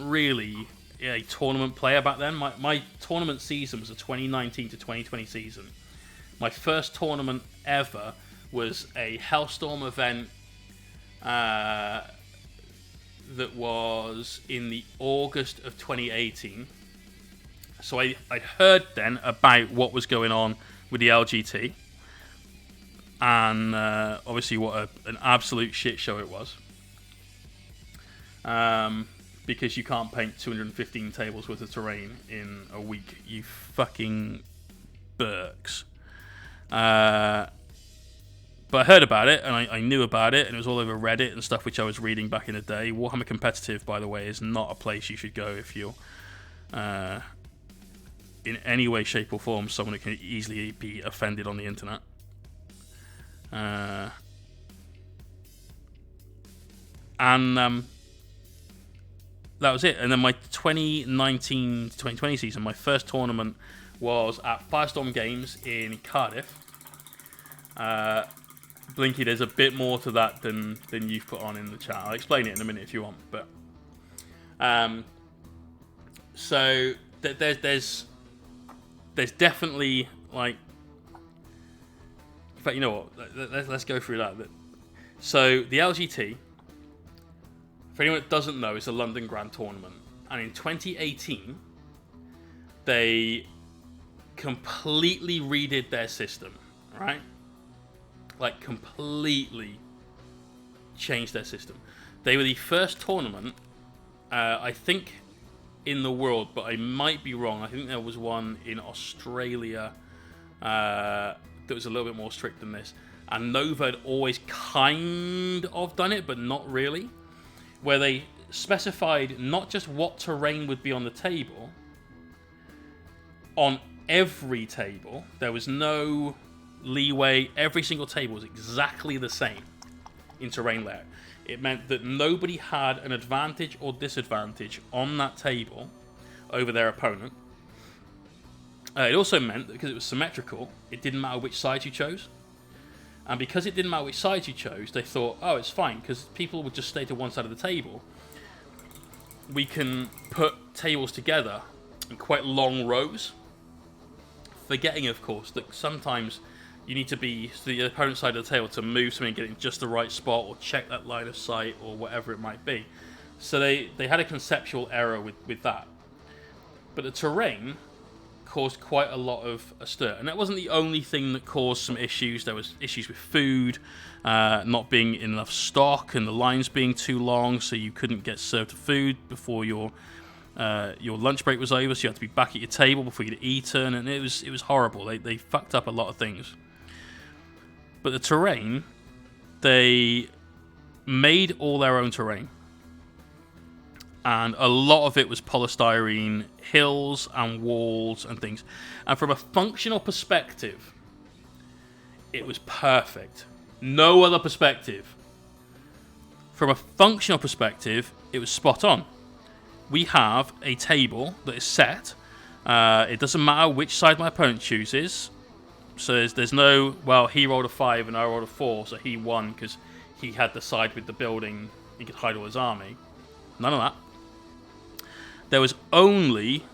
really a tournament player back then. My tournament season was a 2019 to 2020 season. My first tournament ever was a Hellstorm event that was in the August of 2018. So I'd heard then about what was going on with the LGT. And obviously what an absolute shit show it was. Because you can't paint 215 tables worth of terrain in a week, you fucking Burks. But I heard about it, and I knew about it, and it was all over Reddit and stuff which I was reading back in the day. Warhammer Competitive, by the way, is not a place you should go if you're in any way, shape or form someone who can easily be offended on the internet. that was it. And then my 2019 to 2020 season, my first tournament was at Firestorm Games in Cardiff. Blinky, there's a bit more to that than you've put on in the chat. I'll explain it in a minute if you want. But so there's definitely like. In fact, you know what? Let's go through that. So the LGT, for anyone that doesn't know, is a London Grand Tournament, and in 2018 they completely redid their system, right? Like completely changed their system. They were the first tournament, I think, in the world, but I might be wrong. I think there was one in Australia that was a little bit more strict than this. And Nova had always kind of done it, but not really. Where they specified not just what terrain would be on the table, on every table. There was no leeway. Every single table was exactly the same in terrain layout. It meant that nobody had an advantage or disadvantage on that table over their opponent. It also meant that because it was symmetrical, it didn't matter which side you chose. And because it didn't matter which side you chose, they thought, oh, it's fine, because people would just stay to one side of the table. We can put tables together in quite long rows, forgetting, of course, that sometimes you need to be to the opponent's side of the table to move something and get it in just the right spot, or check that line of sight, or whatever it might be. So they had a conceptual error with that. But the terrain caused quite a lot of a stir, and that wasn't the only thing that caused some issues. There was issues with food, not being in enough stock, and the lines being too long, so you couldn't get served food before your lunch break was over. So you had to be back at your table before you'd eaten, and it was horrible. They fucked up a lot of things. But the terrain, they made all their own terrain. And a lot of it was polystyrene hills and walls and things. And from a functional perspective, it was perfect. No other perspective. From a functional perspective, it was spot on. We have a table that is set. It doesn't matter which side my opponent chooses. So there's no, well, he rolled a 5 and I rolled a 4, so he won because he had the side with the building. He could hide all his army. None of that. There was only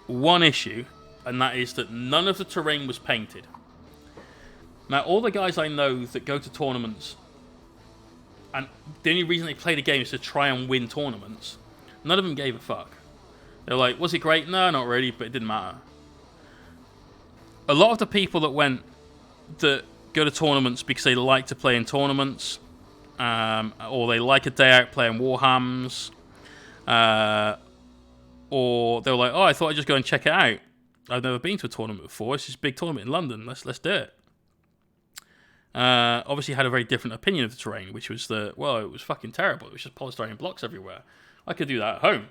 one issue, and that is that none of the terrain was painted. Now, all the guys I know that go to tournaments, and the only reason they play the game is to try and win tournaments, none of them gave a fuck. They were like, was it great? No, not really, but it didn't matter. A lot of the people that go to tournaments because they like to play in tournaments, or they like a day out playing Warhams, or they were like, oh, I thought I'd just go and check it out. I've never been to a tournament before. It's this big tournament in London. Let's do it. Obviously had a very different opinion of the terrain, which was it was fucking terrible. It was just polystyrene blocks everywhere. I could do that at home.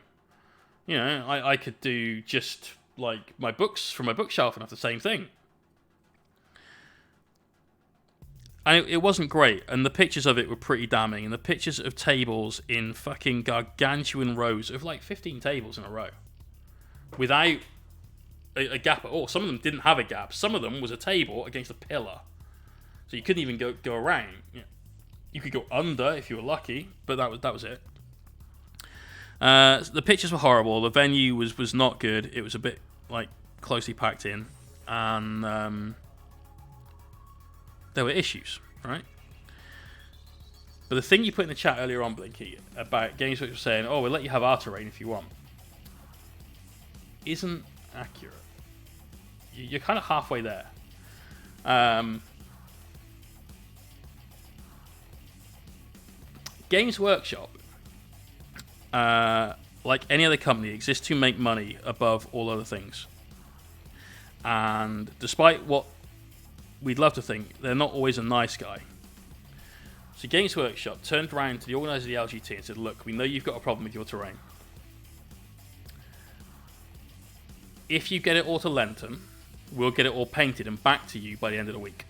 You know, I could do just like my books from my bookshelf and have the same thing. And it wasn't great, and the pictures of it were pretty damning, and the pictures of tables in fucking gargantuan rows of like 15 tables in a row without a gap at all. Some of them didn't have a gap. Some of them was a table against a pillar. So you couldn't even go around. You could go under if you were lucky, but that was it. The pictures were horrible. The venue was not good. It was a bit like closely packed in, and there were issues, right? But the thing you put in the chat earlier on, Blinky, about Games Workshop saying, oh, we'll let you have our terrain if you want, isn't accurate. You're kind of halfway there. Games Workshop, like any other company, exists to make money above all other things. And despite what we'd love to think, they're not always a nice guy. So Games Workshop turned around to the organizer of the LGT and said, look, we know you've got a problem with your terrain. If you get it all to Lenton, we'll get it all painted and back to you by the end of the week.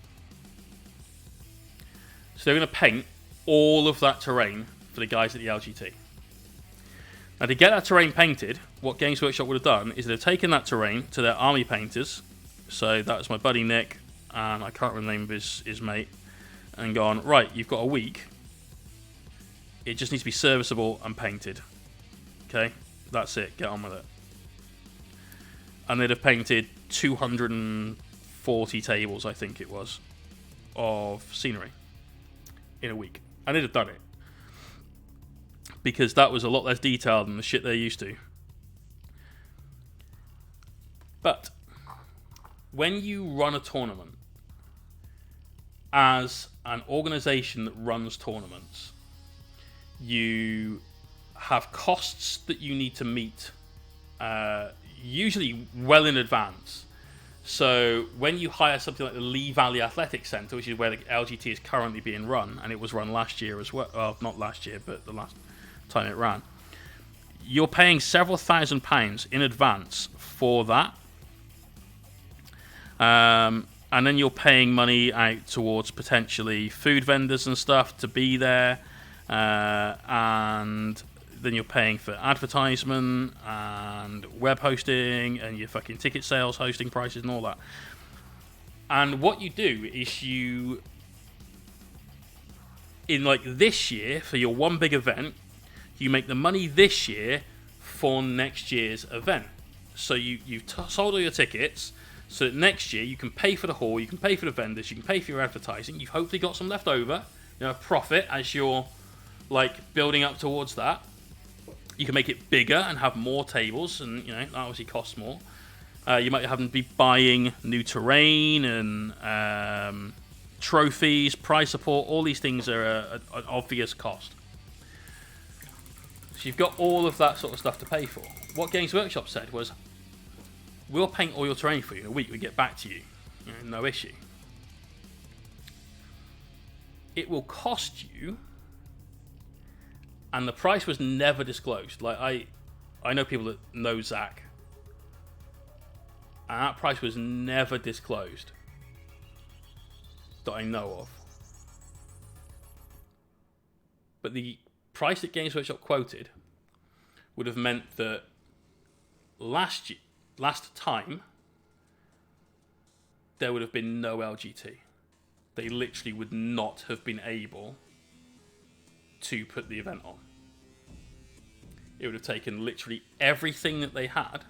So they're going to paint all of that terrain for the guys at the LGT. Now, to get that terrain painted, what Games Workshop would have done is they've taken that terrain to their army painters. So that was my buddy Nick, and I can't remember the name of his mate, and gone, right, you've got a week. It just needs to be serviceable and painted. Okay, that's it, get on with it. And they'd have painted 240 tables, I think it was, of scenery in a week. And they'd have done it. Because that was a lot less detailed than the shit they're used to. But when you run a tournament as an organization that runs tournaments, you have costs that you need to meet, usually well in advance. So when you hire something like the Lee Valley Athletic Centre, which is where the LGT is currently being run, and it was run last year as well, well, not last year, but the last time it ran, you're paying several £1,000s in advance for that. And then you're paying money out towards potentially food vendors and stuff to be there. And then you're paying for advertisement and web hosting and your fucking ticket sales, hosting prices and all that. And what you do is you, in like this year, for your one big event, you make the money this year for next year's event. So you've sold all your tickets, so that next year you can pay for the hall, you can pay for the vendors, you can pay for your advertising. You've hopefully got some left over, a profit as you're like building up towards that. You can make it bigger and have more tables, and that obviously costs more. You might have to be buying new terrain and trophies, prize support. All these things are an obvious cost. So you've got all of that sort of stuff to pay for. What Games Workshop said was, we'll paint all your terrain for you in a week. We get back to you, no issue. It will cost you. And the price was never disclosed. Like I know people that know Zach, and that price was never disclosed that I know of. But the price that Games Workshop quoted would have meant that last time there would have been no LGT. They literally would not have been able to put the event on. It would have taken literally everything that they had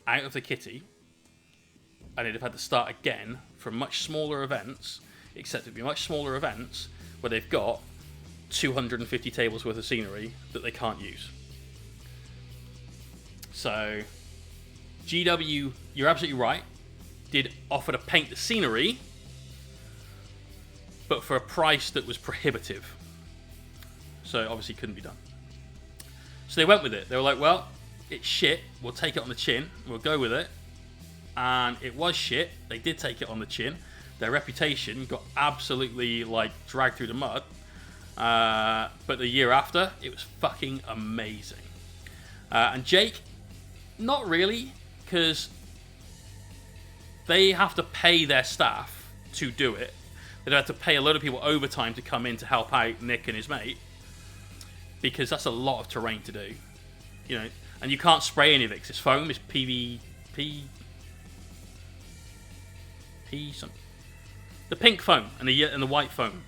out of the kitty, and it'd have had to start again from much smaller events, except it'd be much smaller events where they've got 250 tables worth of scenery that they can't use. So GW, you're absolutely right, did offer to paint the scenery, but for a price that was prohibitive. So obviously couldn't be done. So they went with it. They were like, well, it's shit. We'll take it on the chin. We'll go with it. And it was shit. They did take it on the chin. Their reputation got absolutely dragged through the mud. But the year after, it was fucking amazing. And Jake, not really, because they have to pay their staff to do it. They'd have to pay a lot of people overtime to come in to help out Nick and his mate, because that's a lot of terrain to do, and you can't spray any of it because it's foam. It's PVP, something. The pink foam and the white foam.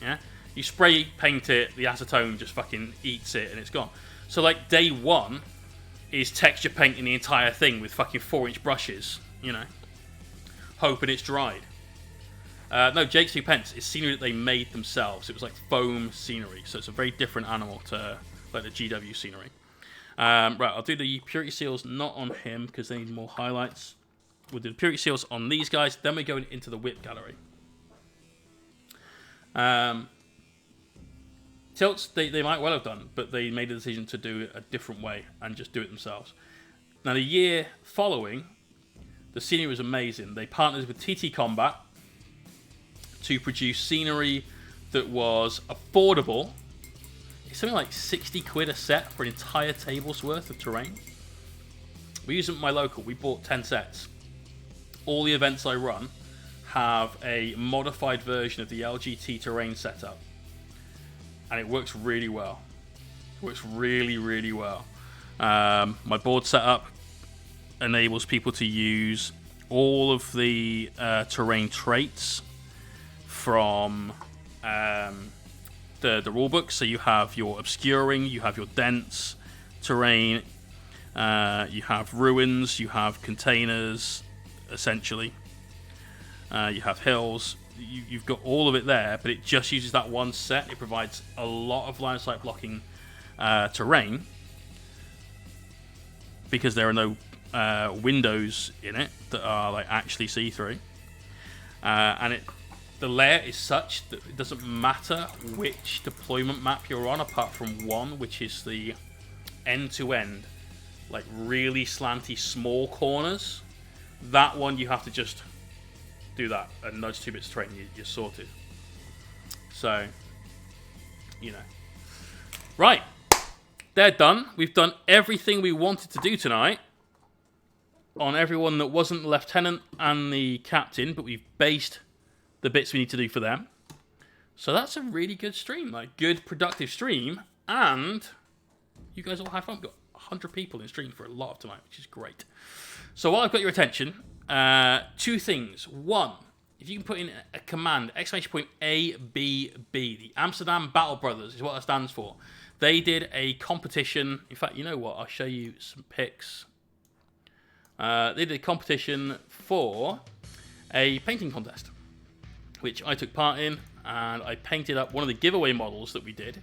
Yeah, you spray paint it, the acetone just fucking eats it and it's gone. So day one is texture painting the entire thing with fucking 4-inch brushes, hoping it's dried. No, Jake's 2 pence is scenery that they made themselves. It was foam scenery, so it's a very different animal to the GW scenery. Right, I'll do the purity seals not on him because they need more highlights. We'll do the purity seals on these guys, then we're going into the whip gallery. Tilts, they might well have done, but they made a decision to do it a different way and just do it themselves. Now, the year following, the scenery was amazing. They partnered with TT Combat to produce scenery that was affordable. It's something like 60 quid a set for an entire table's worth of terrain. We use it at my local. We bought 10 sets. All the events I run have a modified version of the LGT terrain setup, and it works really well. Works really, really well. My board setup enables people to use all of the terrain traits from the rulebook. So you have your obscuring, you have your dense terrain, you have ruins, you have containers, essentially. You have hills. You've got all of it there, but it just uses that one set. It provides a lot of line of sight blocking terrain because there are no windows in it that are like actually see-through, and the layer is such that it doesn't matter which deployment map you're on, apart from one, which is the end-to-end, like really slanty small corners. That one you have to just do that and nudge 2 bits of terrain, you're sorted. So, you know. Right, they're done. We've done everything we wanted to do tonight on everyone that wasn't the lieutenant and the captain, but we've based the bits we need to do for them. So that's a really good stream, like good productive stream, and you guys all have fun. We've got 100 people in stream for a lot of tonight, which is great. So while I've got your attention, 2 things. One, if you can put in a command, !ABB, the Amsterdam Battle Brothers is what that stands for. They did a competition. In fact, you know what? I'll show you some pics. They did a competition for a painting contest, which I took part in, and I painted up one of the giveaway models that we did,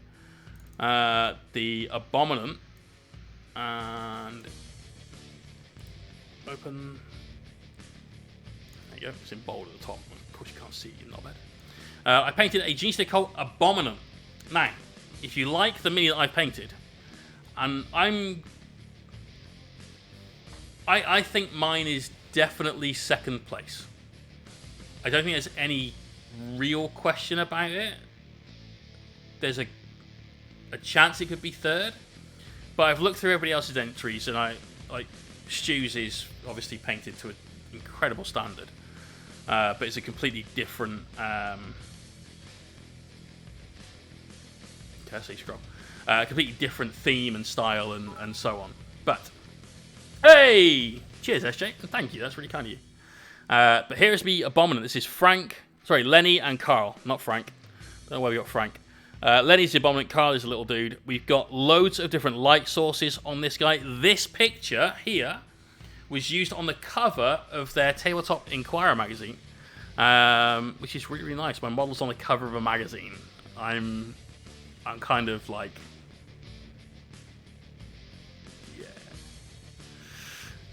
the Abominant, and open. There you go. It's in bold at the top. Of course, you can't see it, you knobhead. I painted a genius they call Abominant. Now, if you like the mini that I painted, and I think mine is definitely second place. I don't think there's any real question about it. There's a chance it could be third, but I've looked through everybody else's entries, and Stu's is obviously painted to an incredible standard, but it's a completely different. Completely different theme and style and so on. But hey, cheers, SJ, and thank you. That's really kind of you. But here is the Abominant. This is Lenny and Carl, not Frank. Don't know why we got Frank. Lenny's the Abominant, Carl is a little dude. We've got loads of different light sources on this guy. This picture here was used on the cover of their Tabletop Inquirer magazine, which is really, really nice. My model's on the cover of a magazine. I'm kind of like,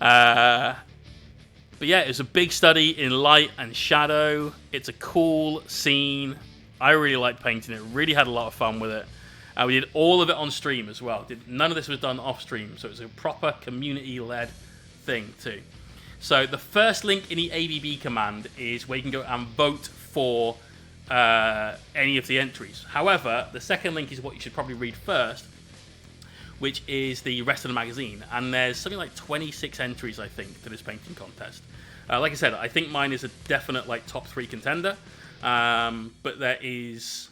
yeah. But yeah, it's a big study in light and shadow. It's a cool scene. I really liked painting it. Really had a lot of fun with it. We did all of it on stream as well. None of this was done off stream, so it was a proper community-led thing too. So the first link in the ABB command is where you can go and vote for any of the entries. However, the second link is what you should probably read first, which is the rest of the magazine. And there's something like 26 entries, I think, to this painting contest. Like I said, I think mine is a definite top 3 contender. But there is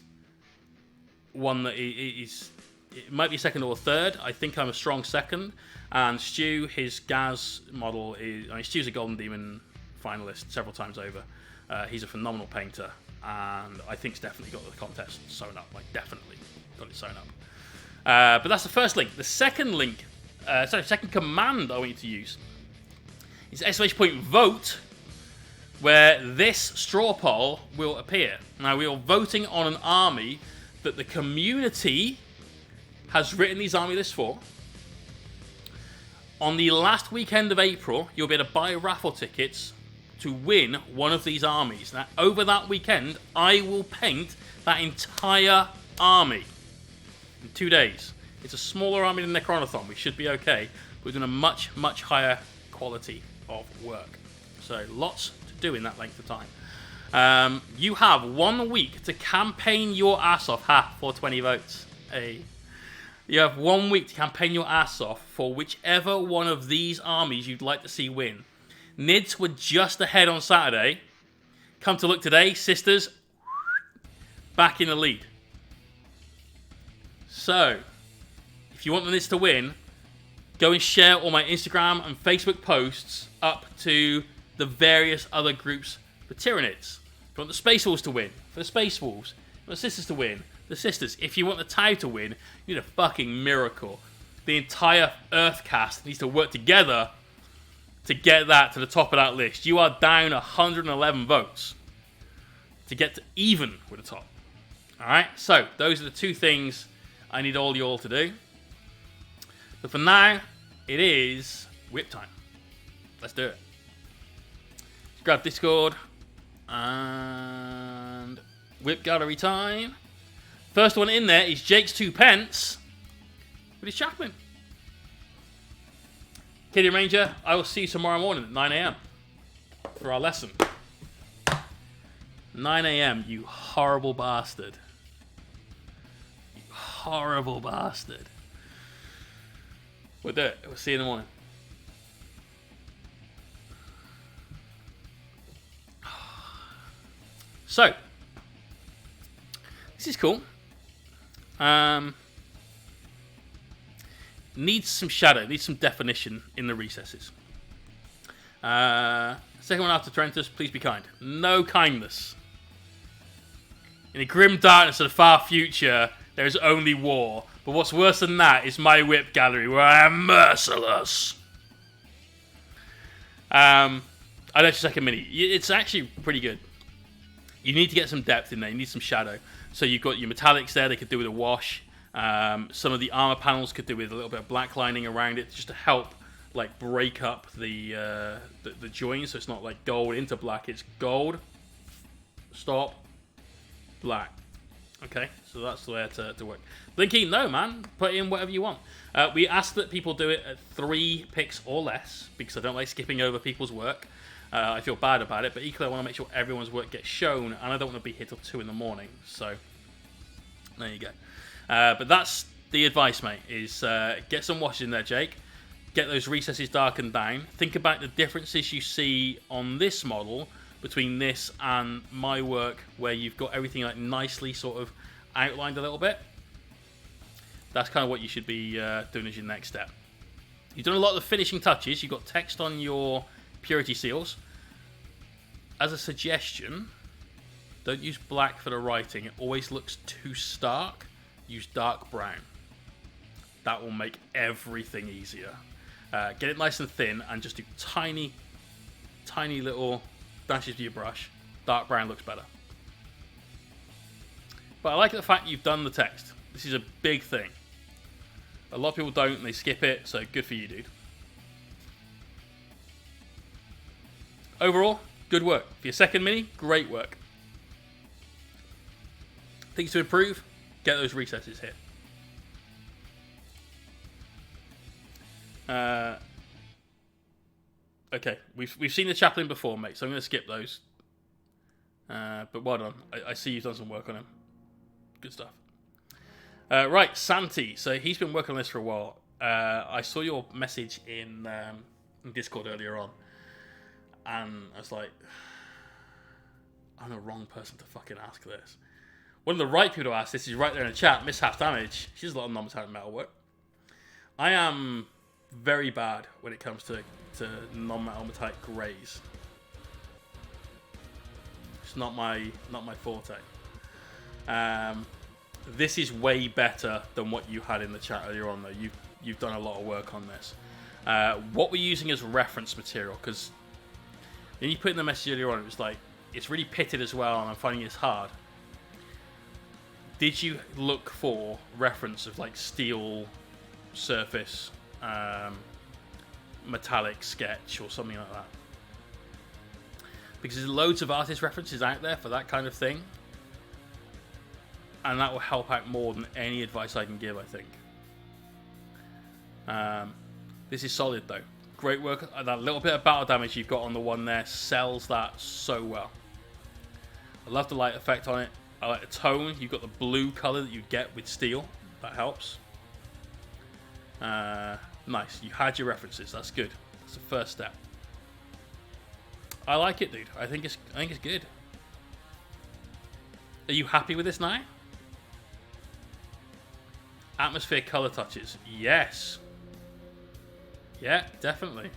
one that it might be second or third. I think I'm a strong second. And Stu, his Gaz model Stu's a Golden Demon finalist several times over. He's a phenomenal painter, and I think he's definitely got the contest sewn up. Definitely got it sewn up. But that's the first link. The second link, second command I want you to use is !vote, where this straw poll will appear. Now, we are voting on an army that the community has written these army lists for. On the last weekend of April, you'll be able to buy raffle tickets to win one of these armies. Now, over that weekend, I will paint that entire army in 2 days. It's a smaller army than Necronathon. We should be okay. We're doing a much, much higher quality of work. So lots to do in that length of time. You have 1 week to campaign your ass off. 420 votes. Hey. You have 1 week to campaign your ass off for whichever one of these armies you'd like to see win. Nids were just ahead on Saturday. Come to look today, Sisters, back in the lead. So, if you want this to win, go and share all my Instagram and Facebook posts up to the various other groups for Tyranids. If you want the Space Wolves to win, for the Space Wolves. If you want the Sisters to win, the Sisters. If you want the Tau to win, you need a fucking miracle. The entire Earth cast needs to work together to get that to the top of that list. You are down 111 votes to get to even with the top. Alright, so those are the two things I need all you all to do. But for now, it is whip time. Let's do it. Let's grab Discord and whip gallery time. First one in there is Jake's 2 pence with his Chaplain. Kitty Ranger, I will see you tomorrow morning at 9 a.m. for our lesson. 9 a.m., you horrible bastard. You horrible bastard. We'll do it. We'll see you in the morning. So, this is cool. Needs some shadow, needs some definition in the recesses. Second one after Trentus, please be kind. No kindness. In the grim darkness of the far future, there is only war. But what's worse than that is my whip gallery, where I am merciless. I know it's your second mini. It's actually pretty good. You need to get some depth in there. You need some shadow. So you've got your metallics there. They could do with a wash. Some of the armor panels could do with a little bit of black lining around it, just to help like break up the joins. So it's not like gold into black. It's gold. Stop. Black. Okay, so that's the way to work. Blinky, no man, put in whatever you want. We ask that people do it at 3 picks or less, because I don't like skipping over people's work. I feel bad about it, but equally I want to make sure everyone's work gets shown, and I don't want to be here till 2 in the morning. So there you go. But that's the advice, mate, is get some washes in there, Jake. Get those recesses darkened down. Think about the differences you see on this model between this and my work, where you've got everything like nicely sort of outlined a little bit. That's kind of what you should be doing as your next step. You've done a lot of the finishing touches. You've got text on your purity seals. As a suggestion, don't use black for the writing. It always looks too stark. Use dark brown. That will make everything easier. Get it nice and thin and just do tiny little dashes with your brush. Dark brown looks better. But I like the fact you've done the text. This is a big thing. A lot of people don't and they skip it, so good for you, dude. Overall, good work. For your second mini, great work. Things to improve, get those recesses hit. Okay, we've seen the Chaplain before, mate, so I'm going to skip those. But well done. I see you've done some work on him. Good stuff. Right, Santi. So he's been working on this for a while. I saw your message in Discord earlier on, and I was like, I'm the wrong person to fucking ask this. One of the right people to ask this is right there in the chat, Miss Half Damage. She does a lot of non-metallic metal work. I am very bad when it comes to non-metal metallic greys. It's not my forte. This is way better than what you had in the chat earlier on, though. You've done a lot of work on this. What we're using as reference material, because when you put in the message earlier on, it was like, it's really pitted as well, and I'm finding it's hard. Did you look for reference of like steel surface, metallic sketch or something like that? Because there's loads of artist references out there for that kind of thing, and that will help out more than any advice I can give, I think. This is solid though. Great work. That little bit of battle damage you've got on the one there sells that so well. I love the light effect on it. I like the tone. You've got the blue colour that you get with steel. That helps. Nice. You had your references. That's good. That's the first step. I like it, dude. I think it's good. Are you happy with this now? Atmosphere color touches. Yes. Yeah, definitely.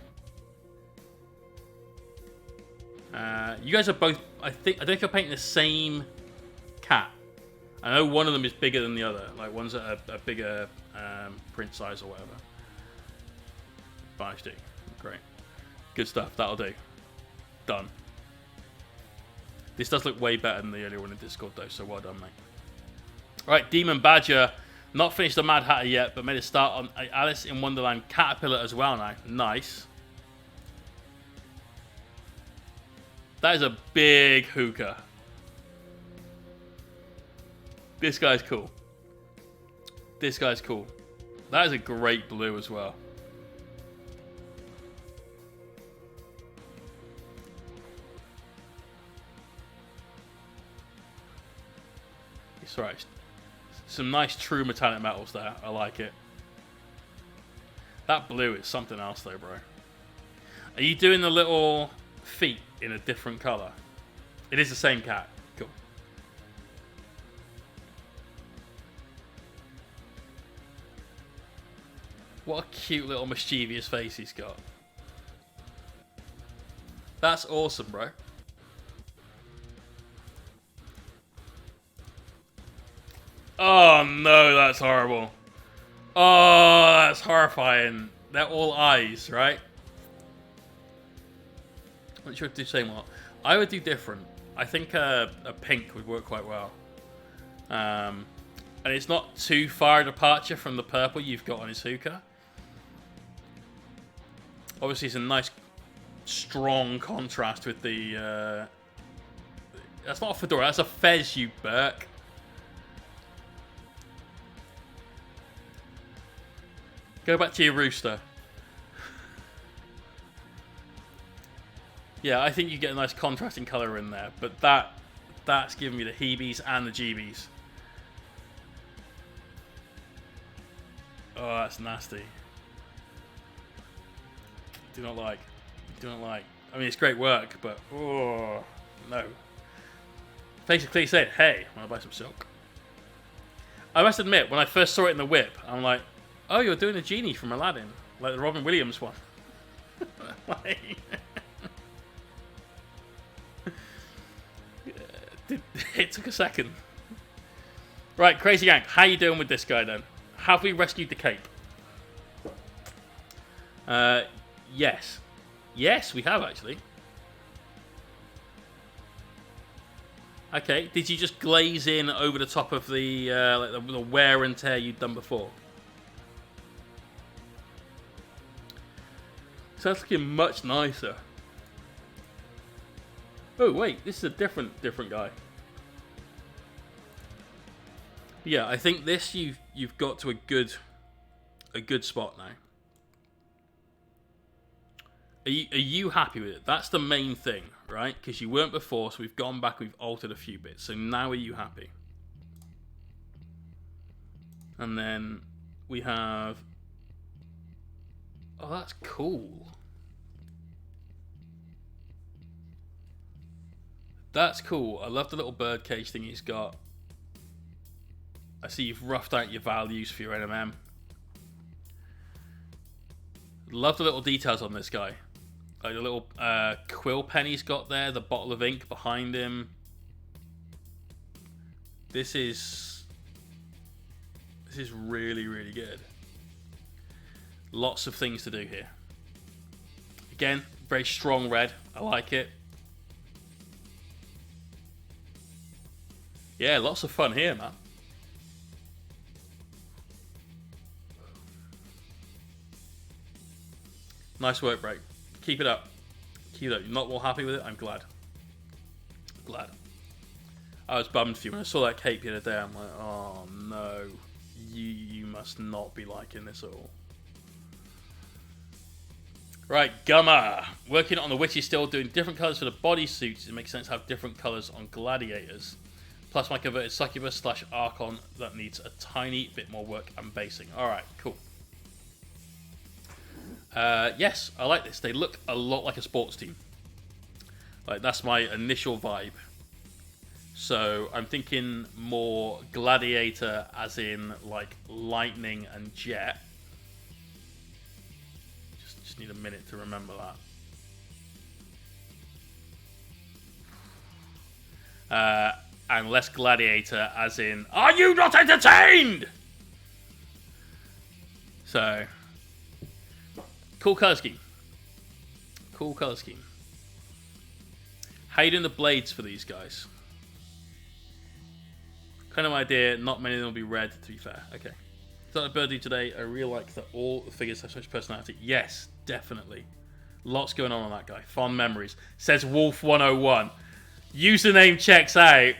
You guys are both... I don't think you're painting the same cat. I know one of them is bigger than the other. Like, one's a bigger print size or whatever. Varnish D. Great. Good stuff. That'll do. Done. This does look way better than the earlier one in Discord, though, so well done, mate. Alright, Demon Badger. Not finished the Mad Hatter yet, but made a start on Alice in Wonderland Caterpillar as well now. Nice. That is a big hookah. This guy's cool. This guy's cool. That is a great blue as well. It's alright. Some nice true metallic metals there. I like it. That blue is something else though, bro. Are you doing the little feet in a different colour? It is the same cat. Cool. What a cute little mischievous face he's got. That's awesome, bro. Oh no, that's horrible. Oh, that's horrifying. They're all eyes, right? I'm not sure to do the same what. I would do different. I think a pink would work quite well. And it's not too far a departure from the purple you've got on his hookah. Obviously, it's a nice, strong contrast with the... that's not a fedora, that's a fez, you Burke. Go back to your rooster. Yeah, I think you get a nice contrasting colour in there, but that's giving me the heebies and the jeebies. Oh, that's nasty. Do not like. Do not like. I mean, it's great work, but oh no. Basically said, "Hey, want to buy some silk?" I must admit, when I first saw it in the whip, I'm like, "Oh, you're doing the genie from Aladdin, like the Robin Williams one." Like, it took a second. Right, Crazy Gang, how you doing with this guy then? Have we rescued the cape? Yes. Yes, we have actually. Okay, did you just glaze in over the top of the like the wear and tear you'd done before? So that's looking much nicer. Oh wait, this is a different guy. Yeah, I think this you've got to a good spot now. Are you happy with it? That's the main thing, right? Because you weren't before, so we've gone back, we've altered a few bits. So now are you happy? And then we have... Oh, that's cool. That's cool. I love the little bird cage thing he's got. I see you've roughed out your values for your NMM. Love the little details on this guy. Like the little quill pen he's got there, the bottle of ink behind him. This is really, really good. Lots of things to do here. Again, very strong red. I like it. Yeah, lots of fun here, man. Nice work, Break. Keep it up. Keep it up. You're not more happy with it? I'm glad. Glad. I was bummed for you when I saw that cape the other day. I'm like, oh no. You must not be liking this at all. Right, Gummer. Working on the witches still, doing different colours for the bodysuits. It makes sense to have different colours on gladiators. Plus my converted succubus / archon that needs a tiny bit more work and basing. Alright, cool. Yes, I like this. They look a lot like a sports team. Like, that's my initial vibe. So I'm thinking more gladiator, as in like lightning and jet. Just need a minute to remember that. And less gladiator, as in, are you not entertained? So, cool color scheme. Cool color scheme. How you doing the blades for these guys? Kind of idea, not many of them will be red, to be fair. Okay. Started Birdie today. I really like that all the figures have such personality. Yes, definitely. Lots going on that guy. Fond memories. Says Wolf101. Username checks out.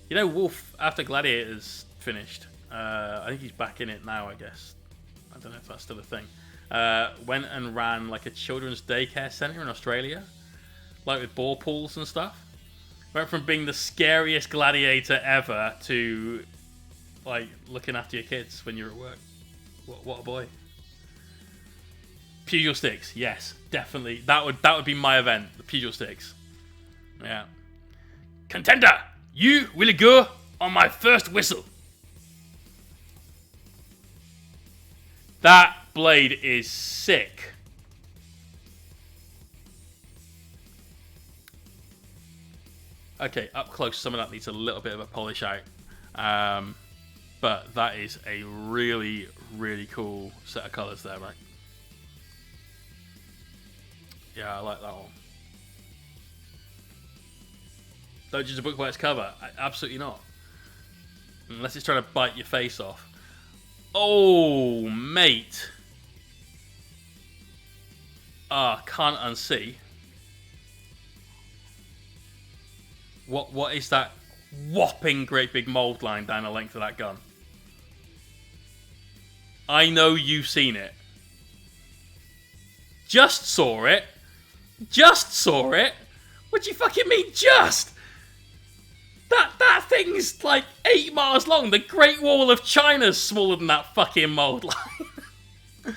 You know, Wolf, after Gladiator's finished, I think he's back in it now, I guess. I don't know if that's still a thing. Went and ran like a children's daycare centre in Australia. Like with ball pools and stuff. Went from being the scariest gladiator ever to like looking after your kids when you're at work. What a boy. Pugil sticks, yes, definitely. That would be my event, the Pugil sticks. Yeah. Contender, you will go on my first whistle. That blade is sick. Okay, up close, some of that needs a little bit of a polish out. But that is a really, really cool set of colours there, mate. Yeah, I like that one. Don't judge a book by its cover. Absolutely not. Unless it's trying to bite your face off. Oh, mate. Can't unsee. What is that whopping great big mold line down the length of that gun? I know you've seen it. Just saw it. Just saw it. What do you fucking mean, just? That thing's like 8 miles long. The Great Wall of China's smaller than that fucking mold line.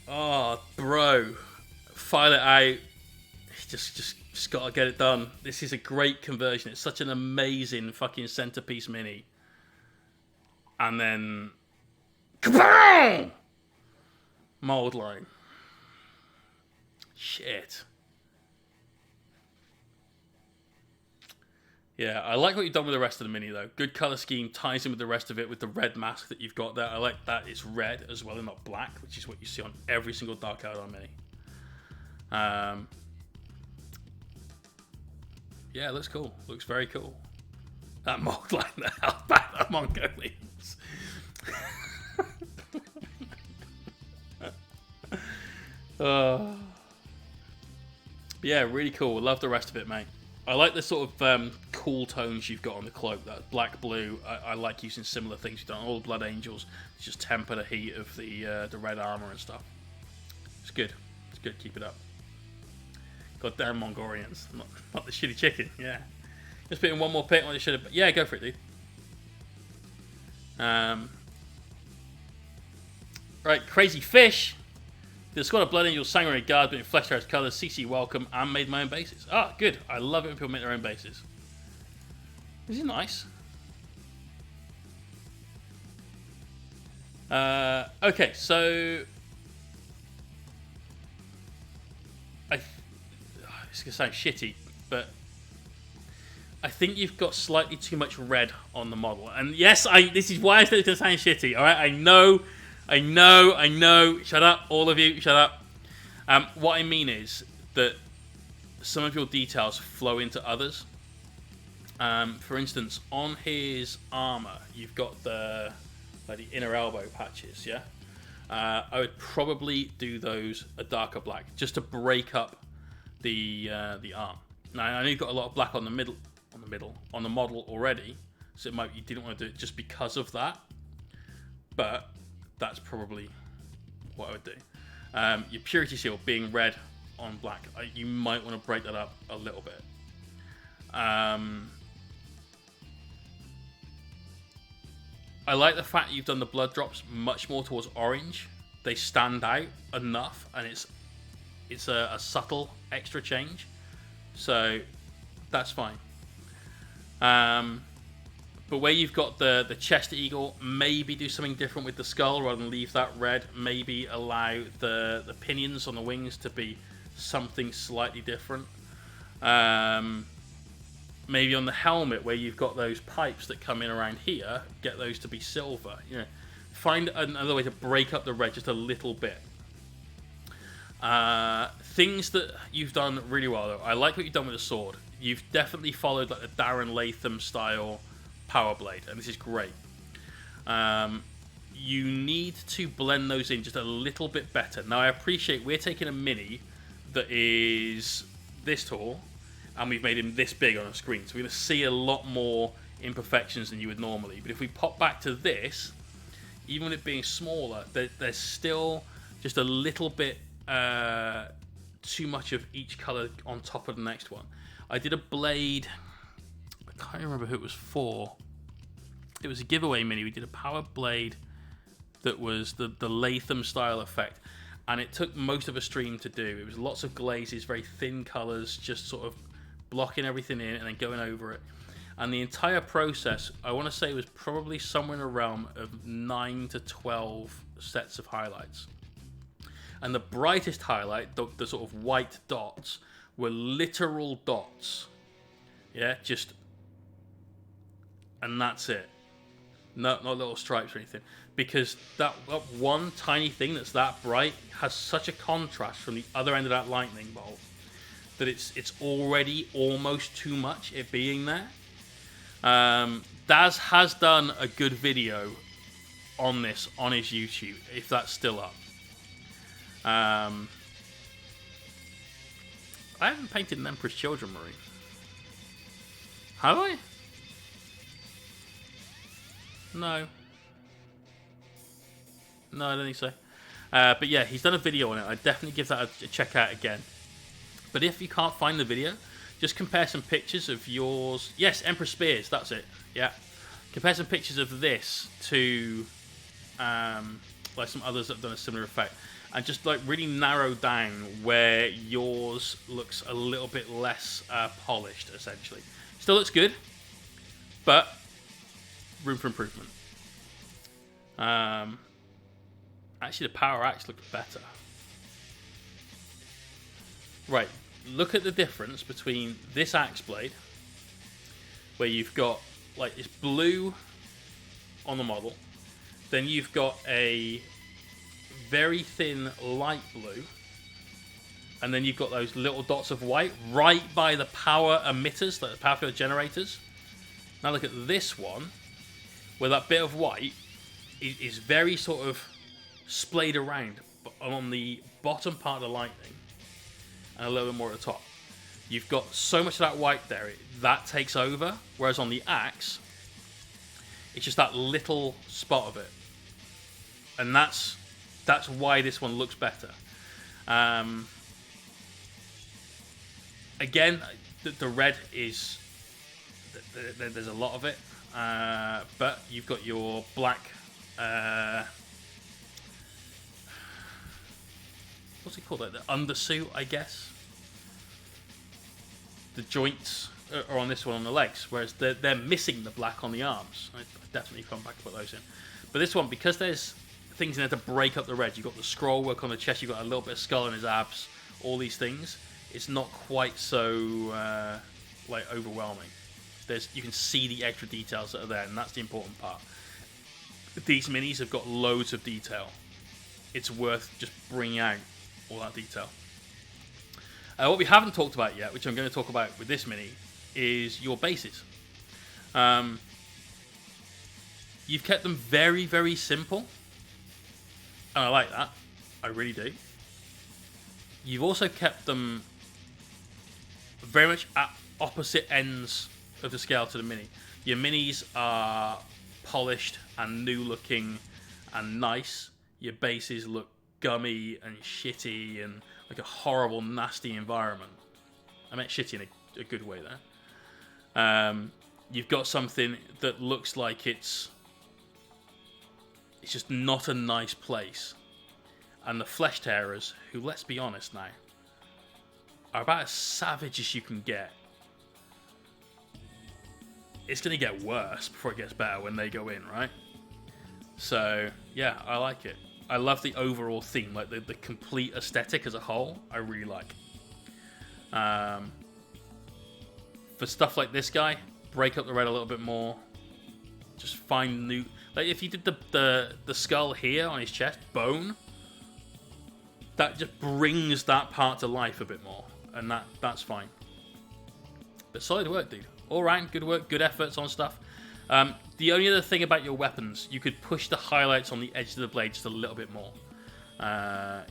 Oh, bro. File it out. Just gotta get it done. This is a great conversion. It's such an amazing fucking centerpiece mini. And then... Kaboom! Mold line. Shit. Yeah, I like what you've done with the rest of the mini, though. Good colour scheme, ties in with the rest of it with the red mask that you've got there. I like that it's red as well and not black, which is what you see on every single Dark Eldar mini. Yeah, it looks cool. Looks very cool. That mold line there, how bad that Mongolians. Yeah, really cool. Love the rest of it, mate. I like the sort of cool tones you've got on the cloak. That black, blue. I like using similar things you've done on all the Blood Angels to just temper the heat of the red armor and stuff. It's good. It's good. Keep it up. Goddamn Mongolians. Not the shitty chicken. Yeah. Just put in one more pick. What they should have. Yeah, go for it, dude. Right, Crazy Fish. The squad of Blood Angels Sanguinary Guards, but in Flesh Tearers colours, CC welcome, and made my own bases. Ah, good. I love it when people make their own bases. This is nice. Okay, so... It's going to sound shitty, but... I think you've got slightly too much red on the model. And yes, this is why I said it's going to sound shitty, alright? I know. Shut up, all of you, shut up. What I mean is that some of your details flow into others. For instance, on his armor, you've got the inner elbow patches, yeah? I would probably do those a darker black, just to break up the arm. Now, I know you've got a lot of black on the model already, so you didn't want to do it just because of that. But that's probably what I would do. Your Purity Seal being red on black, you might want to break that up a little bit. I like the fact you've done the blood drops much more towards orange. They stand out enough, and it's a subtle extra change. So That's fine. But where you've got the chest eagle, maybe do something different with the skull rather than leave that red. Maybe allow the pinions on the wings to be something slightly different. Maybe on the helmet where you've got those pipes that come in around here, get those to be silver. You know, find another way to break up the red just a little bit. Things that you've done really well though. I like what you've done with the sword. You've definitely followed like the Darren Latham style power blade, and this is great. You need to blend those in just a little bit better. Now I appreciate we're taking a mini that is this tall, and we've made him this big on a screen, so we're going to see a lot more imperfections than you would normally. But if we pop back to this, even with it being smaller, there's still just a little bit too much of each colour on top of the next one. I did a blade, I can't remember who it was for. It was a giveaway mini. We did a power blade that was the Latham style effect, and it took most of a stream to do. It was lots of glazes, very thin colours, just sort of blocking everything in and then going over it. And the entire process, I want to say, was probably somewhere in the realm of 9 to 12 sets of highlights. And the brightest highlight, the sort of white dots, were literal dots. Yeah, just... and that's it. Not little stripes or anything. Because that one tiny thing that's that bright has such a contrast from the other end of that lightning bolt that it's already almost too much, it being there. Daz has done a good video on this on his YouTube, if that's still up. I haven't painted an Emperor's Children Marine. Have I? No. No, I don't think so. But yeah, he's done a video on it. I'd definitely give that a check out again. But if you can't find the video, just compare some pictures of yours. Yes, Emperor Spears, that's it. Yeah. Compare some pictures of this to like some others that have done a similar effect. And just like really narrow down where yours looks a little bit less polished, essentially. Still looks good, but room for improvement. Actually, the power axe looks better. Right, look at the difference between this axe blade, where you've got like this blue on the model, then you've got a very thin light blue, and then you've got those little dots of white right by the power emitters, like the power generators. Now look at this one, where that bit of white is very sort of splayed around on the bottom part of the lightning and a little bit more at the top. You've got so much of that white there, that takes over, whereas on the axe, it's just that little spot of it. And that's why this one looks better. Again, the red is... there's a lot of it. But you've got your black... what's it called? The undersuit, I guess. The joints are on this one on the legs, whereas they're missing the black on the arms. I definitely come back to put those in. But this one, because there's things in there to break up the red, you've got the scroll work on the chest, you've got a little bit of skull in his abs, all these things, it's not quite so like overwhelming. You can see the extra details that are there, and that's the important part. These minis have got loads of detail. It's worth just bringing out all that detail. What we haven't talked about yet, which I'm going to talk about with this mini, is your bases. You've kept them very, very simple, and I like that. I really do. You've also kept them very much at opposite ends of the scale to the mini. Your minis are polished and new looking and nice. Your bases look gummy and shitty and like a horrible, nasty environment. I meant shitty in a good way there. You've got something that looks like it's just not a nice place. And the Flesh Tearers, who, let's be honest now, are about as savage as you can get, it's going to get worse before it gets better when they go in, right? So, yeah, I like it. I love the overall theme, like the complete aesthetic as a whole, I really like. For stuff like this guy, break up the red a little bit more. Just find new... Like, if you did the skull here on his chest, bone, that just brings that part to life a bit more. And that's fine. But solid work, dude. All right, good work, good efforts on stuff. The only other thing about your weapons, you could push the highlights on the edge of the blade just a little bit more.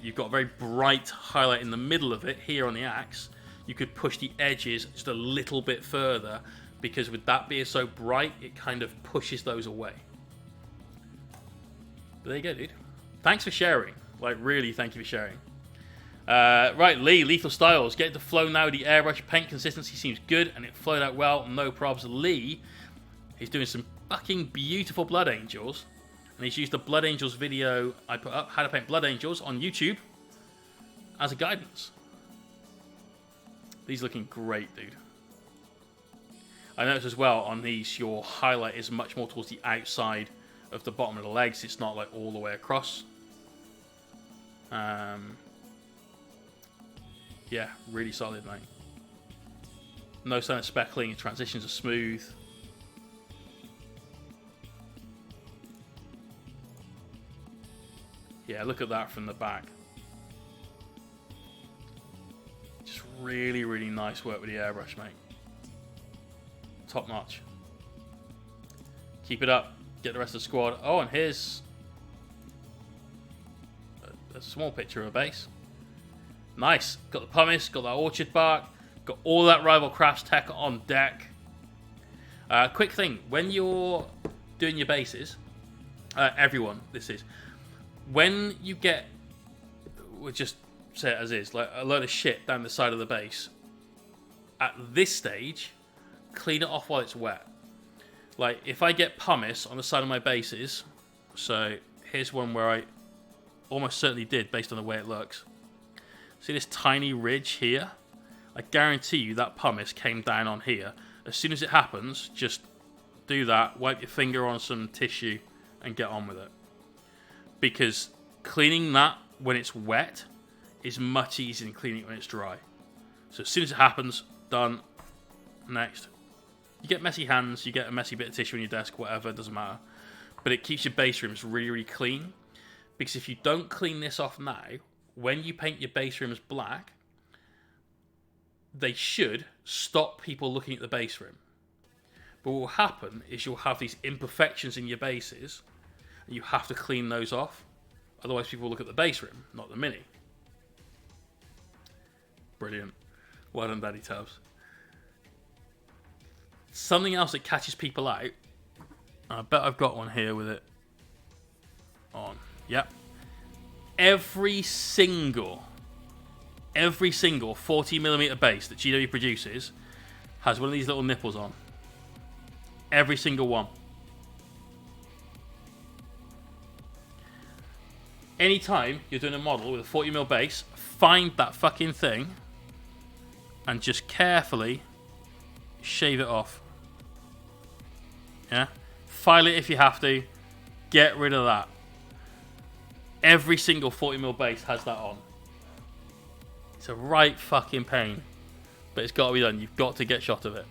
You've got a very bright highlight in the middle of it, here on the axe. You could push the edges just a little bit further, because with that being so bright, it kind of pushes those away. But there you go, dude. Thanks for sharing. Like, really, thank you for sharing. Right, Lee, Lethal Styles. Get it to flow now. The airbrush paint consistency seems good, and it flowed out well. No probs. Lee, he's doing some fucking beautiful Blood Angels. And he's used the Blood Angels video I put up, how to paint Blood Angels, on YouTube as a guidance. These looking great, dude. I noticed as well on these, your highlight is much more towards the outside of the bottom of the legs. It's not like all the way across. Yeah, really solid, mate. No sign of speckling. Transitions are smooth. Yeah, look at that from the back. Just really, really nice work with the airbrush, mate. Top notch. Keep it up. Get the rest of the squad. Oh, and here's a small picture of a base. Nice. Got the pumice, got that orchard bark, got all that rival crafts tech on deck. Quick thing, when you're doing your bases, everyone, this is, when you get, we'll just say it as is, like a load of shit down the side of the base, at this stage, clean it off while it's wet. Like, if I get pumice on the side of my bases, so here's one where I almost certainly did based on the way it looks. See this tiny ridge here? I guarantee you that pumice came down on here. As soon as it happens, just do that, wipe your finger on some tissue and get on with it. Because cleaning that when it's wet is much easier than cleaning it when it's dry. So as soon as it happens, done. Next. You get messy hands, you get a messy bit of tissue on your desk, whatever, it doesn't matter. But it keeps your base rooms really, really clean. Because if you don't clean this off now, when you paint your base rooms black, they should stop people looking at the base room. But what will happen is you'll have these imperfections in your bases, and you have to clean those off. Otherwise people will look at the base room, not the mini. Brilliant. Well done, Daddy Tubbs. Something else that catches people out, I bet I've got one here with it on. Yep. Every single 40mm base that GW produces has one of these little nipples on. Every single one. Anytime you're doing a model with a 40mm base, find that fucking thing and just carefully shave it off. Yeah? File it if you have to. Get rid of that. Every single 40mm base has that on. It's a right fucking pain. But it's got to be done. You've got to get shot of it.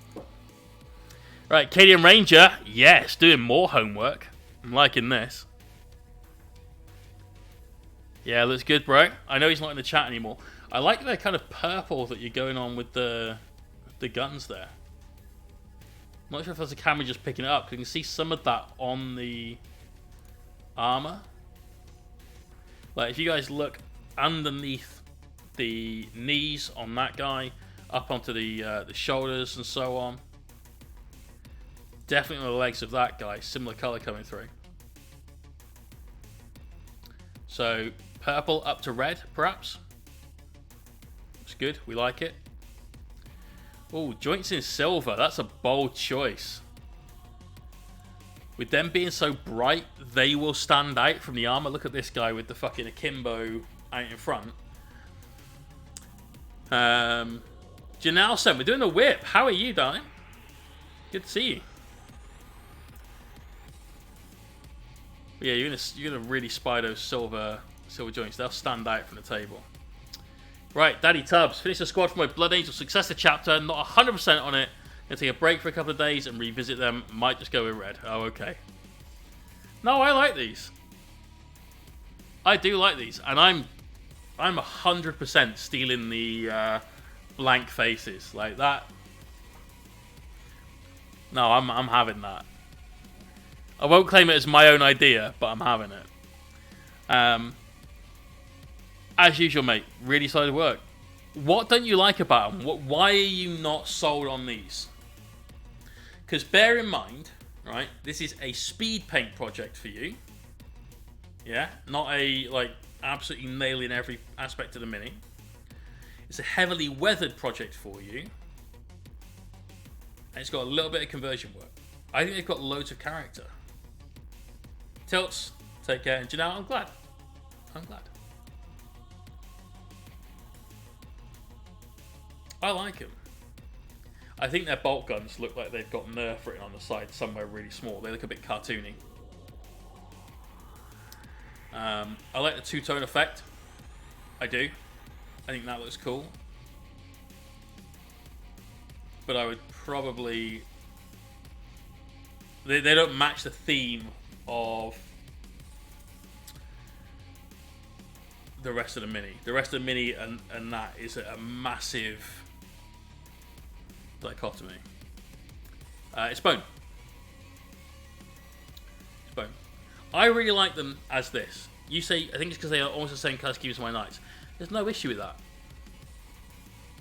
Right, Cadian Ranger. Yes, doing more homework. I'm liking this. Yeah, looks good, bro. I know he's not in the chat anymore. I like the kind of purple that you're going on with the guns there. I'm not sure if that's the camera just picking it up, because you can see some of that on the armor. Like, if you guys look underneath the knees on that guy, up onto the shoulders and so on. Definitely on the legs of that guy, similar color coming through. So, purple up to red, perhaps. Looks good, we like it. Oh, joints in silver, that's a bold choice. With them being so bright, they will stand out from the armor. Look at this guy with the fucking akimbo out in front. Janelle Sen, we're doing a whip. How are you, darling? Good to see you. But yeah, you're gonna really spy those silver joints. They'll stand out from the table. Right, Daddy Tubbs. Finish the squad for my Blood Angel Successor chapter. Not 100% on it. Gonna take a break for a couple of days and revisit them. Might just go with red. Oh, okay. No, I like these. I do like these, and I'm 100% stealing the blank faces like that. No, I'm having that. I won't claim it as my own idea, but I'm having it. As usual, mate, really solid work. What don't you like about them? Why are you not sold on these? Because bear in mind, right, this is a speed paint project for you. Yeah, not a, like, absolutely nailing every aspect of the mini. It's a heavily weathered project for you. And it's got a little bit of conversion work. I think they've got loads of character. Tilts, take care. And do you know, I'm glad. I'm glad. I like them. I think their bolt guns look like they've got Nerf written on the side somewhere really small. They look a bit cartoony. I like the two-tone effect. I do. I think that looks cool. But I would probably... They don't match the theme of the rest of the mini. The rest of the mini and that is a massive dichotomy. It's bone. It's bone. I really like them as this. You say, I think it's because they are almost the same colour scheme as my knights. There's no issue with that.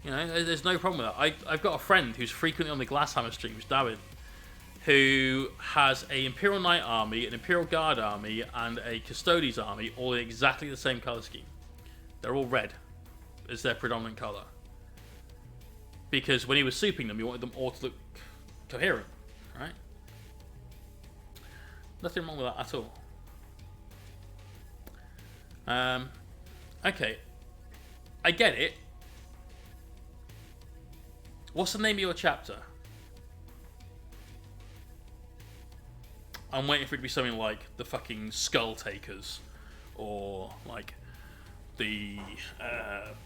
You know, there's no problem with that. I've got a friend who's frequently on the Glasshammer streams, David, who has a Imperial Knight army, an Imperial Guard army, and a Custodes army, all in exactly the same colour scheme. They're all red as their predominant colour. Because when he was souping them, he wanted them all to look coherent, right? Nothing wrong with that at all. Okay. I get it. What's the name of your chapter? I'm waiting for it to be something like the fucking Skull Takers, or like the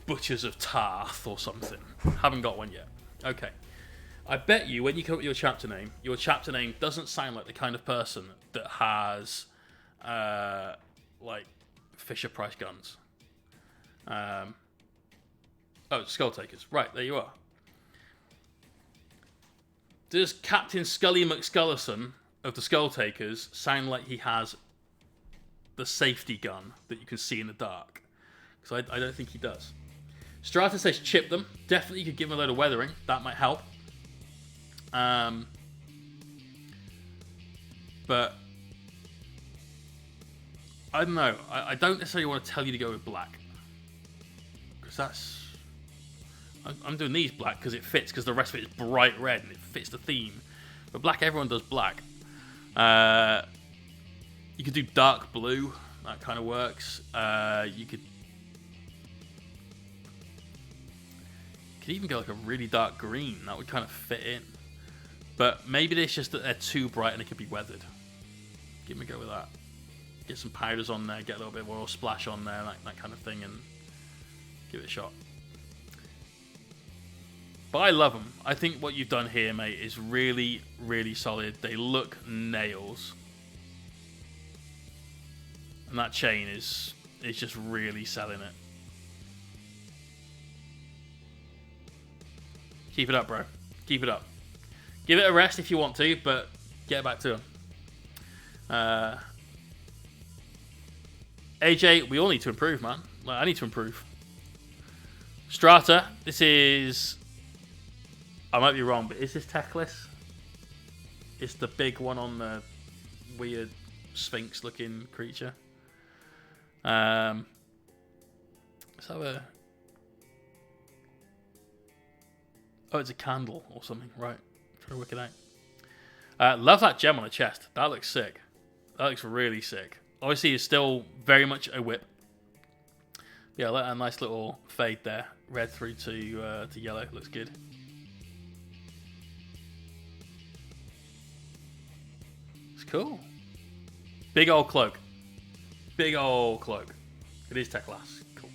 Butchers of Tarth or something. Haven't got one yet. Okay. I bet you when you come up with your chapter name doesn't sound like the kind of person that has like Fisher Price guns. Oh, Skull Takers. Right, there you are. Does Captain Scully McScullison of the Skull Takers sound like he has the safety gun that you can see in the dark? Because I don't think he does. Strata says chip them. Definitely you could give him a load of weathering. That might help. But I don't know. I don't necessarily want to tell you to go with black. Because that's... I'm doing these black because it fits, because the rest of it is bright red and it fits the theme. But black, everyone does black. You could do dark blue. That kind of works. You could even go like a really dark green. That would kind of fit in. But maybe it's just that they're too bright and it could be weathered. Give me a go with that. Get some powders on there, get a little bit of oil splash on there, that kind of thing, and give it a shot. But I love them. I think what you've done here, mate, is really, really solid. They look nails. And that chain is just really selling it. Keep it up, bro. Keep it up. Give it a rest if you want to, but get back to him. AJ, we all need to improve, man. Like, I need to improve. Strata, this is... I might be wrong, but is this techless? It's the big one on the weird sphinx-looking creature. Let's have a... Oh, it's a candle or something. Right. Try to work it out. Love that gem on the chest. That looks sick. That looks really sick. Obviously, it's still very much a whip. Yeah, a nice little fade there. Red through to yellow. Looks good. It's cool. Big old cloak. Big old cloak. It is tech glass. Cool.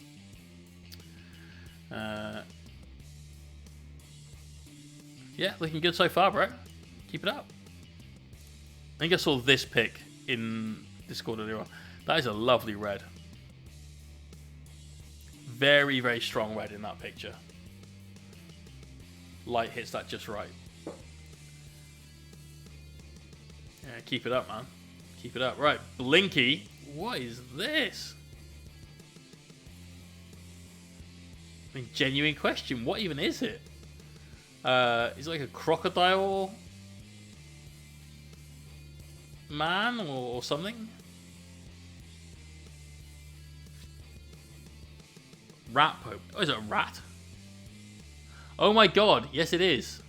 Yeah, looking good so far, bro. Keep it up. I think I saw this pic in Discord earlier on. That is a lovely red. Very, very strong red in that picture. Light hits that just right. Yeah, keep it up, man. Keep it up. Right, Blinky. What is this? I mean, genuine question. What even is it? Is it like a crocodile man or something? Rat Pope. Oh, is it a rat? Oh my god. Yes, it is.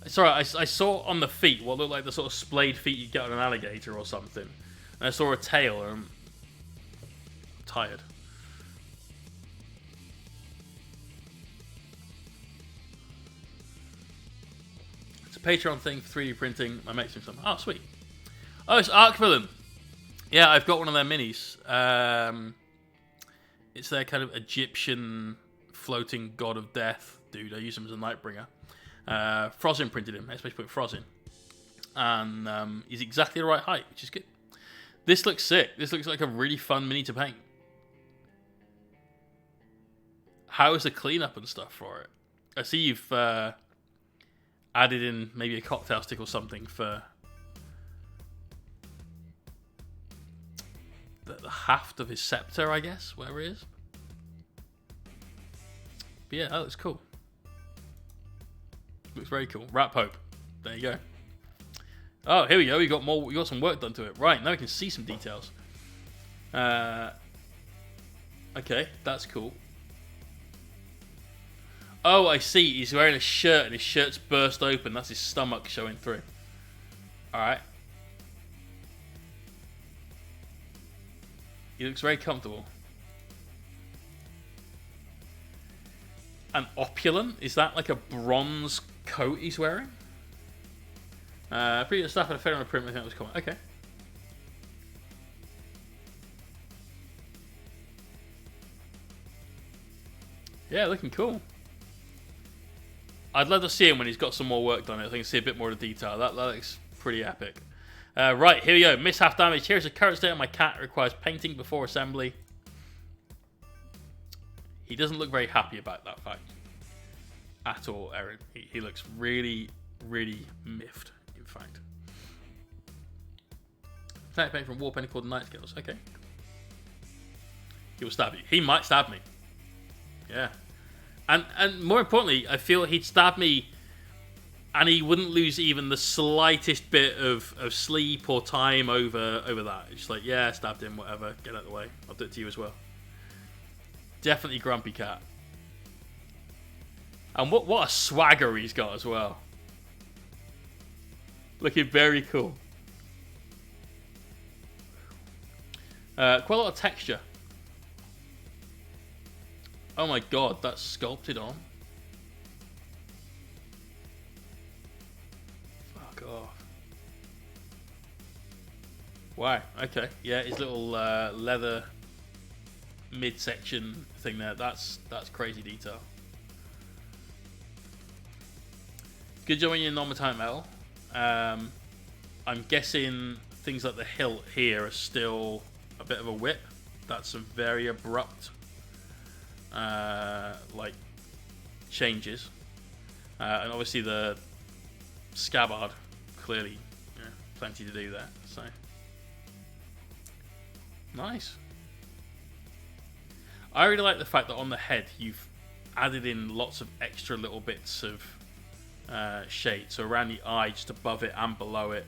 Sorry, I saw on the feet what looked like the sort of splayed feet you'd get on an alligator or something. And I saw a tail and I'm tired. It's a Patreon thing for 3D printing. My mate's doing something. Oh, sweet. Oh, it's Arc Villain. Yeah, I've got one of their minis. It's their kind of Egyptian floating god of death dude. I use him as a Nightbringer. Frozin printed him. Especially put Frozin. And he's exactly the right height, which is good. This looks sick. This looks like a really fun mini to paint. How is the cleanup and stuff for it? I see you've added in maybe a cocktail stick or something for the haft of his scepter, I guess, whatever it is. But yeah, that looks cool. Looks very cool. Rat Pope. There you go. Oh, here we go. We got more. We got some work done to it. Right, now we can see some details. Okay, that's cool. Oh, I see. He's wearing a shirt and his shirt's burst open. That's his stomach showing through. Alright. He looks very comfortable. And opulent? Is that like a bronze coat he's wearing? Previous stuff had a fair amount of print. I think that was cool. Okay. Yeah, looking cool. I'd love to see him when he's got some more work done. I think see a bit more of the detail. That looks pretty epic. Right, here we go. Miss half damage. Here's the current state of my cat. It requires painting before assembly. He doesn't look very happy about that fact. At all, Aaron. He looks really, really miffed, in fact. Attack paint from Warpaint called Night Skills. Okay. He will stab you. He might stab me. Yeah. And more importantly, I feel he'd stab me and he wouldn't lose even the slightest bit of sleep or time over that. It's just like, yeah, stabbed him, whatever, get out of the way. I'll do it to you as well. Definitely grumpy cat. And what a swagger he's got as well. Looking very cool. Quite a lot of texture. Oh my god, that's sculpted on. Fuck off. Wow, okay. Yeah, his little leather midsection thing there. That's crazy detail. Good job on your non-metallic metal. I'm guessing things like the hilt here are still a bit of a whip. That's some very abrupt like changes, and obviously the scabbard, clearly, yeah, plenty to do there. So nice. I really like the fact that on the head you've added in lots of extra little bits of shade. So around the eye, just above it and below it,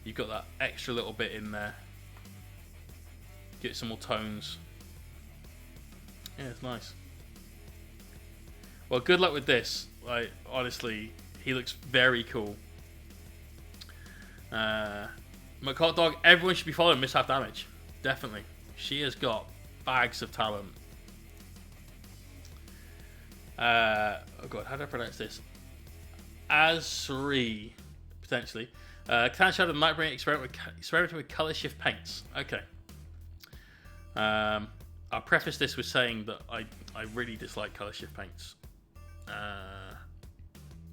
you've got that extra little bit in there. Get some more tones. Yeah, it's nice. Well, good luck with this. Like, honestly, he looks very cool. McCall Dog, everyone should be following Miss Half Damage. Definitely. She has got bags of talent. Oh god, how do I pronounce this? Azri, potentially. Can Shadow Nightbringer experimenting with color shift paints. Okay. I'll preface this with saying that I really dislike colour shift paints.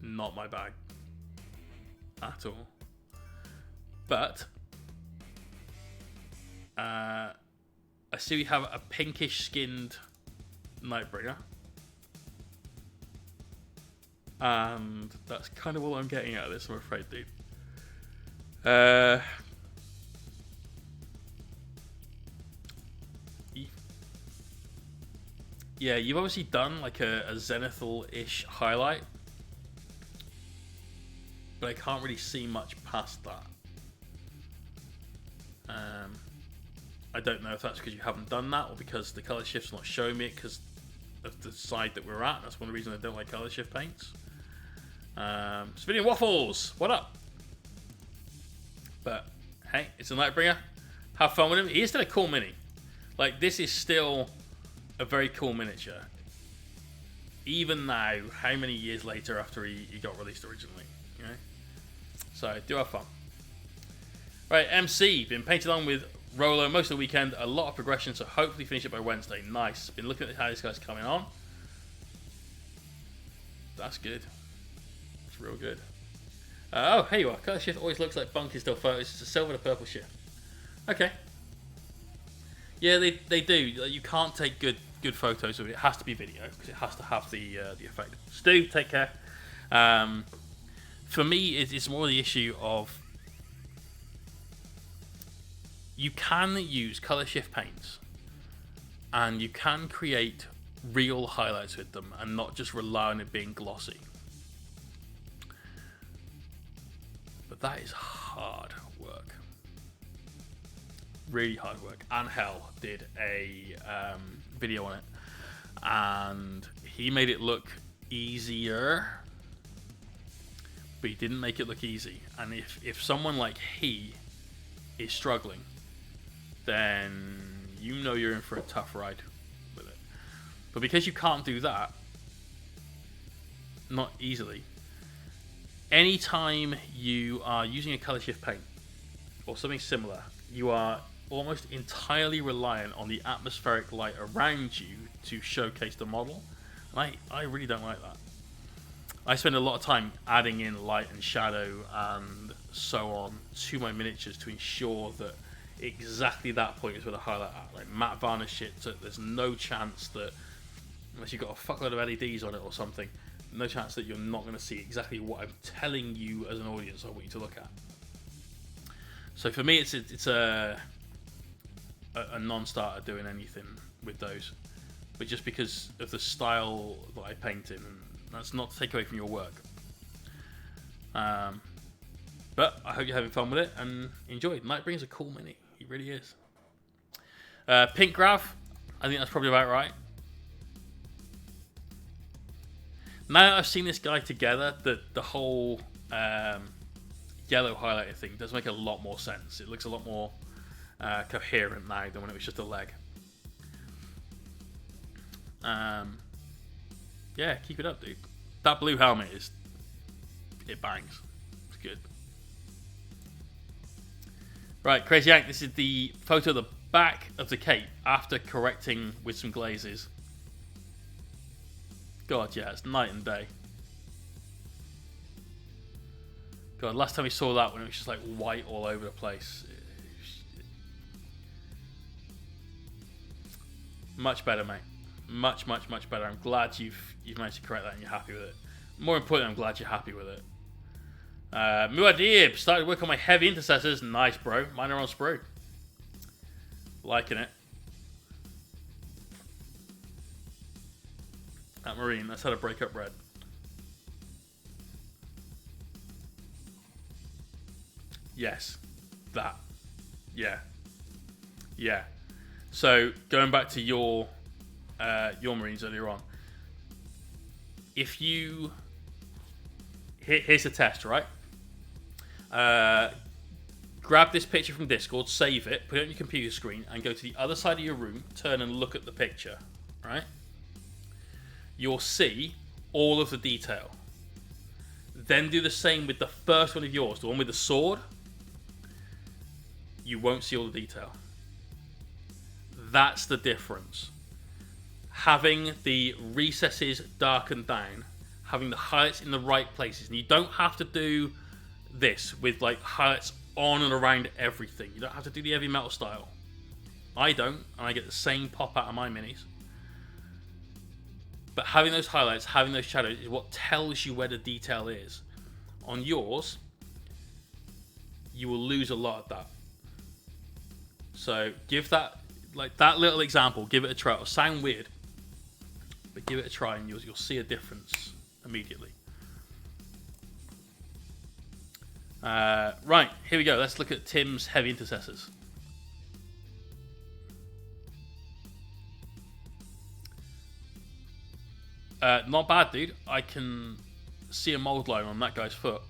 Not my bag at all. But I see we have a pinkish skinned Nightbringer. And that's kind of all I'm getting out of this, I'm afraid, dude. Yeah, you've obviously done like a Zenithal-ish highlight, but I can't really see much past that. I don't know if that's because you haven't done that or because the colour shift's not showing me it because of the side that we're at. That's one of the reasons I don't like colour shift paints. Civilian Waffles, what up? But hey, it's a Nightbringer. Have fun with him. He is still a cool mini. Like, this is still a very cool miniature. Even now, how many years later after he got released originally, you know? So, do have fun. Right, MC, been painted on with Rolo most of the weekend. A lot of progression, so hopefully finish it by Wednesday. Nice. Been looking at how this guy's coming on. That's good. It's real good. Oh, here you are. Colour shift always looks like bunky still photos. It's a silver to purple shift. Okay. Yeah, they do. You can't take good photos of it. It has to be video because it has to have the effect. Stu, take care. For me, it's more the issue of you can use colour shift paints and you can create real highlights with them and not just rely on it being glossy. But that is hard work. Really hard work. Angel did a video on it and he made it look easier, but he didn't make it look easy. And if someone like he is struggling, then you know you're in for a tough ride with it. But because you can't do that, not easily, anytime you are using a colour shift paint or something similar, you are almost entirely reliant on the atmospheric light around you to showcase the model. And I really don't like that. I spend a lot of time adding in light and shadow and so on to my miniatures to ensure that exactly that point is where the highlight at. Like matte varnish it so there's no chance that, unless you've got a fuckload of LEDs on it or something, no chance that you're not going to see exactly what I'm telling you as an audience I want you to look at. So for me, it's a non-starter doing anything with those, but just because of the style that I paint in, and that's not to take away from your work. But I hope you're having fun with it and enjoy. Nightbringer's a cool mini. He really is. Pink Grav, I think that's probably about right. Now that I've seen this guy together, the whole yellow highlighter thing does make a lot more sense. It looks a lot more coherent now than when it was just a leg. Yeah, keep it up, dude. That blue helmet it bangs. It's good. Right, Crazy Yank, this is the photo of the back of the cape after correcting with some glazes. God, yeah, it's night and day. God, last time we saw that when it was just like white all over the place. Much better, mate. Much better. I'm glad you've managed to correct that and you're happy with it. More importantly, I'm glad you're happy with it. Muad'Dib started work on my heavy intercessors. Nice, bro. Mine are on sprue. Liking it. That Marine, that's how to break up red. Yes. That. Yeah. Yeah. So, going back to your Marines earlier on. If you... Here's the test, right? Grab this picture from Discord, save it, put it on your computer screen, and go to the other side of your room, turn and look at the picture, right? You'll see all of the detail. Then do the same with the first one of yours, the one with the sword. You won't see all the detail. That's the difference. Having the recesses darkened down, having the highlights in the right places. And you don't have to do this with like highlights on and around everything. You don't have to do the heavy metal style. I don't, and I get the same pop out of my minis. But having those highlights, having those shadows is what tells you where the detail is. On yours, you will lose a lot of that. So give that, like that little example, give it a try. It'll sound weird, but give it a try and you'll see a difference immediately. Right, here we go. Let's look at Tim's heavy intercessors. Not bad, dude. I can see a mold line on that guy's foot.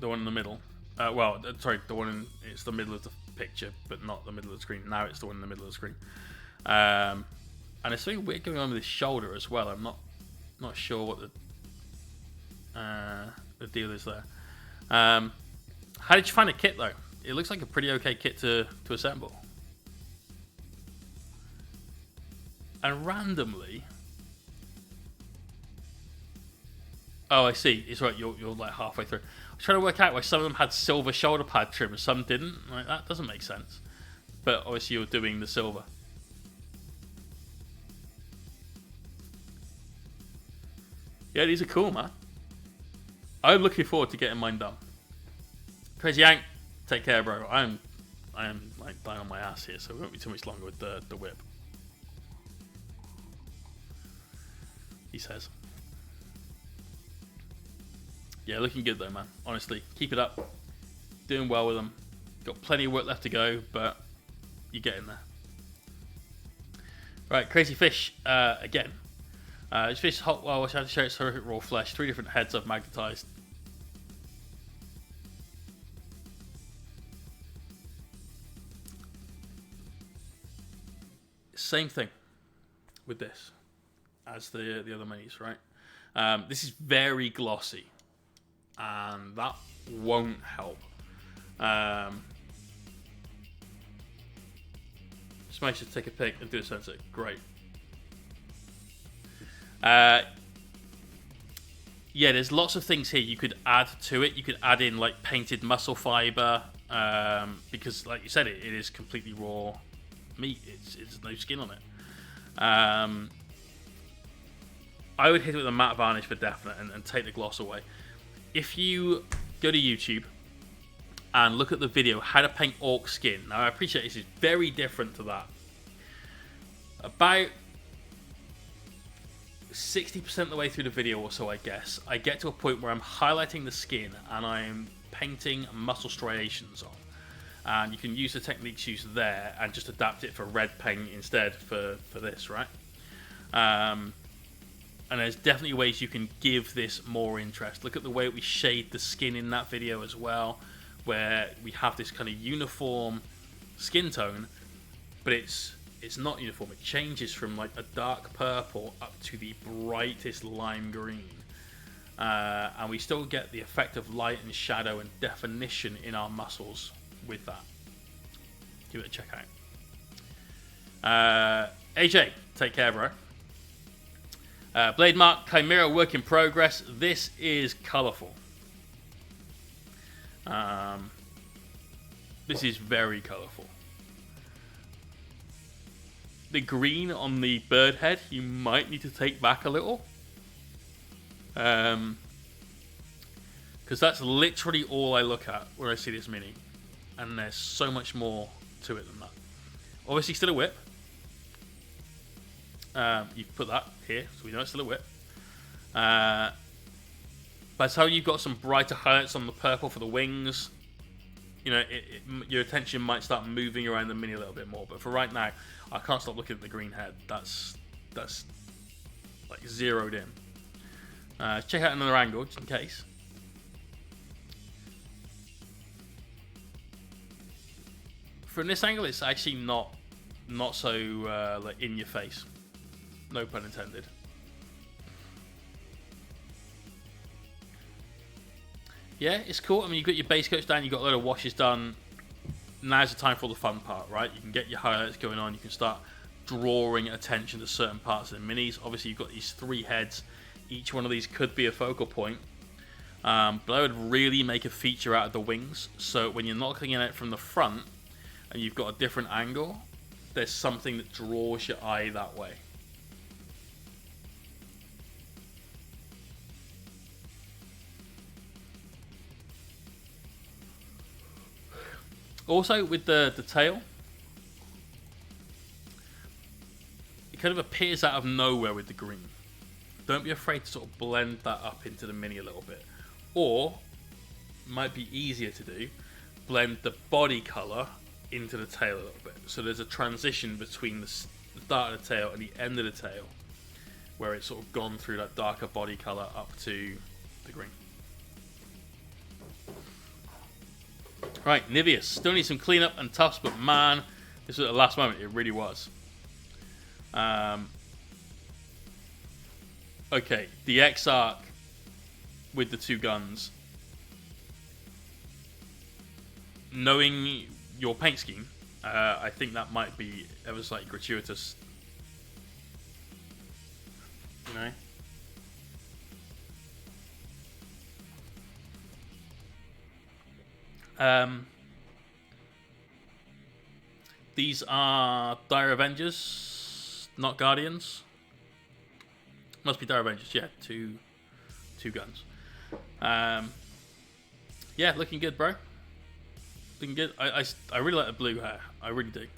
The one in the middle. Sorry, the one in it's the middle of the picture, but not the middle of the screen. Now it's the one in the middle of the screen. And there's something weird going on with his shoulder as well. I'm not sure what the deal is there. How did you find the kit though? It looks like a pretty okay kit to assemble. And randomly, oh, I see. It's right. You're like halfway through. I was trying to work out why some of them had silver shoulder pad trim and some didn't. Like, that doesn't make sense. But obviously you're doing the silver. Yeah, these are cool, man. I'm looking forward to getting mine done. Crazy Yank, take care, bro. I am like dying on my ass here, so it won't be too much longer with the whip. He says. Yeah, looking good though, man. Honestly, keep it up. Doing well with them. Got plenty of work left to go, but you're getting there. Right, Crazy Fish again. This fish is hot. Well, I had to show its horrific raw flesh. 3 different heads I've magnetized. Same thing with this as the other minis, right? This is very glossy, and that won't help. Just make sure to take a pic and do a sensor. Great. Yeah, there's lots of things here you could add to it. You could add in like painted muscle fiber, because like you said, it is completely raw meat. It's no skin on it. I would hit it with a matte varnish for definite and take the gloss away. If you go to YouTube and look at the video how to paint orc skin, now I appreciate this is very different to that. About 60% of the way through the video or so, I guess, I get to a point where I'm highlighting the skin and I'm painting muscle striations on. And you can use the techniques used there and just adapt it for red paint instead for this, right? And there's definitely ways you can give this more interest. Look at the way we shade the skin in that video as well, where we have this kind of uniform skin tone, but it's not uniform. It changes from like a dark purple up to the brightest lime green. And we still get the effect of light and shadow and definition in our muscles with that. Give it a check out. AJ, take care, bro. Blade Mark Chimera work in progress. This is colourful. This is very colourful. The green on the bird head, you might need to take back a little. Because that's literally all I look at when I see this mini. And there's so much more to it than that. Obviously still a whip. You put that here, so we know it's still a whip. But it's how you've got some brighter highlights on the purple for the wings. You know, your attention might start moving around the mini a little bit more. But for right now, I can't stop looking at the green head. That's like zeroed in. Check out another angle, just in case. From this angle, it's actually not so like in your face. No pun intended. Yeah, it's cool. I mean, you've got your base coats down, you've got a load of washes done. now's the time for all the fun part, right? You can get your highlights going on. You can start drawing attention to certain parts of the minis. Obviously, you've got these 3 heads. Each one of these could be a focal point. But I would really make a feature out of the wings. So when you're not looking at it from the front and you've got a different angle, there's something that draws your eye that way. Also, with the tail, it kind of appears out of nowhere with the green. Don't be afraid to sort of blend that up into the mini a little bit. Or, might be easier to do, blend the body colour into the tail a little bit. So there's a transition between the start of the tail and the end of the tail, where it's sort of gone through that darker body colour up to the green. Right, Niveus. Still need some cleanup and toughs, but man, this was at the last moment. It really was. Okay, the X-Arc with the 2 guns. Knowing your paint scheme, I think that might be ever slightly gratuitous. You know? These are Dire Avengers, not Guardians. Must be Dire Avengers, yeah. Two guns. Yeah, looking good, bro. Looking good. I really like the blue hair. I really do.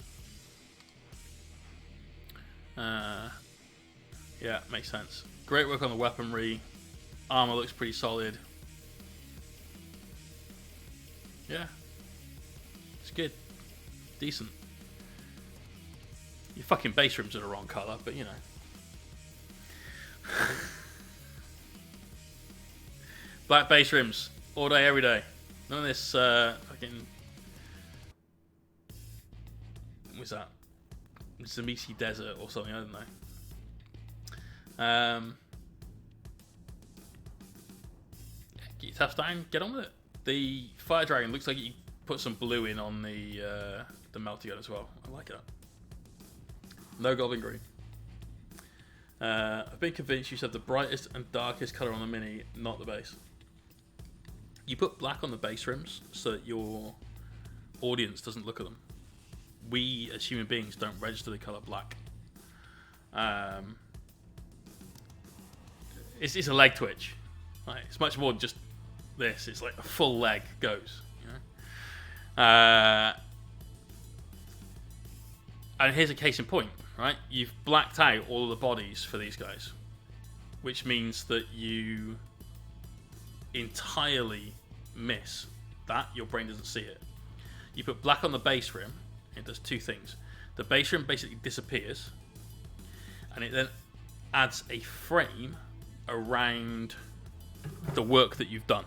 Yeah, makes sense. Great work on the weaponry. Armor looks pretty solid. Yeah. It's good. Decent. Your fucking base rims are the wrong colour, but you know. Black base rims. All day, every day. None of this fucking... What's that? Zamisi Desert or something, I don't know. Get your taps down, get on with it. The Fire Dragon looks like you put some blue in on the melty gun as well. I like it. No Goblin Green. I've been convinced you said the brightest and darkest colour on the mini, not the base. You put black on the base rims so that your audience doesn't look at them. We, as human beings, don't register the colour black. It's a leg twitch. Right? It's much more than just this. It's like a full leg goes. You know? And here's a case in point. Right? You've blacked out all of the bodies for these guys, which means that you entirely miss that. Your brain doesn't see it. You put black on the base rim, it does 2 things. The base rim basically disappears, and it then adds a frame around the work that you've done.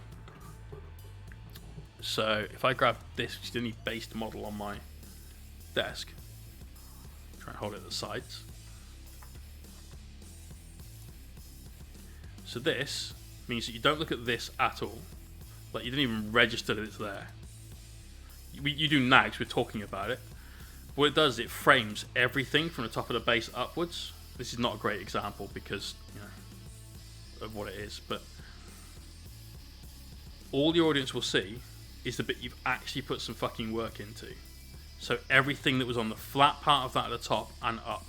So if I grab this, which is the only based model on my desk, try and hold it at the sides. So this means that you don't look at this at all. Like, you don't even register that it's there. You do now because we're talking about it. What it does is it frames everything from the top of the base upwards. This is not a great example because, you know, of what it is, but all the audience will see is the bit you've actually put some fucking work into. So everything that was on the flat part of that at the top and up.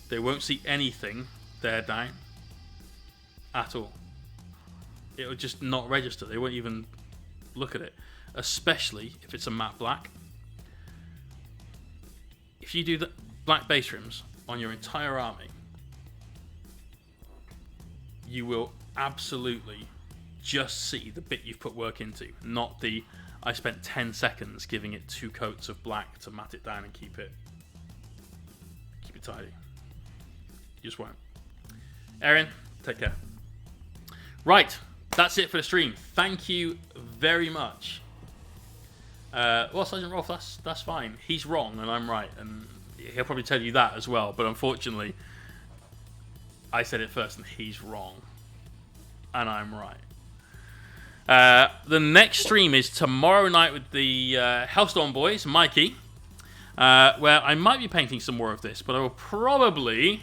They won't see anything there down at all. It will just not register. They won't even look at it. Especially if it's a matte black. If you do the black base rims on your entire army, you will absolutely just see the bit you've put work into, not the I spent 10 seconds giving it 2 coats of black to matte it down and keep it tidy. You just won't. Erin, take care. Right, that's it for the stream. Thank you very much. Well, Sergeant Rolf, that's fine. He's wrong and I'm right, and he'll probably tell you that as well. But unfortunately, I said it first, and he's wrong, and I'm right. The next stream is tomorrow night with the Hellstorm boys, Mikey, where I might be painting some more of this, but I will probably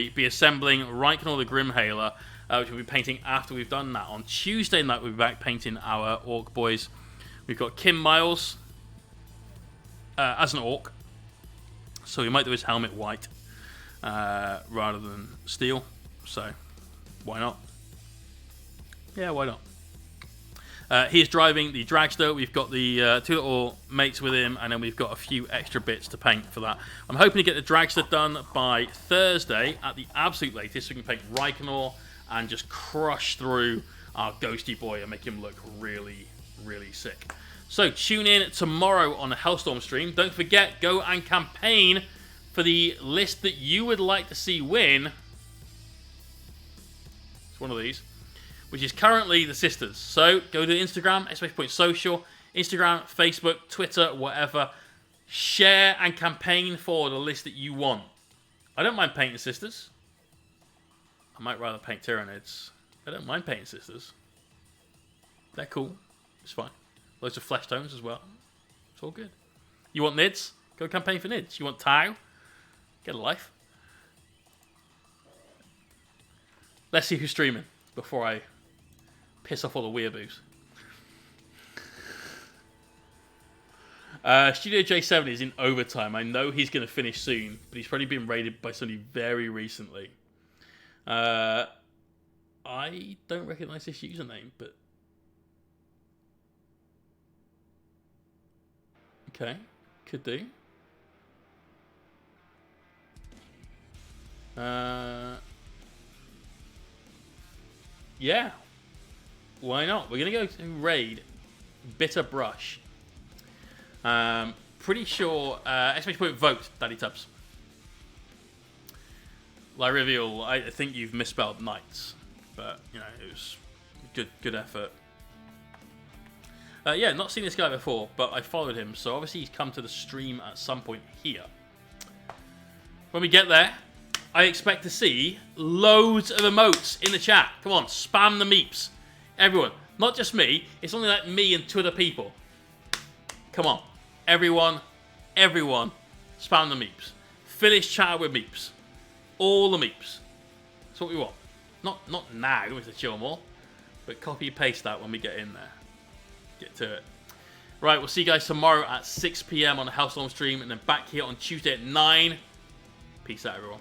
be assembling Raikkonen the Grimhailer, which we'll be painting after we've done that. On Tuesday night, we'll be back painting our Orc boys. We've got Kim Miles as an Orc, so we might do his helmet white rather than steel, so why not? Yeah, why not? He's driving the dragster. We've got the 2 little mates with him, and then we've got a few extra bits to paint for that. I'm hoping to get the dragster done by Thursday at the absolute latest, so we can paint Raikkonen and just crush through our ghosty boy and make him look really, really sick. So tune in tomorrow on the Hellstorm stream. Don't forget, go and campaign for the list that you would like to see win. It's one of these, which is currently the Sisters. So go to Instagram, !social, Instagram, Facebook, Twitter, whatever. Share and campaign for the list that you want. I don't mind painting Sisters. I might rather paint Tyranids. I don't mind painting Sisters. They're cool. It's fine. Loads of flesh tones as well. It's all good. You want Nids? Go campaign for Nids. You want Tau? Get a life. Let's see who's streaming before I piss off all the weeaboos. Studio J7 is in overtime. I know he's going to finish soon, but he's probably been raided by somebody very recently. I don't recognise this username, but... Okay, could do. Yeah. Why not? We're going to go to raid Bitter Brush. Pretty sure... vote, Daddy Tubbs. Lyrivial, I think you've misspelled Knights. But, you know, it was good effort. Yeah, not seen this guy before, but I followed him. So obviously he's come to the stream at some point here. When we get there, I expect to see loads of emotes in the chat. Come on, spam the meeps. Everyone, not just me. It's only like me and 2 other people. Come on. Everyone, spam the meeps. Finish chat with meeps. All the meeps. That's what we want. Not now with the chill more, but copy paste that when we get in there. Get to it. Right, we'll see you guys tomorrow at 6 PM on the Hellstorm stream, and then back here on Tuesday at 9. Peace out, everyone.